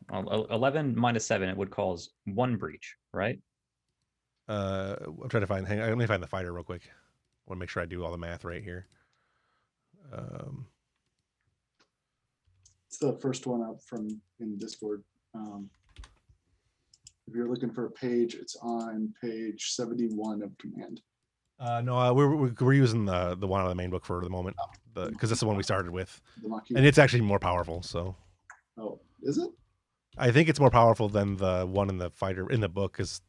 11 minus 7, it would cause 1 breach, right? I'm trying to find. Let me find the fighter real quick. I want to make sure I do all the math right here. It's the first one up in Discord. If you're looking for a page, it's on page 71 of command. No, we're using the one on the main book for the moment, because that's the one we started with, The Maquis. and it's actually more powerful. So Oh, is it? I think it's more powerful than the one in the fighter in the book. Because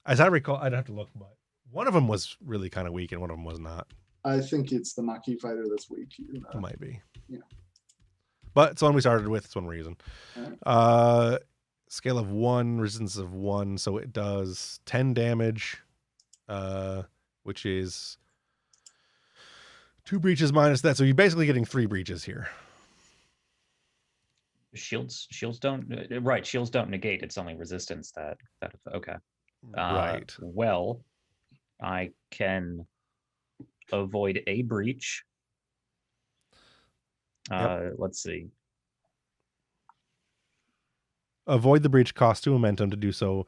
as I recall, I'd have to look, but one of them was really kind of weak, and one of them was not. I think it's the Maquis fighter that's weak. It might be. Yeah. But it's the one we started with. It's one we're using. Alright. Scale of 1, resistance of 1, so it does 10 damage, which is 2 breaches minus that. So you're basically getting 3 breaches here. Shields don't right. Shields don't negate. It's only resistance that okay. Right. Well, I can avoid a breach. Let's see. Avoid the breach, cost 2 momentum to do so.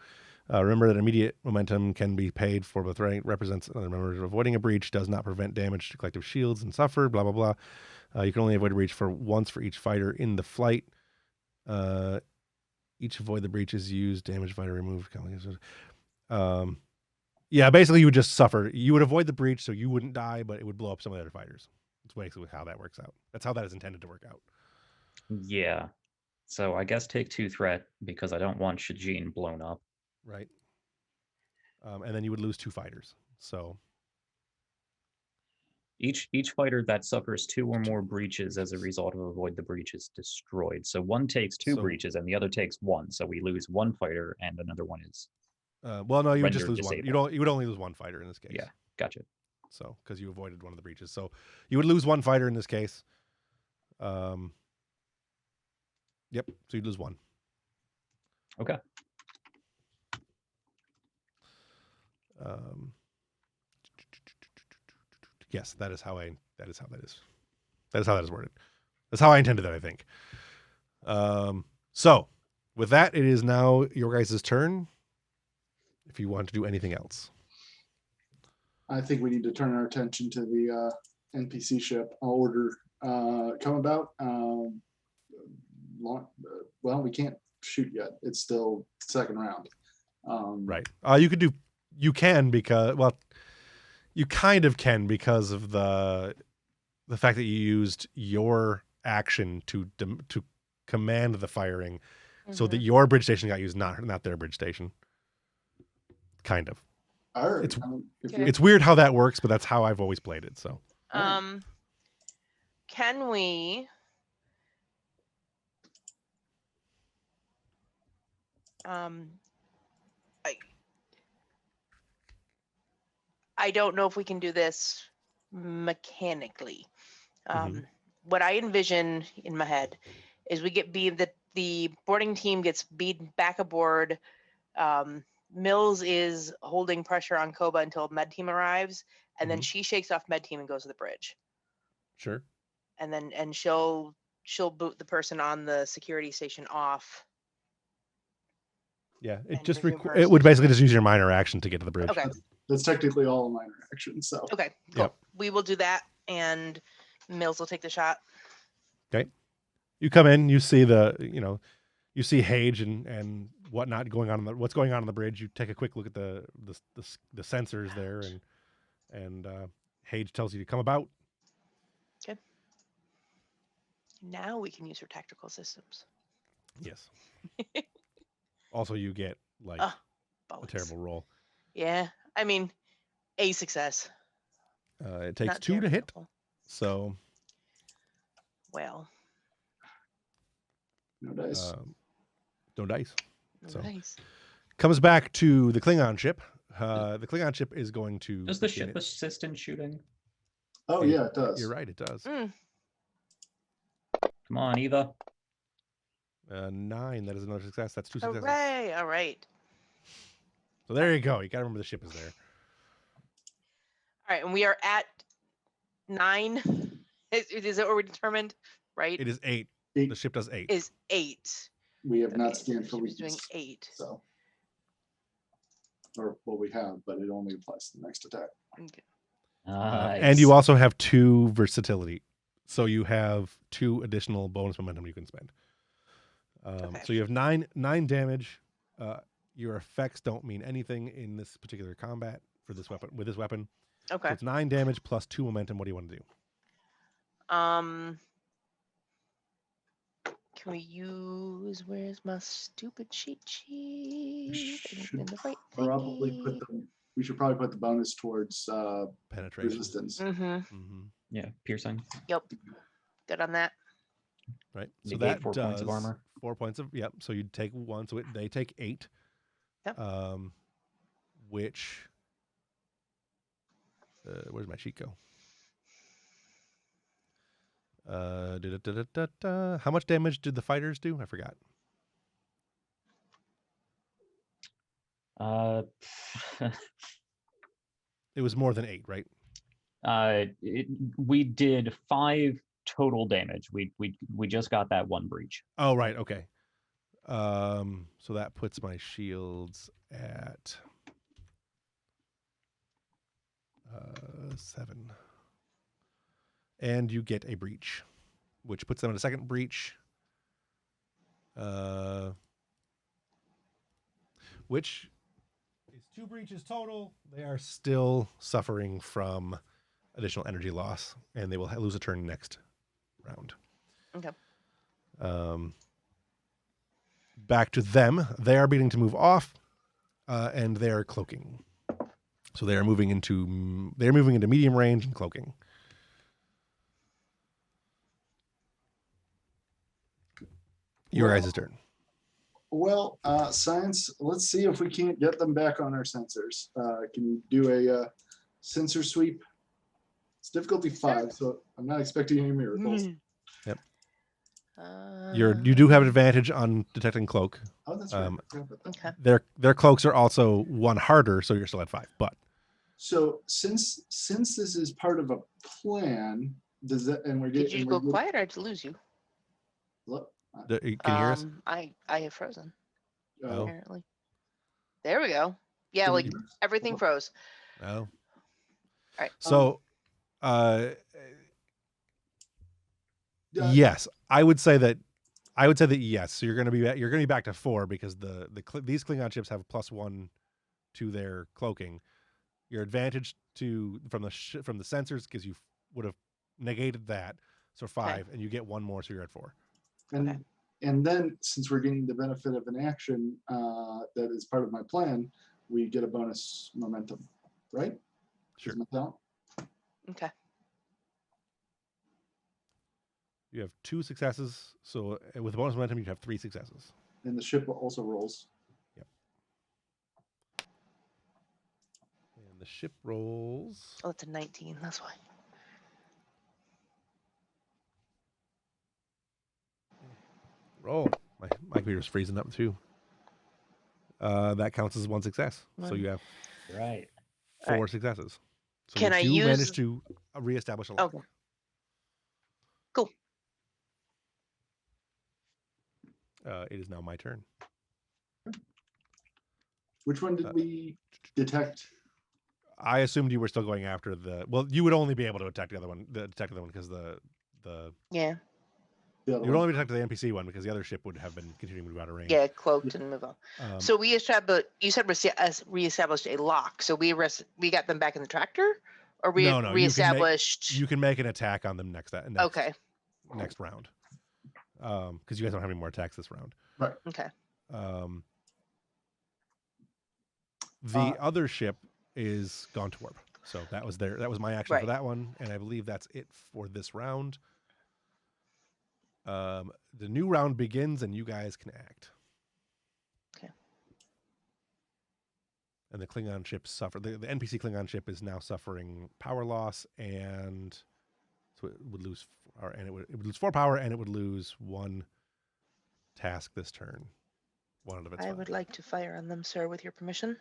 Remember that immediate momentum can be paid for, but represents another member. Avoiding a breach does not prevent damage to collective shields and suffer, blah, blah, blah. You can only avoid a breach for once for each fighter in the flight. Each avoid the breach is used, damage fighter removed. Yeah, basically you would just suffer. You would avoid the breach so you wouldn't die, but it would blow up some of the other fighters. That's basically how that works out. That's how that is intended to work out. Yeah. So I guess take 2 threat because I don't want Shijin blown up. Right. And then you would lose 2 fighters. So Each fighter that suffers 2 or more breaches as a result of avoid the breach is destroyed. So one takes 2 So- breaches and the other takes 1. So we lose 1 fighter and another one is well, no, you would just rendered lose one. disabled. You would only lose 1 fighter in this case. Yeah, gotcha. So because you avoided one of the breaches, so you would lose 1 fighter in this case. Yep. So you'd lose 1. Okay. Yes, that is how that is how that is worded. That's how I intended that, I think. So with that, it is now your guys' turn. If you want to do anything else. I think we need to turn our attention to the NPC ship. I'll order come about. Well, we can't shoot yet. It's still second round. Right. You can because, well, you kind of can because of the fact that you used your action to command the firing, so that your bridge station got used, not their bridge station. Kind of. All right. It's weird how that works, but that's how I've always played it. So. Can we? I don't know if we can do this mechanically. What I envision in my head is we get the boarding team gets beaten back aboard. Mills is holding pressure on Koba until med team arrives, and then she shakes off med team and goes to the bridge. Sure. And she'll boot the person on the security station off. Yeah, And it resume would basically just use your minor action to get to the bridge. Okay. That's technically all a minor action. So Okay. Cool. Yep. We will do that, and Mills will take the shot. Okay. You come in, you see you see Hage and whatnot going on. What's going on the bridge? You take a quick look at the sensors there, and Hage tells you to come about. Okay. Now we can use her tactical systems. Yes. Also, you get a Bonus. terrible roll. Yeah, I mean, a success. It takes Not 2 to hit. terrible. So. Well. no dice. No dice. No dice. Comes back to the Klingon ship. The Klingon ship is going to. Does the ship assist in shooting? Oh yeah, it does. You're right. It does. Come on, Eva. 9. That is another success. That's 2 successes. Hooray! All right. So there you go. You gotta remember the ship is there. All right, and we are at 9. Is that what we determined? Right. It is 8. 8. The ship does 8. Is 8. We have not Okay, scanned for she was doing weakness. 8. So, or well, we have, but it only applies to the next attack. Okay. And you also have 2 versatility, so you have 2 additional bonus momentum you can spend. So you have 9 damage. Your effects don't mean anything in this particular combat for this weapon. With this weapon, Okay. so it's 9 damage plus 2 momentum. What do you want to do? Can we use? Where's my stupid cheat sheet? Should In the right Probably thingy. we should probably put the bonus towards Penetration. resistance. Mm-hmm. Yeah, piercing. Yep. Good on that. Right. So Negate that 4 does points of armor. 4 points of So you'd take 1. So they take 8. Yep. Which where's my sheet go? How much damage did the fighters do? I forgot. It was more than 8, right? We did 5 total damage. We just got that 1 breach. Oh, right. Okay. So that puts my shields at 7. And you get a breach, which puts them in a second breach. Which is 2 breaches total. They are still suffering from additional energy loss, and they will lose a turn next round. Okay. Back to them. They are beginning to move off, and they are cloaking. So they are moving into medium range and cloaking. Your guys' turn. Well, science, let's see if we can't get them back on our sensors. Can you do a sensor sweep? It's difficulty 5, so I'm not expecting any miracles. Yep. You do have an Um, advantage on detecting cloak. Oh, that's right. I forgot about that. Okay. Their cloaks are also 1 harder, so you're still at 5. But So since this is part of a plan, does that and we're Did getting you go quiet or did I lose you? can you hear us? I have frozen, Oh. apparently. There we go. Yeah, Can you like hear us? everything froze. Oh. All right. So, yes, I would say that yes. So you're going to be back to 4 because these Klingon ships have +1 to their cloaking. Your advantage from the sensors because you would have negated that, so 5, and you get 1 more, so you're at 4. And then since we're getting the benefit of an action that is part of my plan, we get a bonus momentum, right? Sure. Okay. You have 2 successes, so with bonus momentum, you have 3 successes. And the ship also rolls. Yep. And the ship rolls. Oh, it's a 19. That's why. Roll. My computer's freezing up too. That counts as 1 success. So you have Right. 4 successes. So Can I use... manage to reestablish a lock. Okay. Cool. It is now my turn. Which one did we detect? I assumed you were still going after well, you would only be able to detect the other one because the Yeah. you would only detect the NPC one because the other ship would have been continuing to move out of range. Yeah, cloaked and move on. So we established. You said reestablished a lock. So we got them back in the tractor, or we No, reestablished. You can make an attack on them next round. Because you guys don't have any more attacks this round. Right. Okay. The other ship is gone to warp. So that was my action for that one, and I believe that's it for this round. The new round begins, and you guys can act. Okay. And the Klingon ship the NPC Klingon ship is now suffering power loss, and so it would lose it would lose 4 power, and it would lose 1 task this turn. 1 out of its 5. I would like to fire on them, sir, with your permission.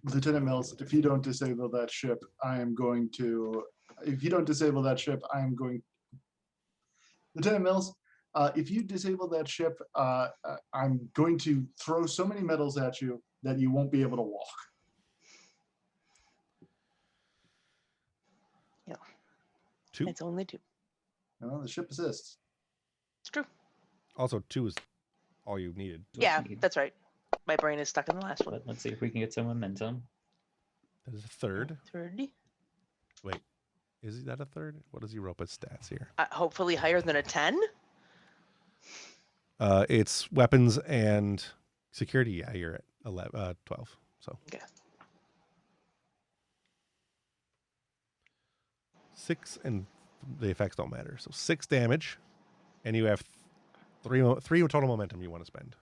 Lieutenant Mills, if you don't disable that ship, I am going to. If you don't disable that ship, I am going. Lieutenant Mills, if you disable that ship, I'm going to throw so many metals at you that you won't be able to walk. Yeah. 2. It's only 2. No, the ship assists. It's true. Also, 2 is all you needed. Yeah, that's right. My brain is stuck in the last one. But let's see if we can get some momentum. That is a 3rd. 30. Wait, is that a 3rd? What is Europa's stats here? Hopefully higher than a 10. It's weapons and security. Yeah, you're at 12. So okay. 6, and the effects don't matter. So 6 damage, and you have 3 total momentum you want to spend.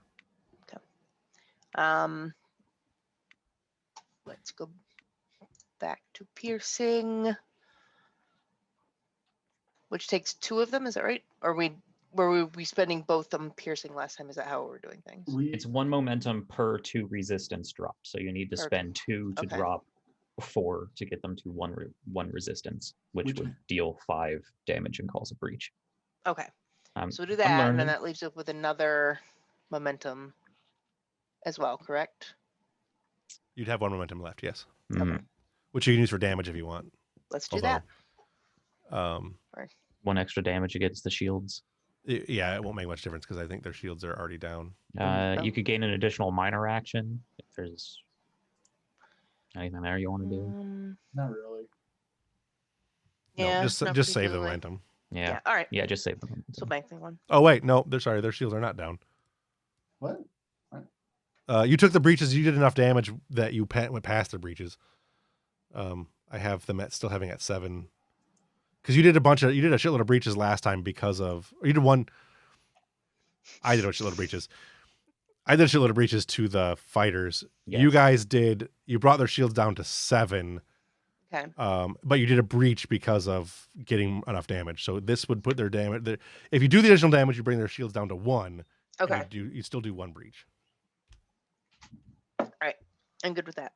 Let's go back to piercing, which takes 2 of them. Is that right? Or were we spending both them piercing last time? Is that how we're doing things? It's 1 momentum per 2 resistance drop, so you need to spend 2 to drop 4 to get them to 1 resistance, which would deal 5 damage and cause a breach. Okay. So we'll do that, and then that leaves us with another momentum. as well, correct? You'd have 1 momentum left, yes, Mm, which you can use for damage if you want. Let's do Although, that. Um, 1 extra damage against the shields. yeah, it won't make much difference because I think their shields are already down. Oh. You could gain an additional minor action if there's anything there you want to do. Not really. Yeah, No, just not save the particularly. momentum. Yeah. All right. Yeah, just save them. So bank the one. Oh wait, no, they're sorry, their shields are not down. What? You took the breaches. You did enough damage that you went past the breaches. I have them still having at 7 because you did a shitload of breaches last time because of or you did one. I did a shitload of breaches. I did a shitload of breaches to the fighters. Yes. You guys did. You brought their shields down to 7. Okay. But you did a breach because of getting enough damage. So this would put their damage. If you do the additional damage, you bring their shields down to 1. Okay. And you still do 1 breach. I'm good with that.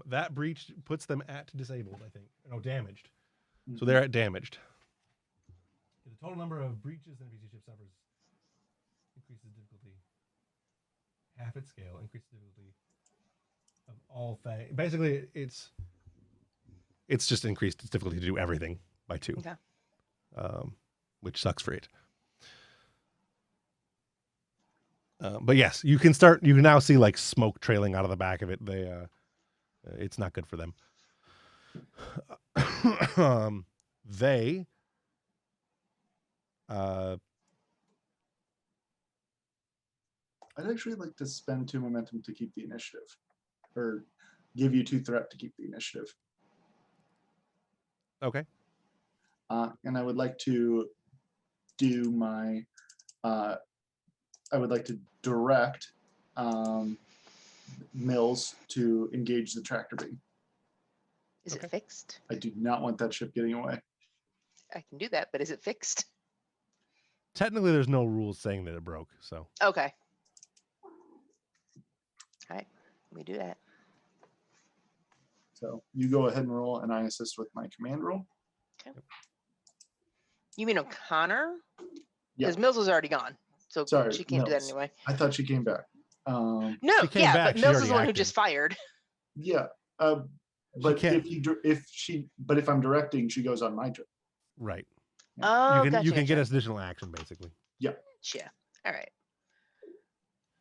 That breach puts them at disabled, I think. No, damaged. So Mm-hmm. they're at damaged. The total number of breaches an NPC ship suffers increases difficulty. Half its scale increases difficulty of all things. Basically, it's just increased its difficulty to do everything by 2. Okay. Which sucks for it. But yes, you can now see like smoke trailing out of the back of it. It's not good for them. I'd actually like to spend 2 momentum to keep the initiative, or give you 2 threat to keep the initiative. Okay. And I would like to do my. I would like to direct Mills to engage the tractor beam. Is Okay. it fixed? I do not want that ship getting away. I can do that, but is it fixed? Technically, there's no rules saying that it broke. So Okay. All right. We do that. So you go ahead and roll, and I assist with my command roll. You mean O'Connor? Yeah. Because Mills was already gone. So Sorry, she can't do that Mills. anyway. I thought she came back. No, She came yeah, back, but she Mills is already the one who acted. just fired. Yeah. But can't- if I'm directing, she goes on my turn. right. Oh, you gotcha. can get gotcha. additional action basically. Gotcha. All right.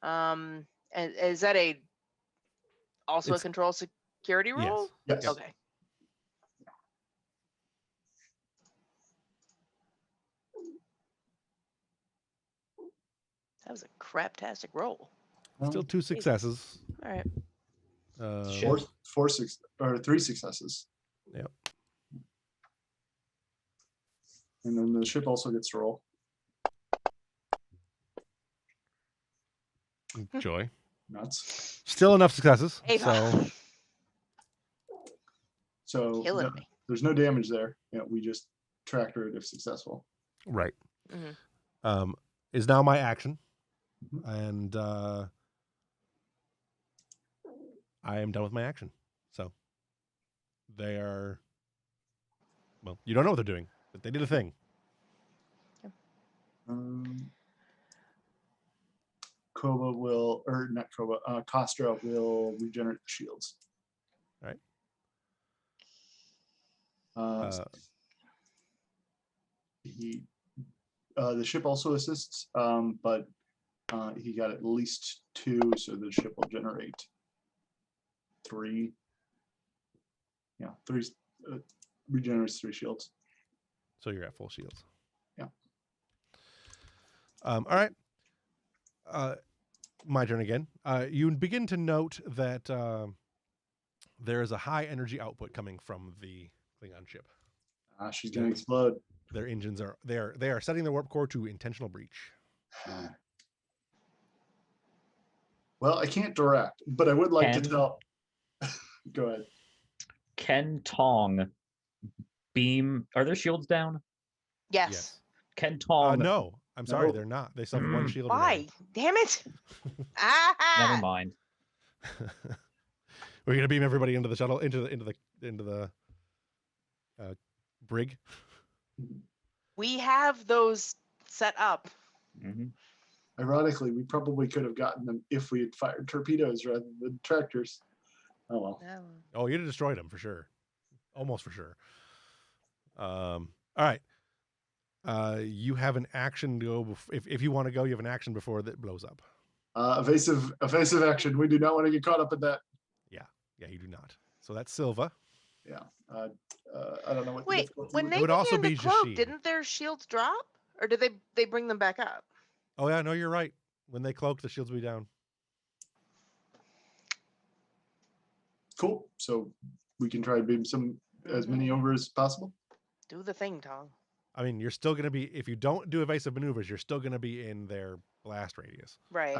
And is that also a It's- control security Yes. role? Yes. Okay. That was a craptastic roll. Still 2 successes. All right. Uh, Four, 3 successes. Yep. And then the ship also gets to roll. Joy. Nuts. Still enough successes. Ava. So Killing me. there's no damage there. We just tractor it if successful. Right. Mhm. Is now my action. Mhm. And I am done with my action. So they are, well, you don't know what they're doing, but they did a thing. Koba will, or not Koba, Kostra will regenerate the shields. All right. The ship also assists, but he got at least 2, so the ship will generate 3. Yeah, 3 regenerates 3 shields. So you're at full shields. Yeah. All right. My turn again. You begin to note that there is a high energy output coming from the Klingon ship. She's gonna explode. Their engines are they are setting their warp core to intentional breach. Well, I can't direct, but I would like to Can- tell. Go ahead. Can Tong beam? Are their shields down? Yes. Can Tong? No, I'm sorry, No. they're not. They still have 1 shield. Why? Damn it. Ah. Never mind. We're gonna beam everybody into the shuttle, into the brig. We have those set up. Mhm. Ironically, we probably could have gotten them if we had fired torpedoes rather than tractors. Oh well. No. Oh, you'd have destroyed them for sure. Almost for sure. All right. You have an action to go. If you want to go, you have an action before that blows up. Evasive action. We do not want to get caught up in that. Yeah, you do not. So that's Silva. Yeah. I don't know what. the Wait, difficulty when would they would also began be to cloak, Jashid. didn't their shields drop, or did they bring them back up? Oh yeah, no, you're right. When they cloak, the shields will be down. Cool. So we can try to beam as many over as possible. Do the thing, Tong. I mean, you're still going to be, if you don't do evasive maneuvers, you're still going to be in their blast radius. Right.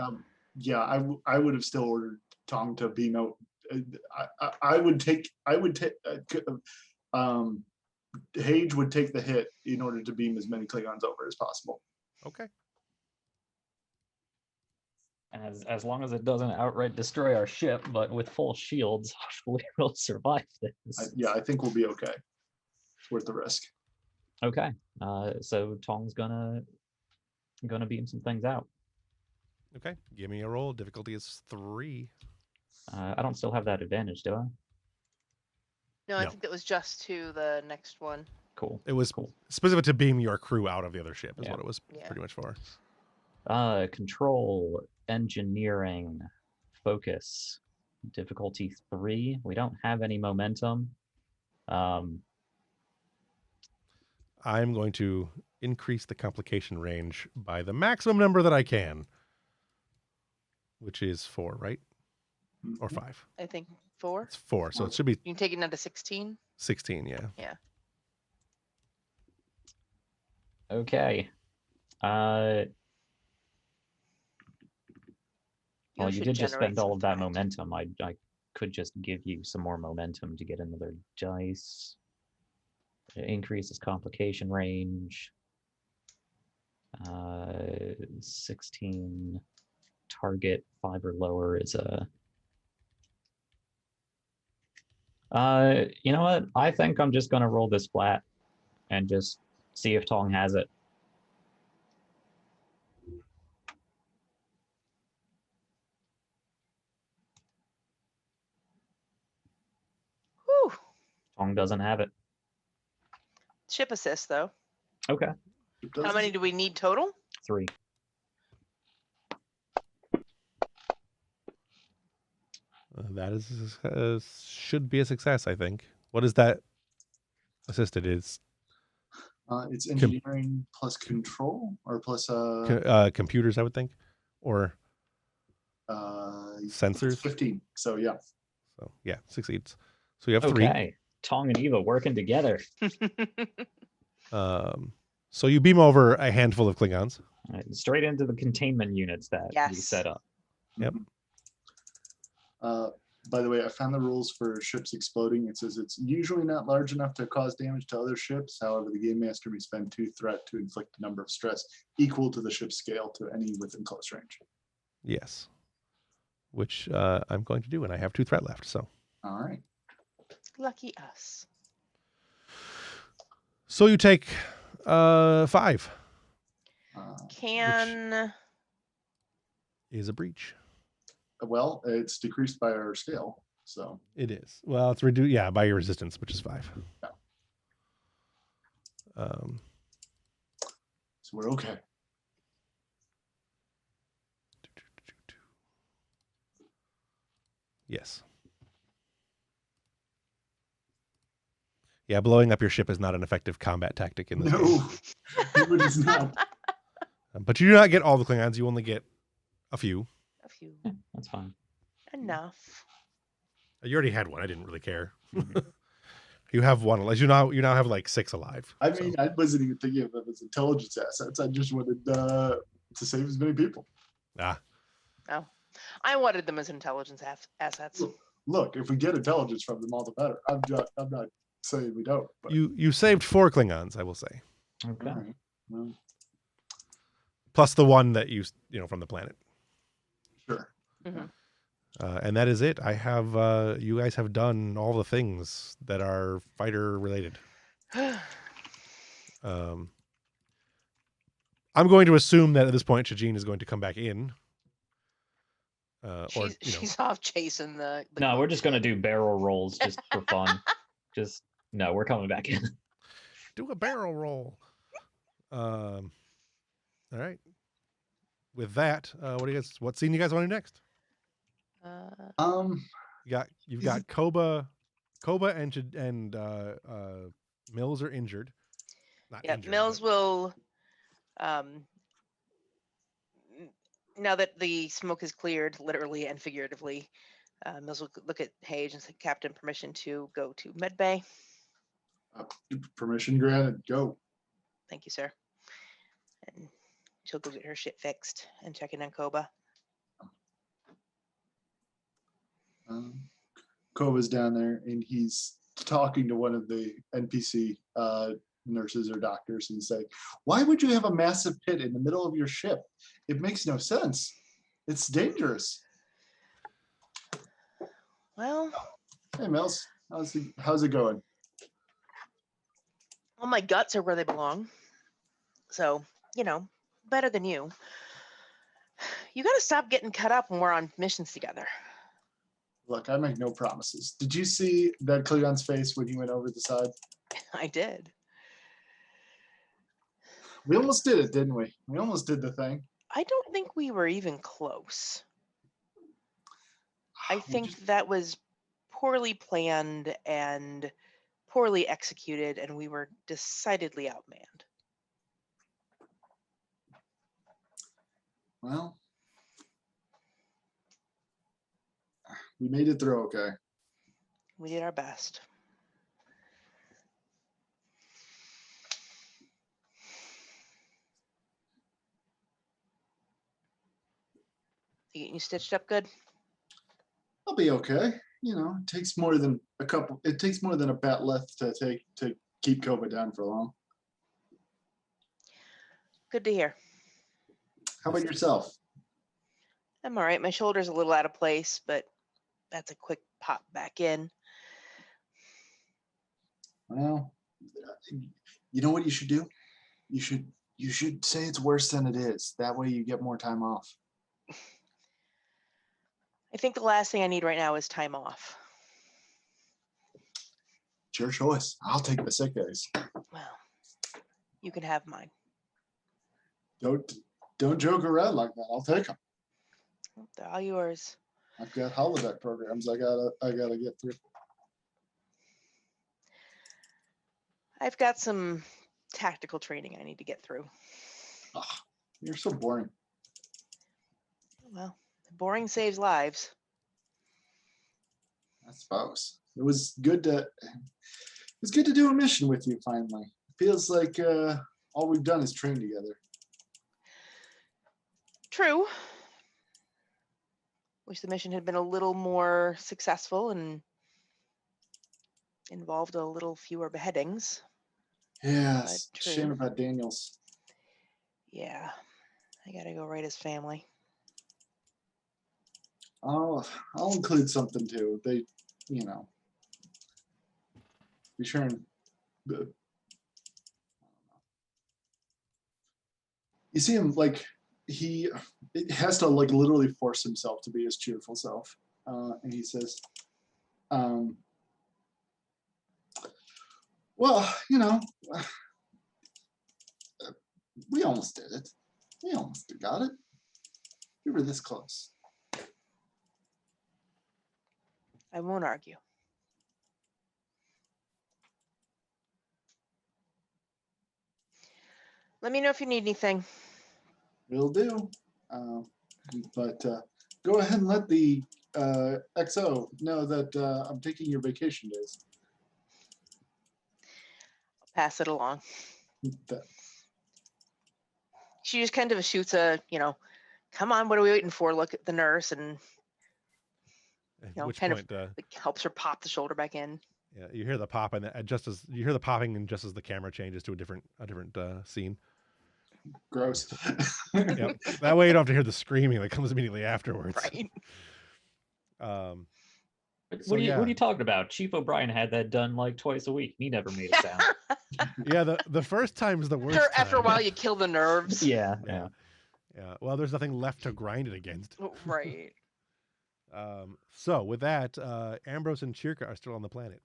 Yeah, I would have still ordered Tong to beam out. I would take. Hage would take the hit in order to beam as many Klingons over as possible. Okay. As long as it doesn't outright destroy our ship, but with full shields, hopefully we'll survive this. I think we'll be okay. It's worth the risk. Okay. So Tong's gonna beam some things out. Okay. Give me a roll. Difficulty is 3. I don't still have that advantage, do I? No, I No. think that was just to the next one. Cool. It was Cool. specific to beam your crew out of the other ship is Yeah. what it was Yeah. pretty much for. Control, engineering, focus, difficulty 3. We don't have any momentum. I'm going to increase the complication range by the maximum number that I can, which is 4, right? Or 5. I think 4. It's 4, so it should be You can take it down to 16. 16, yeah. Okay. Well, you should did just generate spend all some of that threat. momentum. I could just give you some more momentum to get another dice. It increases complication range. 16 target 5 or lower is a. You know what? I think I'm just gonna roll this flat and just see if Tong has it. Whew. Tong doesn't have it. Ship assist, though. Okay. How many do we need total? 3. That is should be a success, I think. What is that assisted? Is It's engineering plus control or plus computers, I would think, or sensors. 15. So yeah. So yeah, succeeds. So you have 3. Okay. Tong and Eva working together. So you beam over a handful of Klingons. Straight into the containment units that we Yes. set up. Yep. By the way, I found the rules for ships exploding. It says it's usually not large enough to cause damage to other ships. However, the game master may spend 2 threat to inflict a number of stress equal to the ship's scale to any within close range. Yes. Which I'm going to do, and I have 2 threat left. So. All right. Lucky us. So you take 5. Can Is a breach. Well, it's decreased by our scale, so It is. Well, it's reduced, yeah, by your resistance, which is 5. Yeah. So we're okay. Yes. Yeah, blowing up your ship is not an effective combat tactic in this game. No, it is not. But you do not get all the Klingons. You only get a few. a few Yeah, that's fine. enough? You already had one. I didn't really care. Mhm. You have one. As you now have like 6 alive. I so. mean, I wasn't even thinking of them as intelligence assets. I just wanted to save as many people. Ah, I wanted them as intelligence assets. Look, if we get intelligence from them, all the better. I'm not saying we don't. But, you saved 4 Klingons, I will say, Okay. all right. Well, plus the one that you from the planet. sure. Mhm. And that is it. I have you guys have done all the things that are fighter related. I I'm going to assume that at this point, Shajin is going to come back in. She's off chasing the No, we're just gonna do barrel rolls just for fun. No, we're coming back in. Do a barrel roll. All right. With that, what scene you guys want to do next? You've got Koba and Mills are injured. Mills will now that the smoke is cleared, literally and figuratively, Mills will look at Hage and say, Captain, permission to go to medbay. Permission granted. Go. Thank you, sir. And she'll go get her shit fixed and check in on Koba. Koba's down there and he's talking to one of the NPC nurses or doctors and say, why would you have a massive pit in the middle of your ship? It makes no sense. It's dangerous. Well, hey Mills, how's it going? Well, my guts are where they belong. So, better than you. You got to stop getting cut up when we're on missions together. Look, I make no promises. Did you see that Cleon's face when he went over the side? I did. We almost did it, didn't we? We almost did the thing. I don't think we were even close. I think that was poorly planned and poorly executed, and we were decidedly outmanned. Well, we made it through okay. We did our best. You getting you stitched up good? I'll be okay. It takes more than a bat left to keep COVID down for long. Good to hear. How about yourself? I'm all right. My shoulder's a little out of place, but that's a quick pop back in. Well, you know what you should do? You should say it's worse than it is. That way you get more time off. I think the last thing I need right now is time off. It's your choice. I'll take the sick days. Well, you can have mine. Don't joke around like that. I'll take them. They're all yours. I've got holodeck programs I gotta get through. I've got some tactical training I need to get through. Oh, you're so boring. Well, boring saves lives. I suppose. It was good to do a mission with you finally. It feels like all we've done is train together. True. Wish the mission had been a little more successful and involved a little fewer beheadings. Yeah, shame about Daniels. Yeah, I gotta go right his family. I'll include something too. They, be sure and you see him like he has to like literally force himself to be his cheerful self, and he says, well, we almost did it. We almost got it. We were this close. I won't argue. Let me know if you need anything. Will do. But go ahead and let the XO know that I'm taking your vacation days. I'll pass it along. She just kind of shoots a, come on, what are we waiting for? Look at the nurse and, kind of helps her pop the shoulder back in. Yeah, you hear the pop and you hear the popping, and just as the camera changes to a different scene. Gross. Yep. That way you don't have to hear the screaming that comes immediately afterwards. Right. What are you talking about? Chief O'Brien had that done like twice a week. He never made a sound. Yeah, the first time's the worst. After a time. while, you kill the nerves. Yeah. Yeah. Well, there's nothing left to grind it against. Right. So with that, Ambrose and Chirka are still on the planet.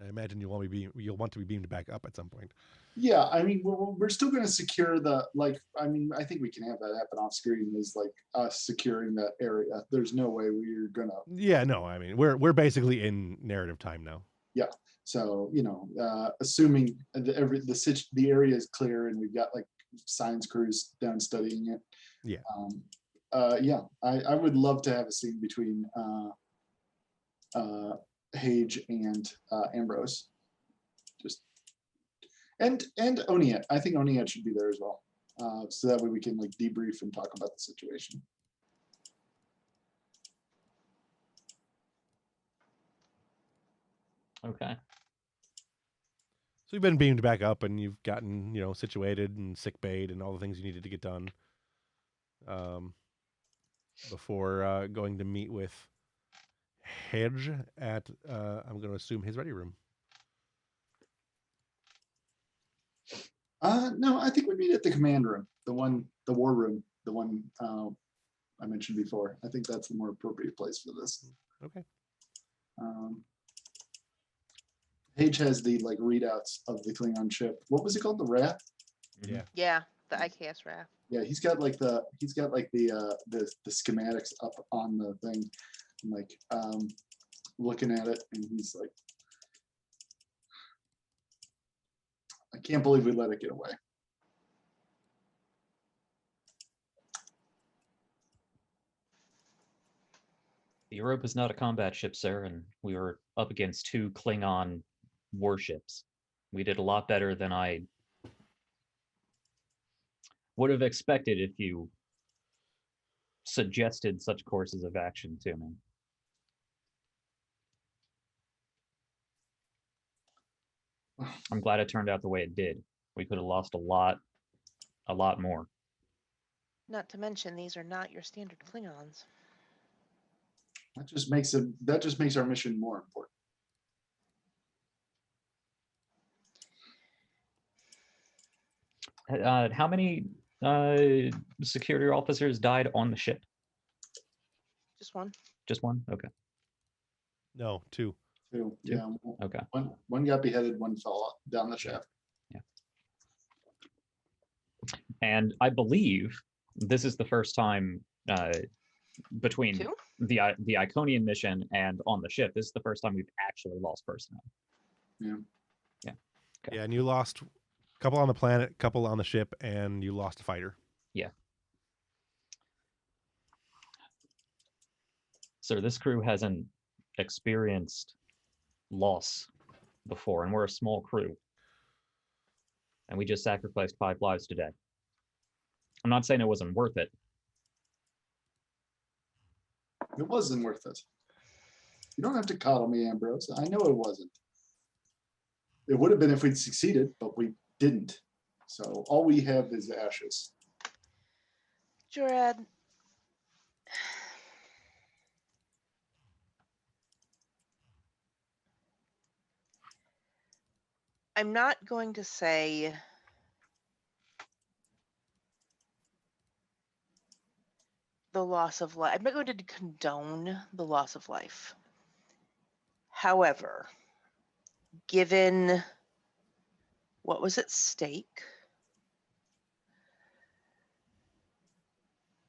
I imagine you'll want to be beamed back up at some point. Yeah, I mean, we're still going to secure the, like, I mean, I think we can have that happen off screen, is like us securing that area. There's no way we're going to. Yeah, no, I mean, we're basically in narrative time now. Yeah. So, assuming the area is clear and we've got like science crews down studying it. Yeah. I would love to have a scene between Hage and Ambrose. And Oniet. I think Oniet should be there as well. So that way we can like debrief and talk about the situation. Okay. So you've been beamed back up and you've gotten, situated and sick bayed and all the things you needed to get done. Before going to meet with Hedge at I'm going to assume his ready room. No, I think we meet at the command room, the war room, the one I mentioned before. I think that's the more appropriate place for this. Okay. Hage has the like readouts of the Klingon ship. What was it called? The Wrath? Yeah. Yeah, the IKS Wrath. Yeah, he's got the schematics up on the thing, like looking at it, and he's like, I can't believe we let it get away. The Europa is not a combat ship, sir, and we were up against 2 Klingon warships. We did a lot better than I would have expected if you suggested such courses of action to me. I'm glad it turned out the way it did. We could have lost a lot more. Not to mention, these are not your standard Klingons. That just makes our mission more important. How many security officers died on the ship? Just one. Just one? Okay. No, 2. Two. Yeah. Okay. One got beheaded, one fell down the shaft. Yeah. And I believe this is the first time between 2? the Iconian mission and on the ship. This is the first time we've actually lost personnel. Yeah. Yeah. Okay. Yeah, and you lost a couple on the planet, couple on the ship, and you lost a fighter. Yeah. So this crew hasn't experienced loss before, and we're a small crew. And we just sacrificed 5 lives today. I'm not saying it wasn't worth it. It wasn't worth it. You don't have to coddle me, Ambrose. I know it wasn't. It would have been if we'd succeeded, but we didn't. So all we have is ashes. Jorad, I'm not going to say the loss of life. I'm not going to condone the loss of life. However, given what was at stake,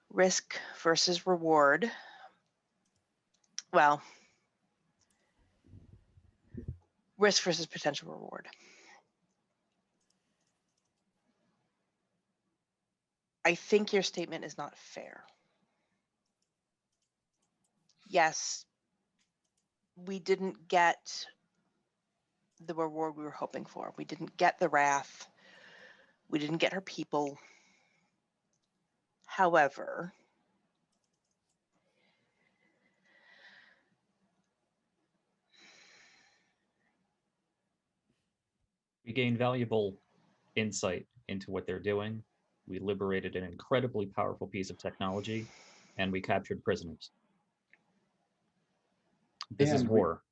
risk versus reward, well, risk versus potential reward. I think your statement is not fair. Yes, we didn't get the reward we were hoping for. We didn't get the wrath. We didn't get her people. However, we gained valuable insight into what they're doing. We liberated an incredibly powerful piece of technology, and we captured prisoners. This is And we- war.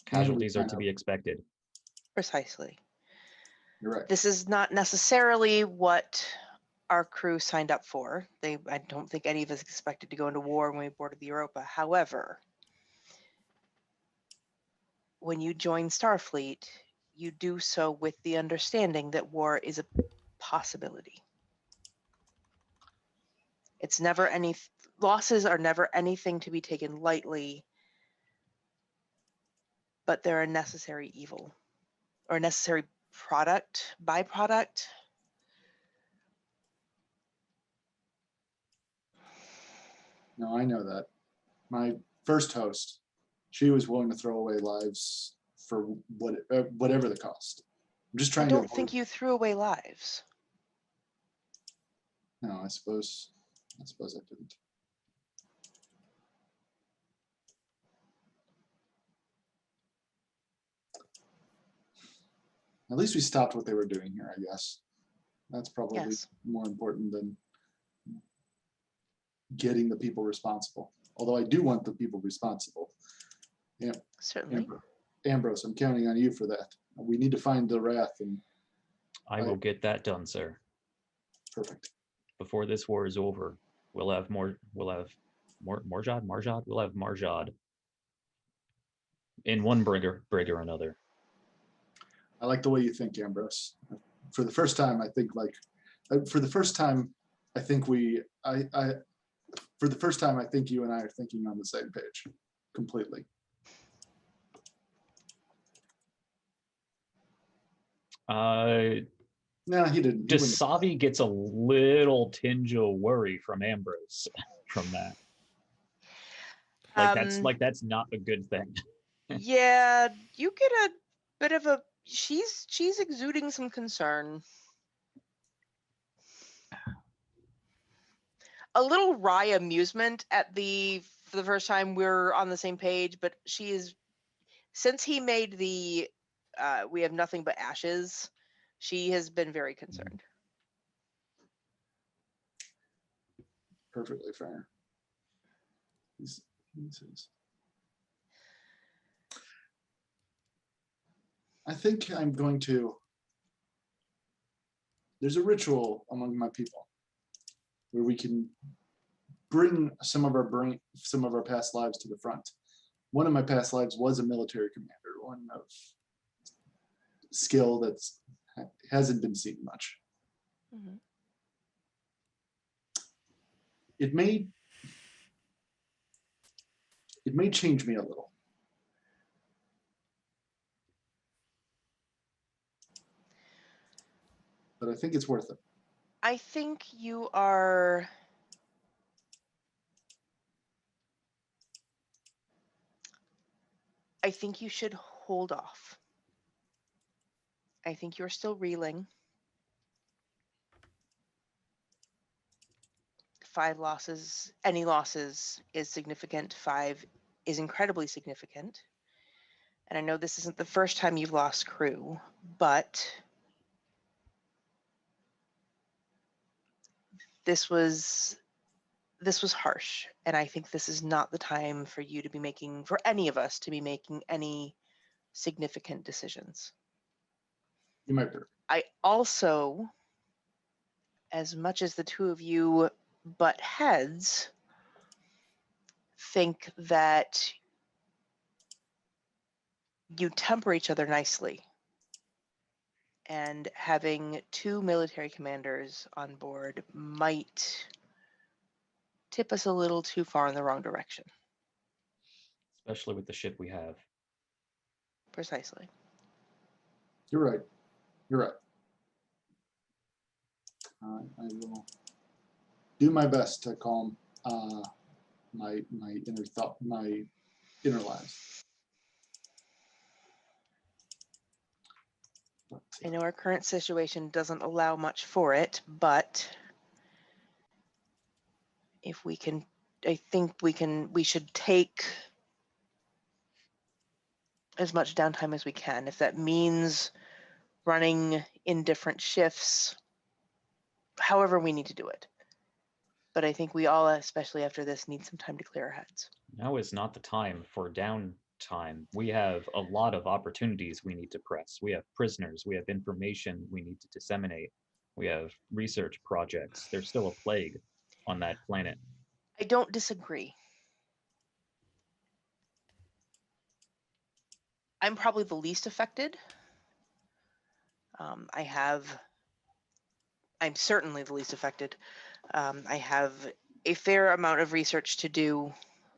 Casualties are find to out- be expected. Precisely. You're right. This is not necessarily what our crew signed up for. I don't think any of us expected to go into war when we boarded the Europa. However, when you join Starfleet, you do so with the understanding that war is a possibility. It's never any losses are never anything to be taken lightly, but they're a necessary evil or a necessary byproduct. No, I know that. My first host, she was willing to throw away lives for whatever the cost. I'm just I trying don't to think you threw away lives. No, I suppose I didn't. At least we stopped what they were doing here, I guess. That's probably Yes. more important than getting the people responsible. Although I do want the people responsible. Yeah, Certainly. Ambrose, I'm counting on you for that. We need to find the Wrath, and I will get that done, sir. perfect. Before this war is over, we'll have Marjad. We'll have Marjad in one brig or another. I like the way you think, Ambrose. For the first time, I think for the first time, I think for the first time, I think you and I are thinking on the same page completely. No, he didn't. He wouldn't. Dasavi gets a little tinge of worry from Ambrose from that. That's not a good thing. Yeah, you get a bit of a she's exuding some concern. A little wry amusement at for the first time we're on the same page, but she is since he made the we have nothing but ashes, she has been very concerned. Perfectly fair. I think I'm going to. There's a ritual among my people where we can bring some of our past lives to the front. One of my past lives was a military commander, one of skill that hasn't been seen much. Mm-hmm. It may change me a little. But I think it's worth it. I think you are I think you should hold off. I think you're still reeling. 5 losses, any losses is significant. 5 is incredibly significant. And I know this isn't the first time you've lost crew, but this was harsh. And I think this is not the time for you to be making, for any of us to be making any significant decisions. You might be. I also, as much as the two of you butt heads, think that you temper each other nicely. And having 2 military commanders on board might tip us a little too far in the wrong direction. Especially with the ship we have. Precisely. You're right. You're right. I will do my best to calm my inner lives. But, I know our current situation doesn't allow much for it, but if we can, I think we should take as much downtime as we can. If that means running in different shifts, however we need to do it. But I think we all, especially after this, need some time to clear our heads. Now is not the time for time. We have a lot of opportunities we need to press. We have prisoners. We have information we need to disseminate. We have research projects. There's still a plague on that planet. I don't disagree. I'm probably the least affected. I'm certainly the least affected. I have a fair amount of research to do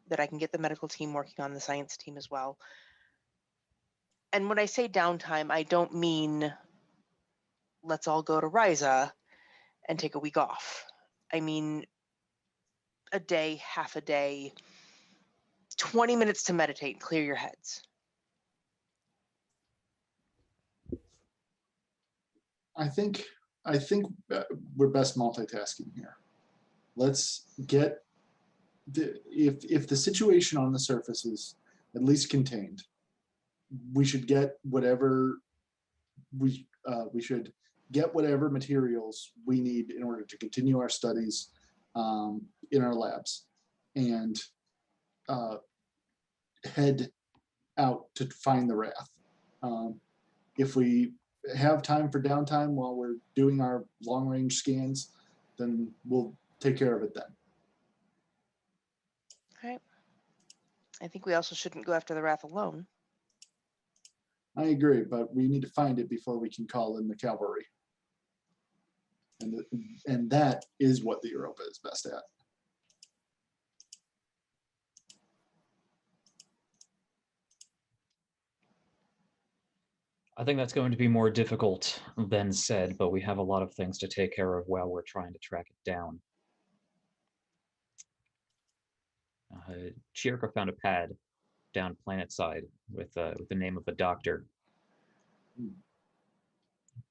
that I can get the medical team working on, the science team as well. And when I say downtime, I don't mean let's all go to Ryza and take a week off. I mean a day, half a day, 20 minutes to meditate and clear your heads. I think we're best multitasking here. Let's get if the situation on the surface is at least contained, we should get whatever we should get whatever materials we need in order to continue our studies in our labs, and head out to find the Wrath. If we have time for downtime while we're doing our long range scans, then we'll take care of it then. All right. I think we also shouldn't go after the Wrath alone. I agree, but we need to find it before we can call in the cavalry. And that is what the Europa is best at. I think that's going to be more difficult than said, but we have a lot of things to take care of while we're trying to track it down. Chirka found a pad down planet side with the name of a doctor.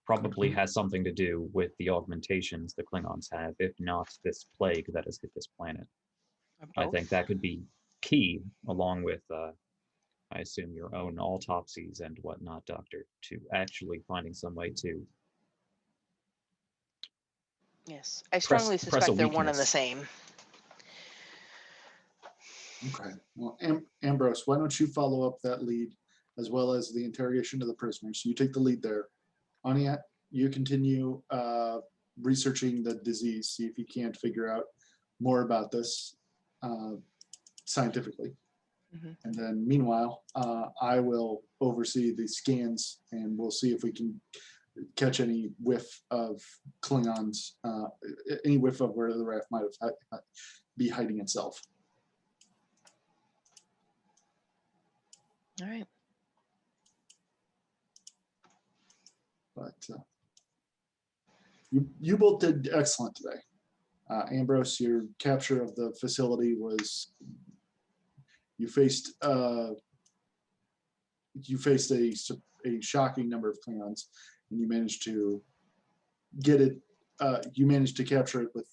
Probably has something to do with the augmentations the Klingons have, if not this plague that has hit this planet. I think that could be key, along with, I assume, your own autopsies and whatnot, Doctor, to actually finding some way to. Yes, I strongly suspect they're one and the same. Okay. Well, Ambrose, why don't you follow up that lead as well as the interrogation of the prisoners? You take the lead there. Aniat, you continue researching the disease, see if you can't figure out more about this scientifically. Mm-hmm. And then meanwhile, I will oversee the scans and we'll see if we can catch any whiff of Klingons, any whiff of where the Wrath might have be hiding itself. All right. But you both did excellent today. Ambrose, your capture of the facility was, you faced a shocking number of Klingons, and you managed to get it. You managed to capture it with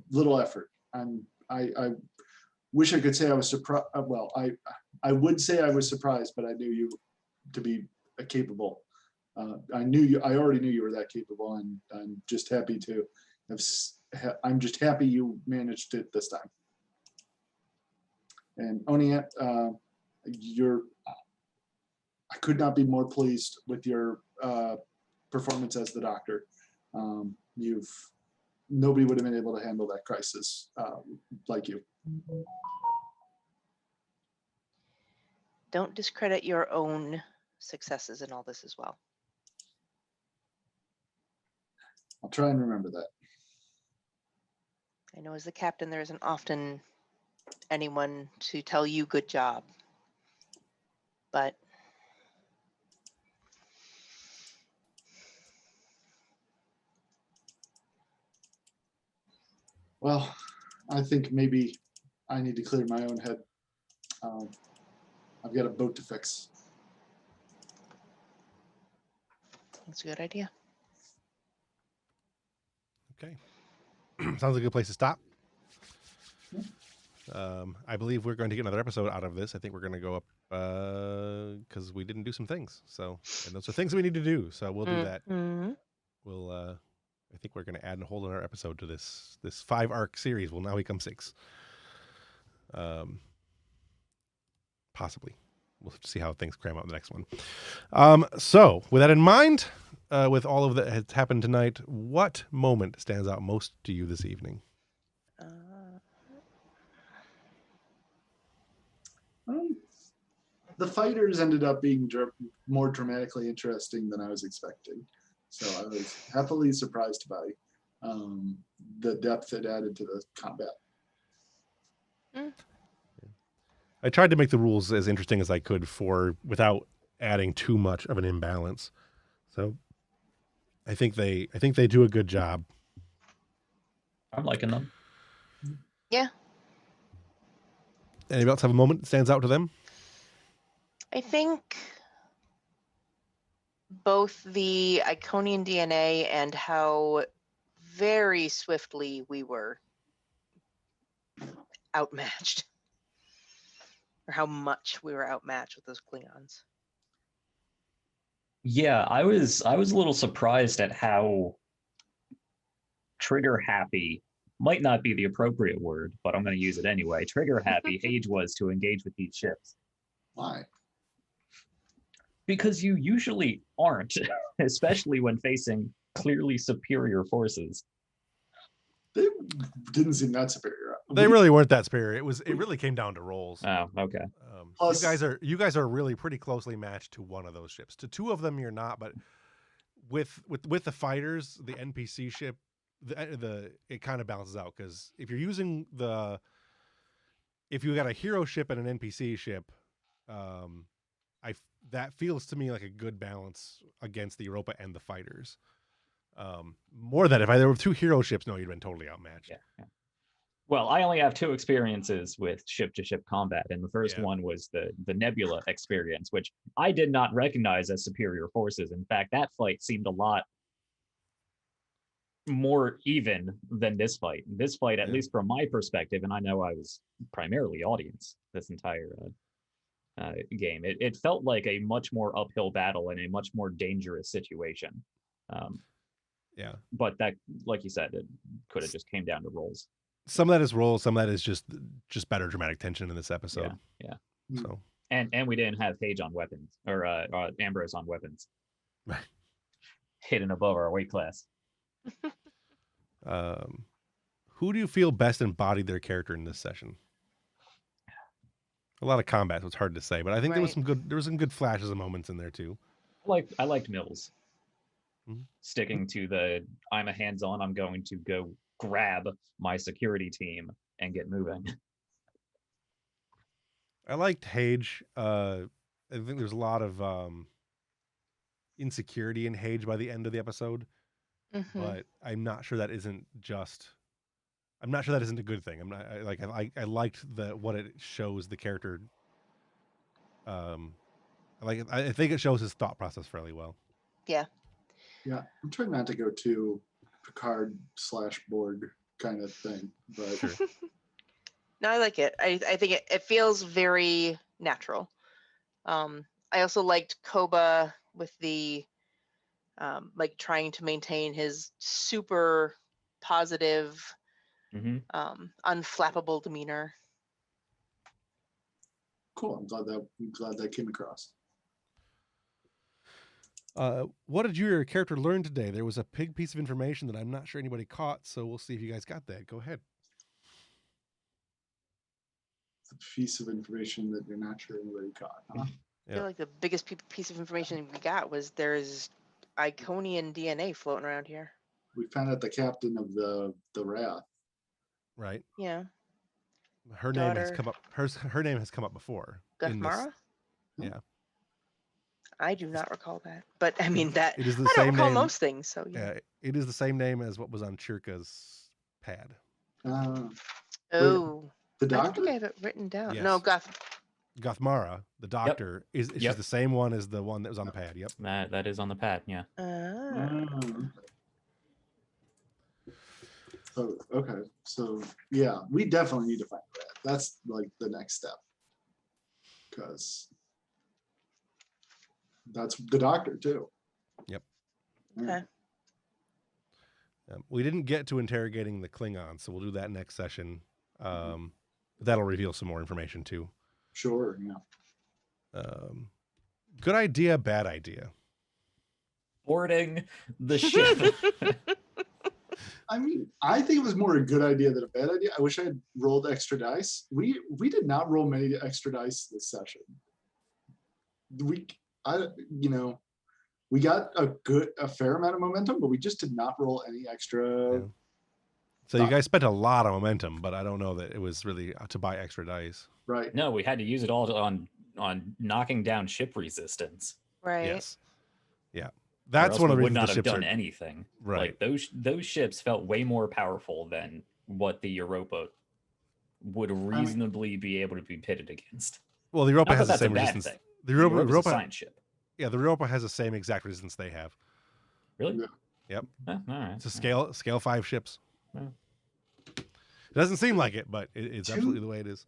little effort. I wish I could say I was surprised. Well, I would say I was surprised, but I knew you to be capable. I already knew you were that capable, and I'm just happy to I'm just happy you managed it this time. And Oniat, I could not be more pleased with your performance as the doctor. Nobody would have been able to handle that crisis like you. Don't discredit your own successes in all this as well. I'll try and remember that. I know as the captain, there isn't often anyone to tell you good job, but well, I think maybe I need to clear my own head. I've got a boat to fix. That's a good idea. Okay. Sounds like a good place to stop. I believe we're going to get another episode out of this. I think we're going to go up because we didn't do some things. So, and those are things we need to do. So we'll do that. We'll. I think we're going to add a whole other episode to this 5-arc series. Will now become 6. possibly. We'll see how things cram out in the next one. So, with that in mind, with all of that has happened tonight, what moment stands out most to you this evening? The fighters ended up being more dramatically interesting than I was expecting. So I was happily surprised by the depth it added to the combat. I tried to make the rules as interesting as I could without adding too much of an imbalance. So I think they do a good job. I'm liking them. Yeah. Anybody else have a moment that stands out to them? I think both the Iconian DNA and how very swiftly we were outmatched, or how much we were outmatched with those Klingons. Yeah, I was a little surprised at how trigger happy might not be the appropriate word, but I'm going to use it anyway. Trigger happy Hage was to engage with these ships. Why? Because you usually aren't, especially when facing clearly superior forces. They didn't seem that superior. They really weren't that superior. It really came down to rolls. Oh, okay. Plus- you guys are really pretty closely matched to one of those ships. To two of them, you're not. But with the fighters, the NPC ship, it kind of balances out, because if you got a hero ship and an NPC ship, that feels to me like a good balance against the Europa and the fighters. More than if there were two hero ships, no, you'd been totally outmatched. Yeah. Well, I only have 2 experiences with ship-to-ship combat, and the first one was the Nebula experience, which I did not recognize as superior forces. In fact, that fight seemed a lot more even than this fight. This fight, at least from my perspective, and I know I was primarily audience this entire game, it felt like a much more uphill battle and a much more dangerous situation. But that, like you said, it could have just came down to rolls. Some of that is rolls, some of that is just better dramatic tension in this episode. Yeah. So and we didn't have Hage on weapons, or Ambrose on weapons. Right. Hidden above our weight class. Who do you feel best embodied their character in this session? A lot of combat, so it's hard to say, but I think there was some good flashes of moments in there too. I liked Mills. Sticking to the I'm a hands-on, I'm going to go grab my security team and get moving. I liked Hage. I think there's a lot of insecurity in Hage by the end of the episode, but I'm not sure that isn't a good thing. I liked what it shows the character. I think it shows his thought process fairly well. Yeah. Yeah, I'm trying not to go too Picard/Borg kind of thing, but Sure. No, I like it. I think it feels very natural. I also liked Koba with the like trying to maintain his super positive, unflappable demeanor. cool. I'm glad that came across. What did your character learn today? There was a big piece of information that I'm not sure anybody caught, so we'll see if you guys got that. Go ahead. It's a piece of information that you're not sure anybody caught, huh? I feel like the biggest piece of information we got was there's Iconian DNA floating around here. We found out the captain of the Wrath. Right. Yeah. Her name has come up. Her name has come up before. Guthmara? Yeah. I do not recall that, but I mean that. It is the I same don't recall name. most things, so yeah. It is the same name as what was on Chirka's pad. Oh. The I doctor? think I have it written down. Yes. No, Guthmara, the doctor, is she's the same one as the one that was on the pad. Yep. That is on the pad. Yeah. Oh, okay. So yeah, we definitely need to find Red. That's like the next step, because that's the doctor too. Yep. Okay. We didn't get to interrogating the Klingons, so we'll do that next session. That'll reveal some more information too. Sure. Yeah. Good idea, bad idea. Boarding the ship. I mean, I think it was more a good idea than a bad idea. I wish I had rolled extra dice. We did not roll many extra dice this session. We got a fair amount of momentum, but we just did not roll any extra. Yeah. So you guys spent a lot of momentum, but I don't know that it was really to buy extra dice. Right. No, we had to use it all on knocking down ship resistance. Right. Yes. Yeah. Or That's else one of we the would reasons not the have ships done are anything. right. Like those ships felt way more powerful than what the Europa would reasonably be able to be pitted against. Well, the Europa Not has that the that's a same bad resistance. thing. The Europa's a Europa, science ship. yeah, the Europa has the same exact resistance they have. Really? Yeah. Yep. All right. It's a scale 5 ships. Yeah. It doesn't seem like it, but it's absolutely the way it is.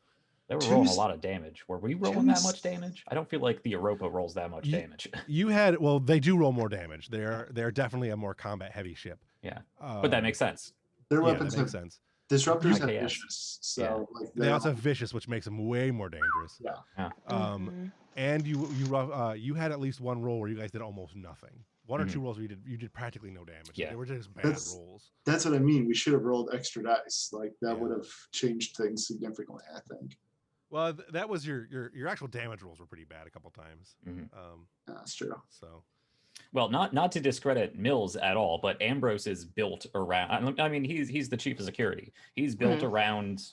They were rolling a lot of damage. Were we rolling that much damage? I don't feel like the Europa rolls that much damage. You had they do roll more damage. They're definitely a more combat heavy ship. Yeah, but that makes sense. Their Yeah, weapons that makes have sense. disruptors have IKS. vicious, so like They also have vicious, which makes them way more dangerous. Yeah. And you had at least one roll where you guys did almost nothing. One or two rolls where you did practically no damage. Yeah. They were just bad rolls. That's what I mean. We should have rolled extra dice. Like that Yeah. would have changed things significantly, I think. Well, that was your actual damage rolls were pretty bad a couple times. That's true. So, well, not to discredit Mills at all, but Ambrose is built around. I mean, he's the chief of security. He's built around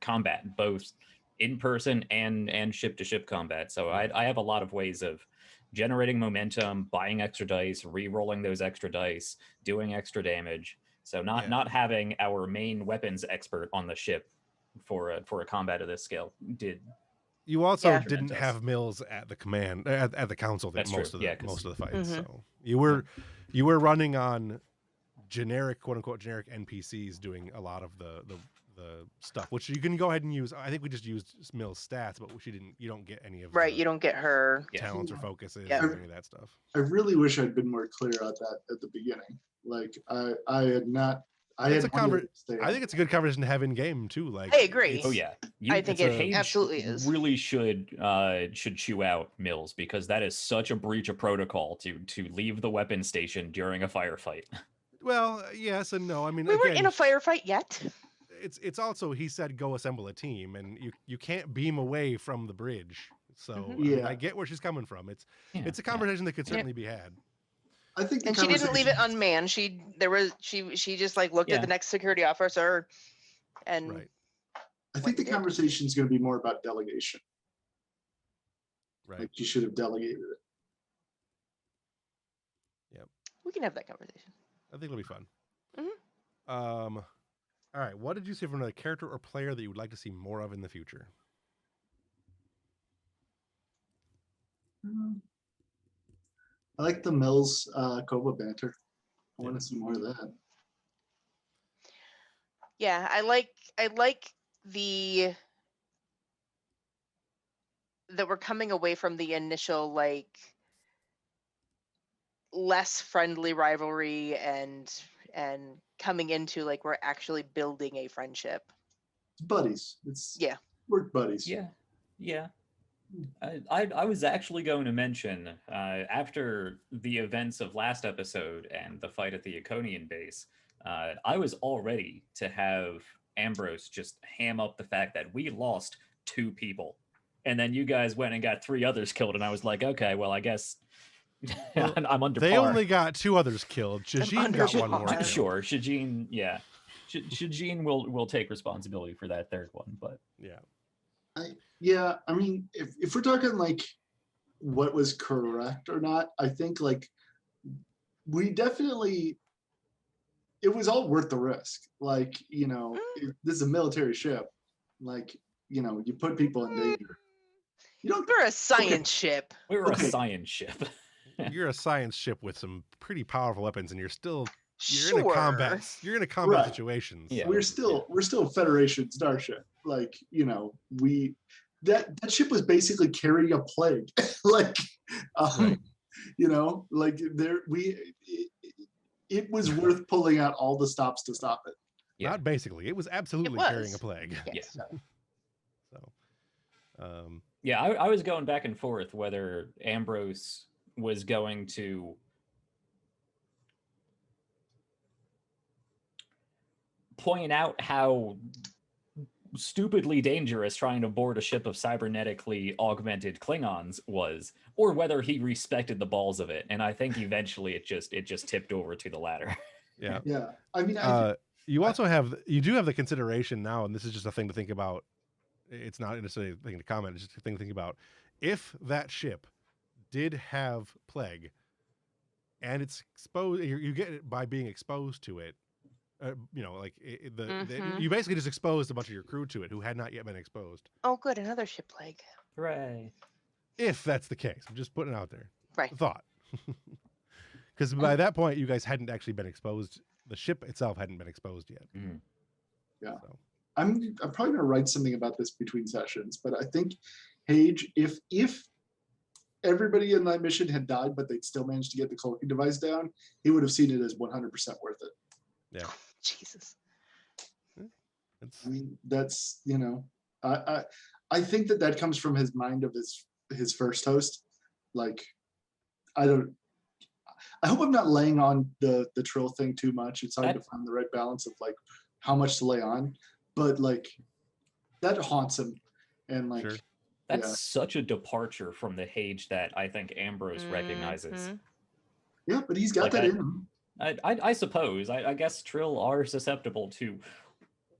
combat, both in person and ship to ship combat. So I have a lot of ways of generating momentum, buying extra dice, re-rolling those extra dice, doing extra damage. So not having our main weapons expert on the ship for a combat of this scale did. You also didn't Tremendous. have Mills at the command at the council that That's most true. of the Yeah, 'cause- most of the fights. So you were running on generic quote unquote generic NPCs doing a lot of the stuff, which you can go ahead and use. I think we just used Mills' stats, but you don't get any of Right. You don't get her. talents or focuses Yeah. or any of that stuff. I really wish I'd been more clear on that at the beginning. Like I had not. I It's had. I think it's a good conversation to have in game too. Like I agree. it's- Oh yeah, I think it Paige absolutely is. Really should chew out Mills, because that is such a breach of protocol to leave the weapon station during a firefight. Well, yes and no. I mean, We weren't again, in a firefight yet. it's also he said go assemble a team, and you can't beam away from the bridge. So I mean, Yeah. I get where she's coming from. It's Yeah, a conversation that could certainly be had. I think. And she didn't leave it unmanned. She just like looked at the next security officer and Right. I think the conversation is going to be more about delegation. Right. Like you should have delegated it. we can have that conversation. I think it'll be fun. All right. What did you see from another character or player that you would like to see more of in the future? I like the Mills Koba banter. I want to see more of that. Yeah, I like the that we're coming away from the initial like less friendly rivalry and coming into like we're actually building a friendship. It's buddies. It's work buddies. Yeah. I was actually going to mention after the events of last episode and the fight at the Iconian base, I was all ready to have Ambrose just ham up the fact that we lost 2 people, and then you guys went and got 3 others killed, and I was like, okay, well, I guess I'm under They par. only got 2 others killed. Shajin got 1 more. killed. Sure, Shajin, yeah. Shajin will take responsibility for that 3rd one, but Yeah, I mean, if we're talking like what was correct or not, I think like we definitely, it was all worth the risk. Like, this is a military ship. Like, you put people in danger. You don't. We're a science ship. we were Okay. a science ship. You're a science ship with some pretty powerful weapons, and you're Sure. in a combat. You're in a combat Right. situations. Yeah. We're still a Federation starship. Like, we that ship was basically carrying a plague. Like, Right. like it was worth pulling out all the stops to stop it. Yeah. Not basically. It was absolutely was. carrying a plague. Yes. So, Yeah, I was going back and forth whether Ambrose was going to point out how stupidly dangerous trying to board a ship of cybernetically augmented Klingons was, or whether he respected the balls of it. And I think eventually it just tipped over to the latter. Yeah. Yeah. I mean, you also have the consideration now, and this is just a thing to think about. It's not necessarily a thing to comment. It's just a thing to think about. If that ship did have plague, and it's exposed, you get it by being exposed to it. Like you basically just exposed a bunch of your crew to it who had not yet been exposed. Oh, good, another ship plague. Hooray! If that's the case, I'm just putting it out there. Right. Thought. Because by that point, you guys hadn't actually been exposed. The ship itself hadn't been exposed yet. Mm. Yeah. So. I'm probably gonna write something about this between sessions, but I think Hage, if everybody in that mission had died, but they'd still managed to get the cloaking device down, he would have seen it as 100% worth it. Yeah. Jesus. I mean, that's, I think that comes from his mind of his first host. Like, I hope I'm not laying on the Trill thing too much. It's hard to find the right balance of like how much to lay on, but like that haunts him. And like, Sure. That's such a departure from the Hage that I think Ambrose recognizes. Yeah, but he's got that in him. I suppose. I guess Trill are susceptible to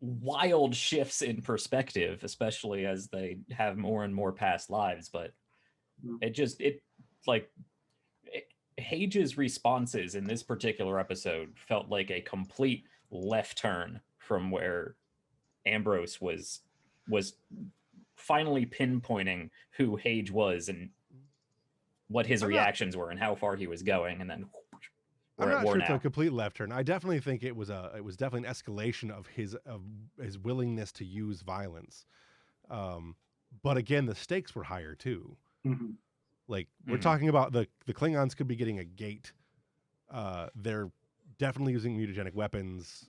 wild shifts in perspective, especially as they have more and more past lives. But Hage's responses in this particular episode felt like a complete left turn from where Ambrose was finally pinpointing who Hage was and what his reactions were and how far he was going, and then I'm not sure it's a complete left turn. I definitely think it was definitely an escalation of his willingness to use violence. But again, the stakes were higher too. Mm-hmm. Like we're talking about the Klingons could be getting a gate. They're definitely using mutagenic weapons.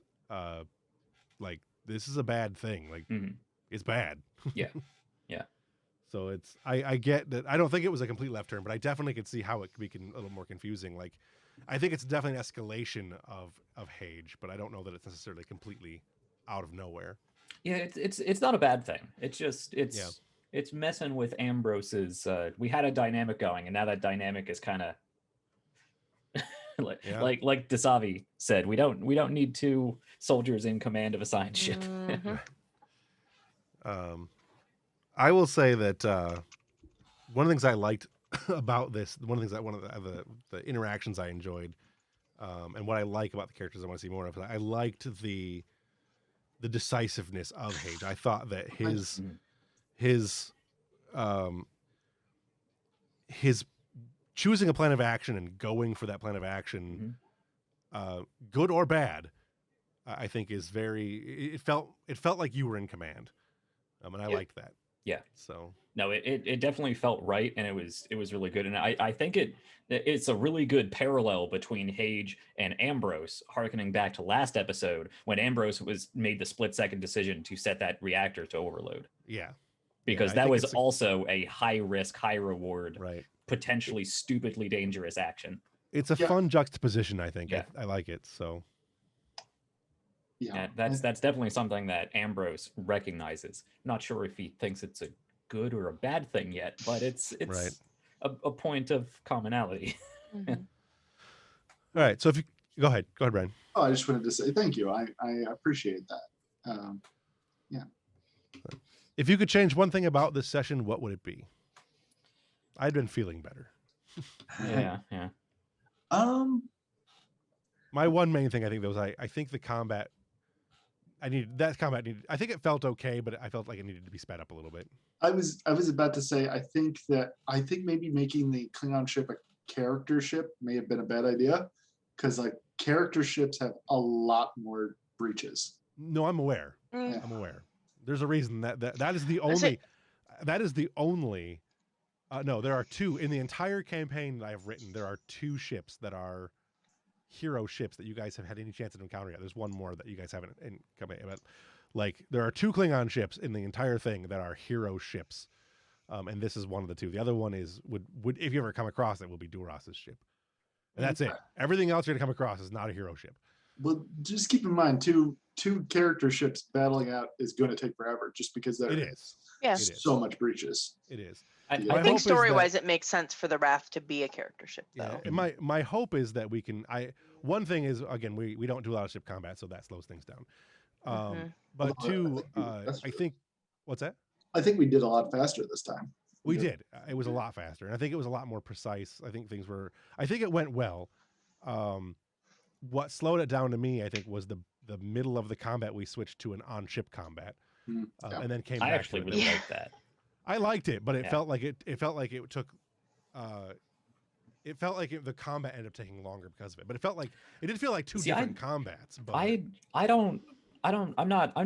Like this is a bad thing. Like it's bad. Yeah. So it's I get that. I don't think it was a complete left turn, but I definitely could see how it could be a little more confusing. Like I think it's definitely an escalation of Hage, but I don't know that it's necessarily completely out of nowhere. Yeah, it's not a bad thing. It's just it's messing with Ambrose's. We had a dynamic going, and now that dynamic is kind of like Dasavi said. We don't need two soldiers in command of a science ship. I will say that one of the things I liked about this, one of the interactions I enjoyed, and what I like about the characters I want to see more of, I liked the decisiveness of Hage. I thought that his choosing a plan of action and going for that plan of action, good or bad, I think is it felt like you were in command, and I liked that. Yeah. So no, it definitely felt right, and it was really good, and I think it's a really good parallel between Hage and Ambrose, harkening back to last episode when Ambrose made the split-second decision to set that reactor to overload. Yeah. Because that was also a high risk, high reward, right, potentially stupidly dangerous action. It's a fun juxtaposition, I think. Yeah. I like it. So yeah, that's definitely something that Ambrose recognizes. Not sure if he thinks it's a good or a bad thing yet, but it's right. a point of commonality. All right, so if you go ahead, Brian. Oh, I just wanted to say thank you. I appreciate that. Yeah. If you could change one thing about this session, what would it be? I'd been feeling better. Yeah. My one main thing I think was I think the combat. I think it felt okay, but I felt like it needed to be sped up a little bit. I was about to say I think maybe making the Klingon ship a character ship may have been a bad idea, because like character ships have a lot more breaches. No, I'm aware. I'm aware. There's a reason that is the only. That is the only. No, there are two in the entire campaign that I've written. There are two ships that are hero ships that you guys have had any chance to encounter yet. There's one more that you guys haven't but like there are two Klingon ships in the entire thing that are hero ships. And this is one of the two. The other one is would if you ever come across it, will be Duras's ship, and that's it. Everything else you're gonna come across is not a hero ship. But just keep in mind, two character ships battling out is going to take forever, just because there It is. Yeah. It is. so much breaches. It is. I My I hope think is that- story-wise, it makes sense for the Wrath to be a character ship, though. Yeah, and my hope is that we can. One thing is, again, we don't do a lot of ship combat, so that slows things down. But Although two, that's I think, what's that? I think we did a lot faster this time. We did. It was a lot faster, and I think it was a lot more precise. I think it went well. What slowed it down to me, I think, was the middle of the combat. We switched to an on-ship combat, Yeah. and then came. I back actually to it. really like that. I liked it, but it Yeah. felt like it felt like it took. It felt like the combat ended up taking longer because of it, but it did feel like two See, different combats. But I'm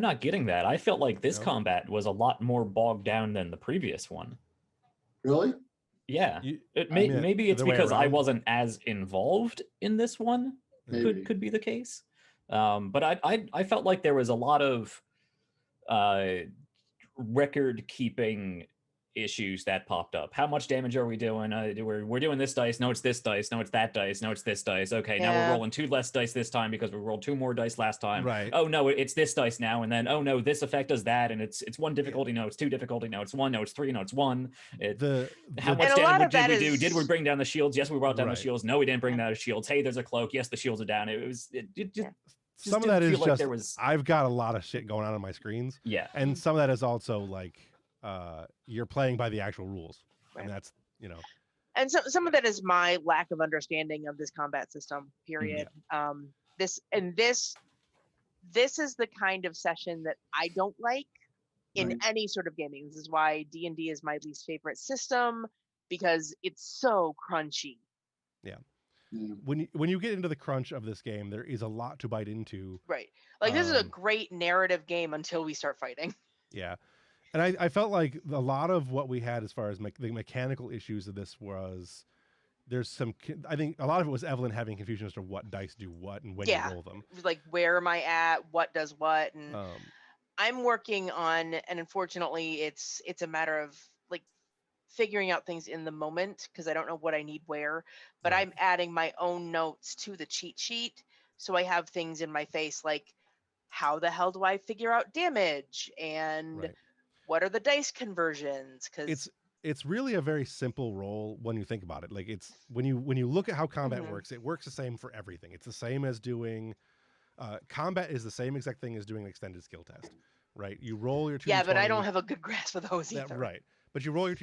not getting that. I felt like this No? combat was a lot more bogged down than the previous one. Really? Yeah. You- Maybe it's the way because I around? wasn't as involved in this one. Maybe. Could be the case. But I felt like there was a lot of record keeping issues that popped up. How much damage are we doing? We're doing this dice. No, it's this dice. No, it's that dice. No, it's this dice. Okay, now Yeah. we're rolling 2 less dice this time because we rolled 2 more dice last time. Right. Oh no, it's this dice now, and then oh no, this effect does that, and it's 1 difficulty. No, it's 2 difficulty. No, it's 1. No, it's 3. No, it's 1. How And much a lot damage of that did we do? is- Did we bring down the shields? Yes, we brought down Right. the shields. No, we didn't bring down the shields. Hey, there's a cloak. Yes, the shields are down. It just some of didn't that is feel like just there was I've got a lot of shit going on my screens, yeah. and some of that is also like you're playing by the actual rules, Right. and that's And some of that is my lack of understanding of this combat system. Period. This is the kind of session that I don't like in Right. any sort of gaming. This is why D&D is my least favorite system, because it's so crunchy. Yeah. when you get into the crunch of this game, there is a lot to bite into. Right. Like this is a Um, great narrative game until we start fighting. Yeah. And I felt like a lot of what we had as far as the mechanical issues of this was I think a lot of it was Evelyn having confusion as to what dice do what and when Yeah. you roll them. Like where am I at? What does what? And Um, I'm working on, and unfortunately it's a matter of like figuring out things in the moment because I don't know what I need where, but Right. I'm adding my own notes to the cheat sheet. So I have things in my face like, how the hell do I figure out damage? And Right. what are the dice conversions? Because It's really a very simple roll when you think about it. Like it's when you look at how combat Mhm. works, it works the same for everything. It's the same as doing combat is the same exact thing as doing an extended skill test, right? You roll your 2d20. yeah, but I don't have a good grasp of those that, either. right. But you roll your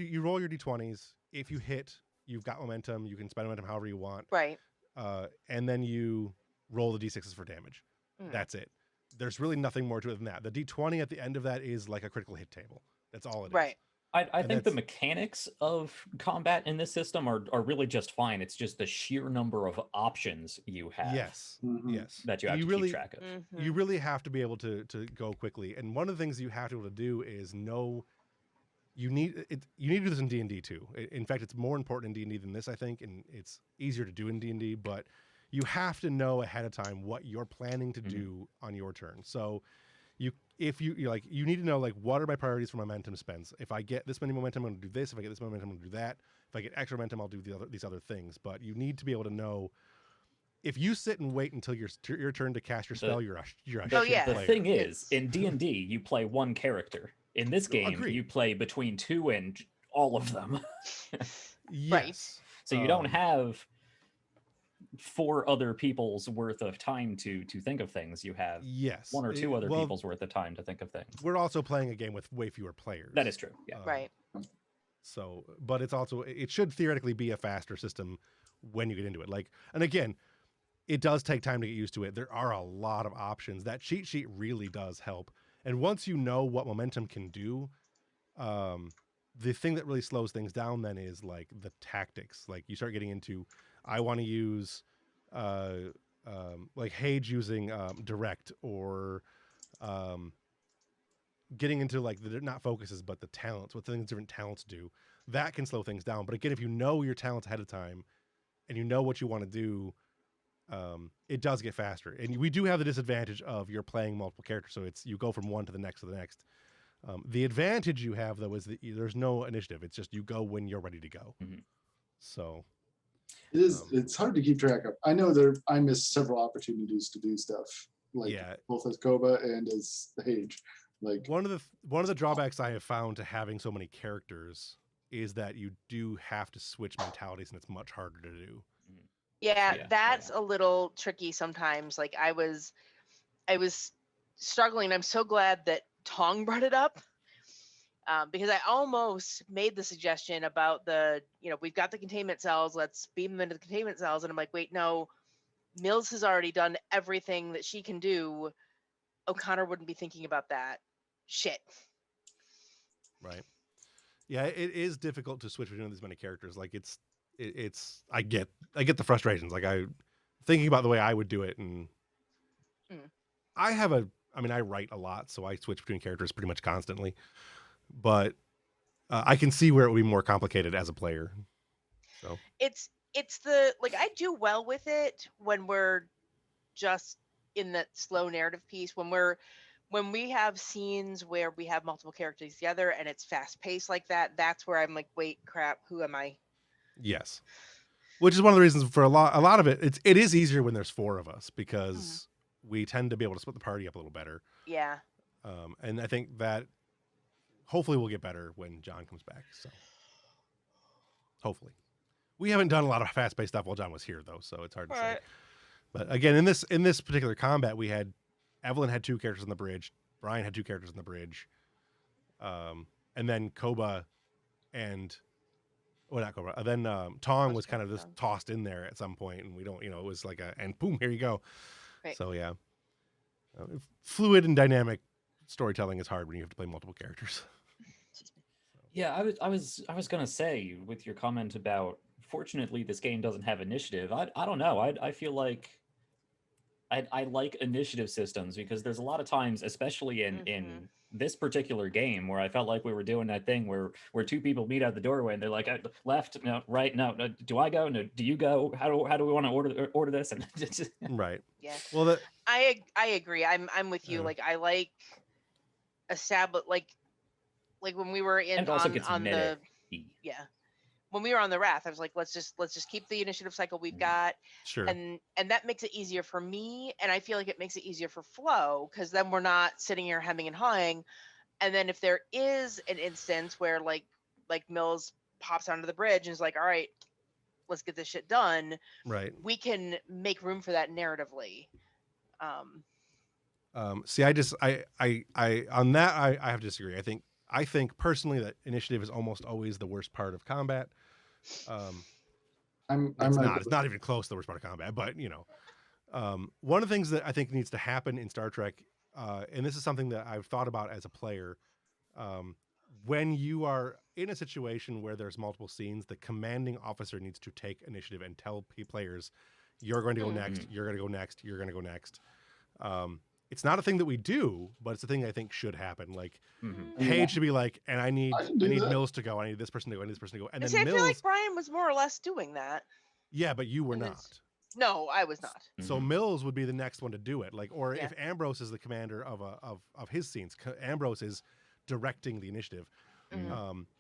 d20s. If you hit, you've got momentum. You can spend momentum however you want. Right. And then you roll the d6s for damage. Mm. That's it. There's really nothing more to it than that. The d20 at the end of that is like a critical hit table. That's all it is. Right. I And think the that's- mechanics of combat in this system are really just fine. It's just the sheer number of options you have Yes. Mhm. Yes. that you have to really, keep track of. Mhm. You really have to be able to go quickly. And one of the things you have to be able to do is know you need to do this in D&D too. In fact, it's more important in D&D than this, I think, and it's easier to do in D&D, but you have to know ahead of time what you're planning to do on your turn. So you need to know like what are my priorities for momentum spends. If I get this many momentum, I'm going to do this. If I get this momentum, I'm going to do that. If I get extra momentum, I'll do these other things. But you need to be able to know if you sit and wait until your turn to cast your spell, you're a Oh, shit yeah. The player. thing is, It's- in D&D, you play one character. In this game, Agreed. you play between 2 and all of them. Yes. So you don't Um, have 4 other people's worth of time to think of things. You have Yes. 1 or 2 other well, people's worth of time to think of things. We're also playing a game with way fewer players. That is true. Yeah. Right. So, but it should theoretically be a faster system when you get into it. Like, and again, it does take time to get used to it. There are a lot of options. That cheat sheet really does help. And once you know what momentum can do, the thing that really slows things down then is like the tactics. Like you start getting into, I want to use, like Hage using direct or getting into like the not focuses but the talents, what things different talents do. That can slow things down. But again, if you know your talents ahead of time and you know what you want to do, it does get faster. And we do have the disadvantage of you're playing multiple characters, so it's you go from one to the next to the next. The advantage you have though is that there's no initiative. It's just you go when you're ready to go. Mhm. So It is. It's hard to keep track of. I know I missed several opportunities to do stuff, like yeah, both as Koba and as Hage. Like one of the drawbacks I have found to having so many characters is that you do have to switch mentalities, and it's much harder to do. Yeah, Yeah. that's a little tricky sometimes. Like I was struggling. I'm so glad that Tong brought it up. Because I almost made the suggestion about we've got the containment cells, let's beam them into the containment cells. And I'm like, wait, no, Mills has already done everything that she can do. O'Connor wouldn't be thinking about that. Shit. Right. Yeah, it is difficult to switch between these many characters. Like it's I get the frustrations. Like I thinking about the way I would do it, and I write a lot, so I switch between characters pretty much constantly. But I can see where it would be more complicated as a player. So It's I do well with it when we're just in that slow narrative piece, when we have scenes where we have multiple characters together and it's fast paced like that. That's where I'm like, wait, crap, who am I? yes, which is one of the reasons for a lot of it. It is easier when there's 4 of us because we tend to be able to split the party up a little better. Yeah. And I think that hopefully we'll get better when John comes back. So hopefully, we haven't done a lot of fast paced stuff while John was here though, so it's hard to say. But again, in this particular combat, we had Evelyn had 2 characters on the bridge, Brian had 2 characters on the bridge, and then Koba and not Koba. Then Tong was kind of just tossed in there at some point, and we don't, it was like and boom, here you go. Right. So yeah, fluid and dynamic storytelling is hard when you have to play multiple characters. Yeah, I was gonna say with your comment about fortunately this game doesn't have initiative. I don't know. I feel like I like initiative systems because there's a lot of times, especially in this particular game, where I felt like we were doing that thing where 2 people meet out the doorway and they're like, left, no, right, no, do I go? No, do you go? How do we want to order this? And right. Yeah. Well, I agree. I'm with you. Like I like like when we were in and it also gets on the yeah. When we were on the Wrath, I was like, let's just keep the initiative cycle we've got. Sure. And that makes it easier for me, and I feel like it makes it easier for Flo, because then we're not sitting here hemming and hawing. And then if there is an instance where like Mills pops onto the bridge and is like, all right, let's get this shit done. Right. We can make room for that narratively. See, I on that I have to disagree. I think personally that initiative is almost always the worst part of combat. It's not even close to the worst part of combat, but one of the things that I think needs to happen in Star Trek, and this is something that I've thought about as a player, when you are in a situation where there's multiple scenes, the commanding officer needs to take initiative and tell players, you're going to go next, you're going to go next, you're going to go next. It's not a thing that we do, but it's a thing I think should happen. Like Hage should be like, and I need Mills to go. I need this person to go. I need this person to go. And then I Mills, feel like Brian was more or less doing that. Yeah, but you were not. No, I was not. So Mills would be the next one to do it. Like, or if Ambrose is the commander of his scenes, Ambrose is directing the initiative.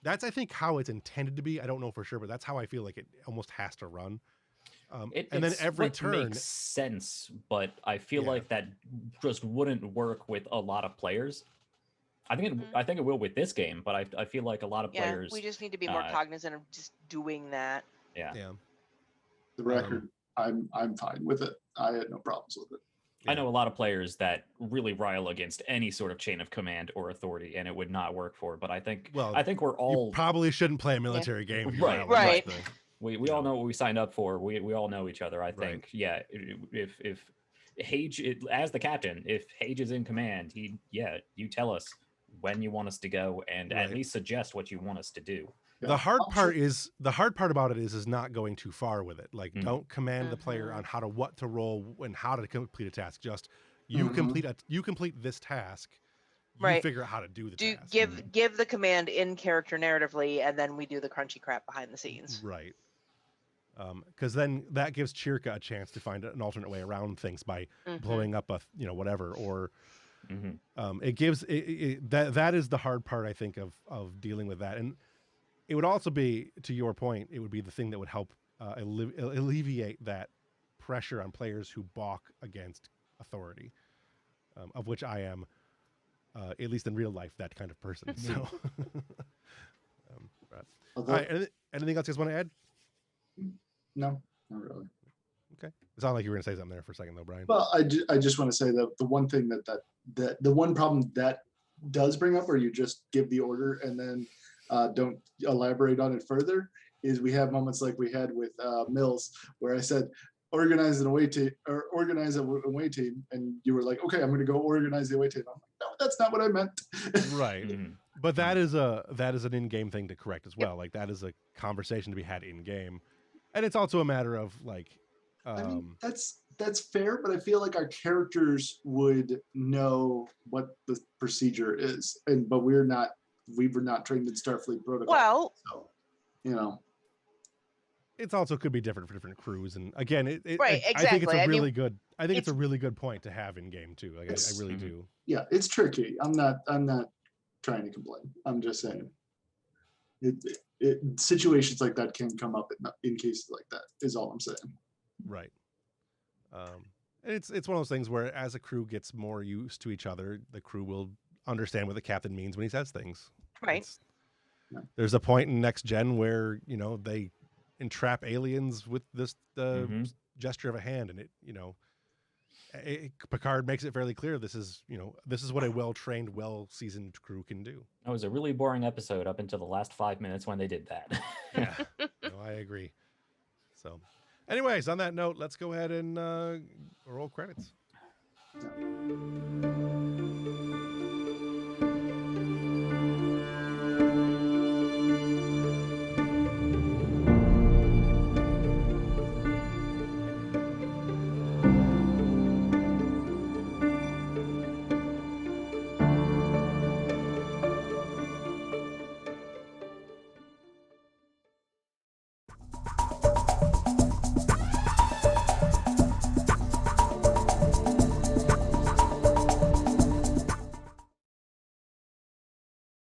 That's I think how it's intended to be. I don't know for sure, but that's how I feel like it almost has to run. And then every turn makes sense, but I feel like that just wouldn't work with a lot of players. I think it will with this game, but I feel like a lot of players. We just need to be more cognizant of just doing that. Yeah. The record, I'm fine with it. I had no problems with it. Yeah. I know a lot of players that really rile against any sort of chain of command or authority, and it would not work for. But I think we're all probably shouldn't play a military game. If you right. We all know what we signed up for. We all know each other. I think, if Hage, as the captain, if Hage is in command, you tell us when you want us to go and at least suggest what you want us to do. Yeah. The hard part about it is not going too far with it. Like, don't command the player on what to roll and how to complete a task. Just you complete this task. You figure out how to do the task. Give the command in character narratively, and then we do the crunchy crap behind the scenes. Right. Because then that gives Chirka a chance to find an alternate way around things by blowing up a whatever, or It gives that is the hard part, I think, of dealing with that. And it would also be, to your point, it would be the thing that would help alleviate that pressure on players who balk against authority, of which I am, at least in real life, that kind of person. So, all right. Anything else you guys want to add? No, not really. Okay. It sounded like you were going to say something there for a second, though, Brian. Well, I just want to say that the one thing that the one problem that does bring up, where you just give the order and then don't elaborate on it further, is we have moments like we had with Mills, where I said, organize an away team, or organize an away team, and you were like, okay, I'm going to go organize the away team. I'm like, no, that's not what I meant. Right. But that is an in-game thing to correct as well. Like, that is a conversation to be had in-game, and it's also a matter of like. I mean, that's fair, but I feel like our characters would know what the procedure is, but we were not trained in Starfleet protocol. Well, so, you know, it also could be different for different crews, and again, right, I think it's exactly. a I mean, really good. I think it's a really good point to have in game too. Like, I really do. Yeah, it's tricky. I'm not trying to complain. I'm just saying, situations like that can come up in cases like that. Is all I'm saying. Right. And it's one of those things where, as a crew gets more used to each other, the crew will understand what the captain means when he says things. Right. There's a point in Next Gen where, you know, they entrap aliens with this gesture of a hand, and Picard makes it fairly clear this is what a well-trained, well-seasoned crew can do. That was a really boring episode up until the last 5 minutes when they did that. Yeah, no, I agree. So, anyways, on that note, let's go ahead and roll credits. Yeah.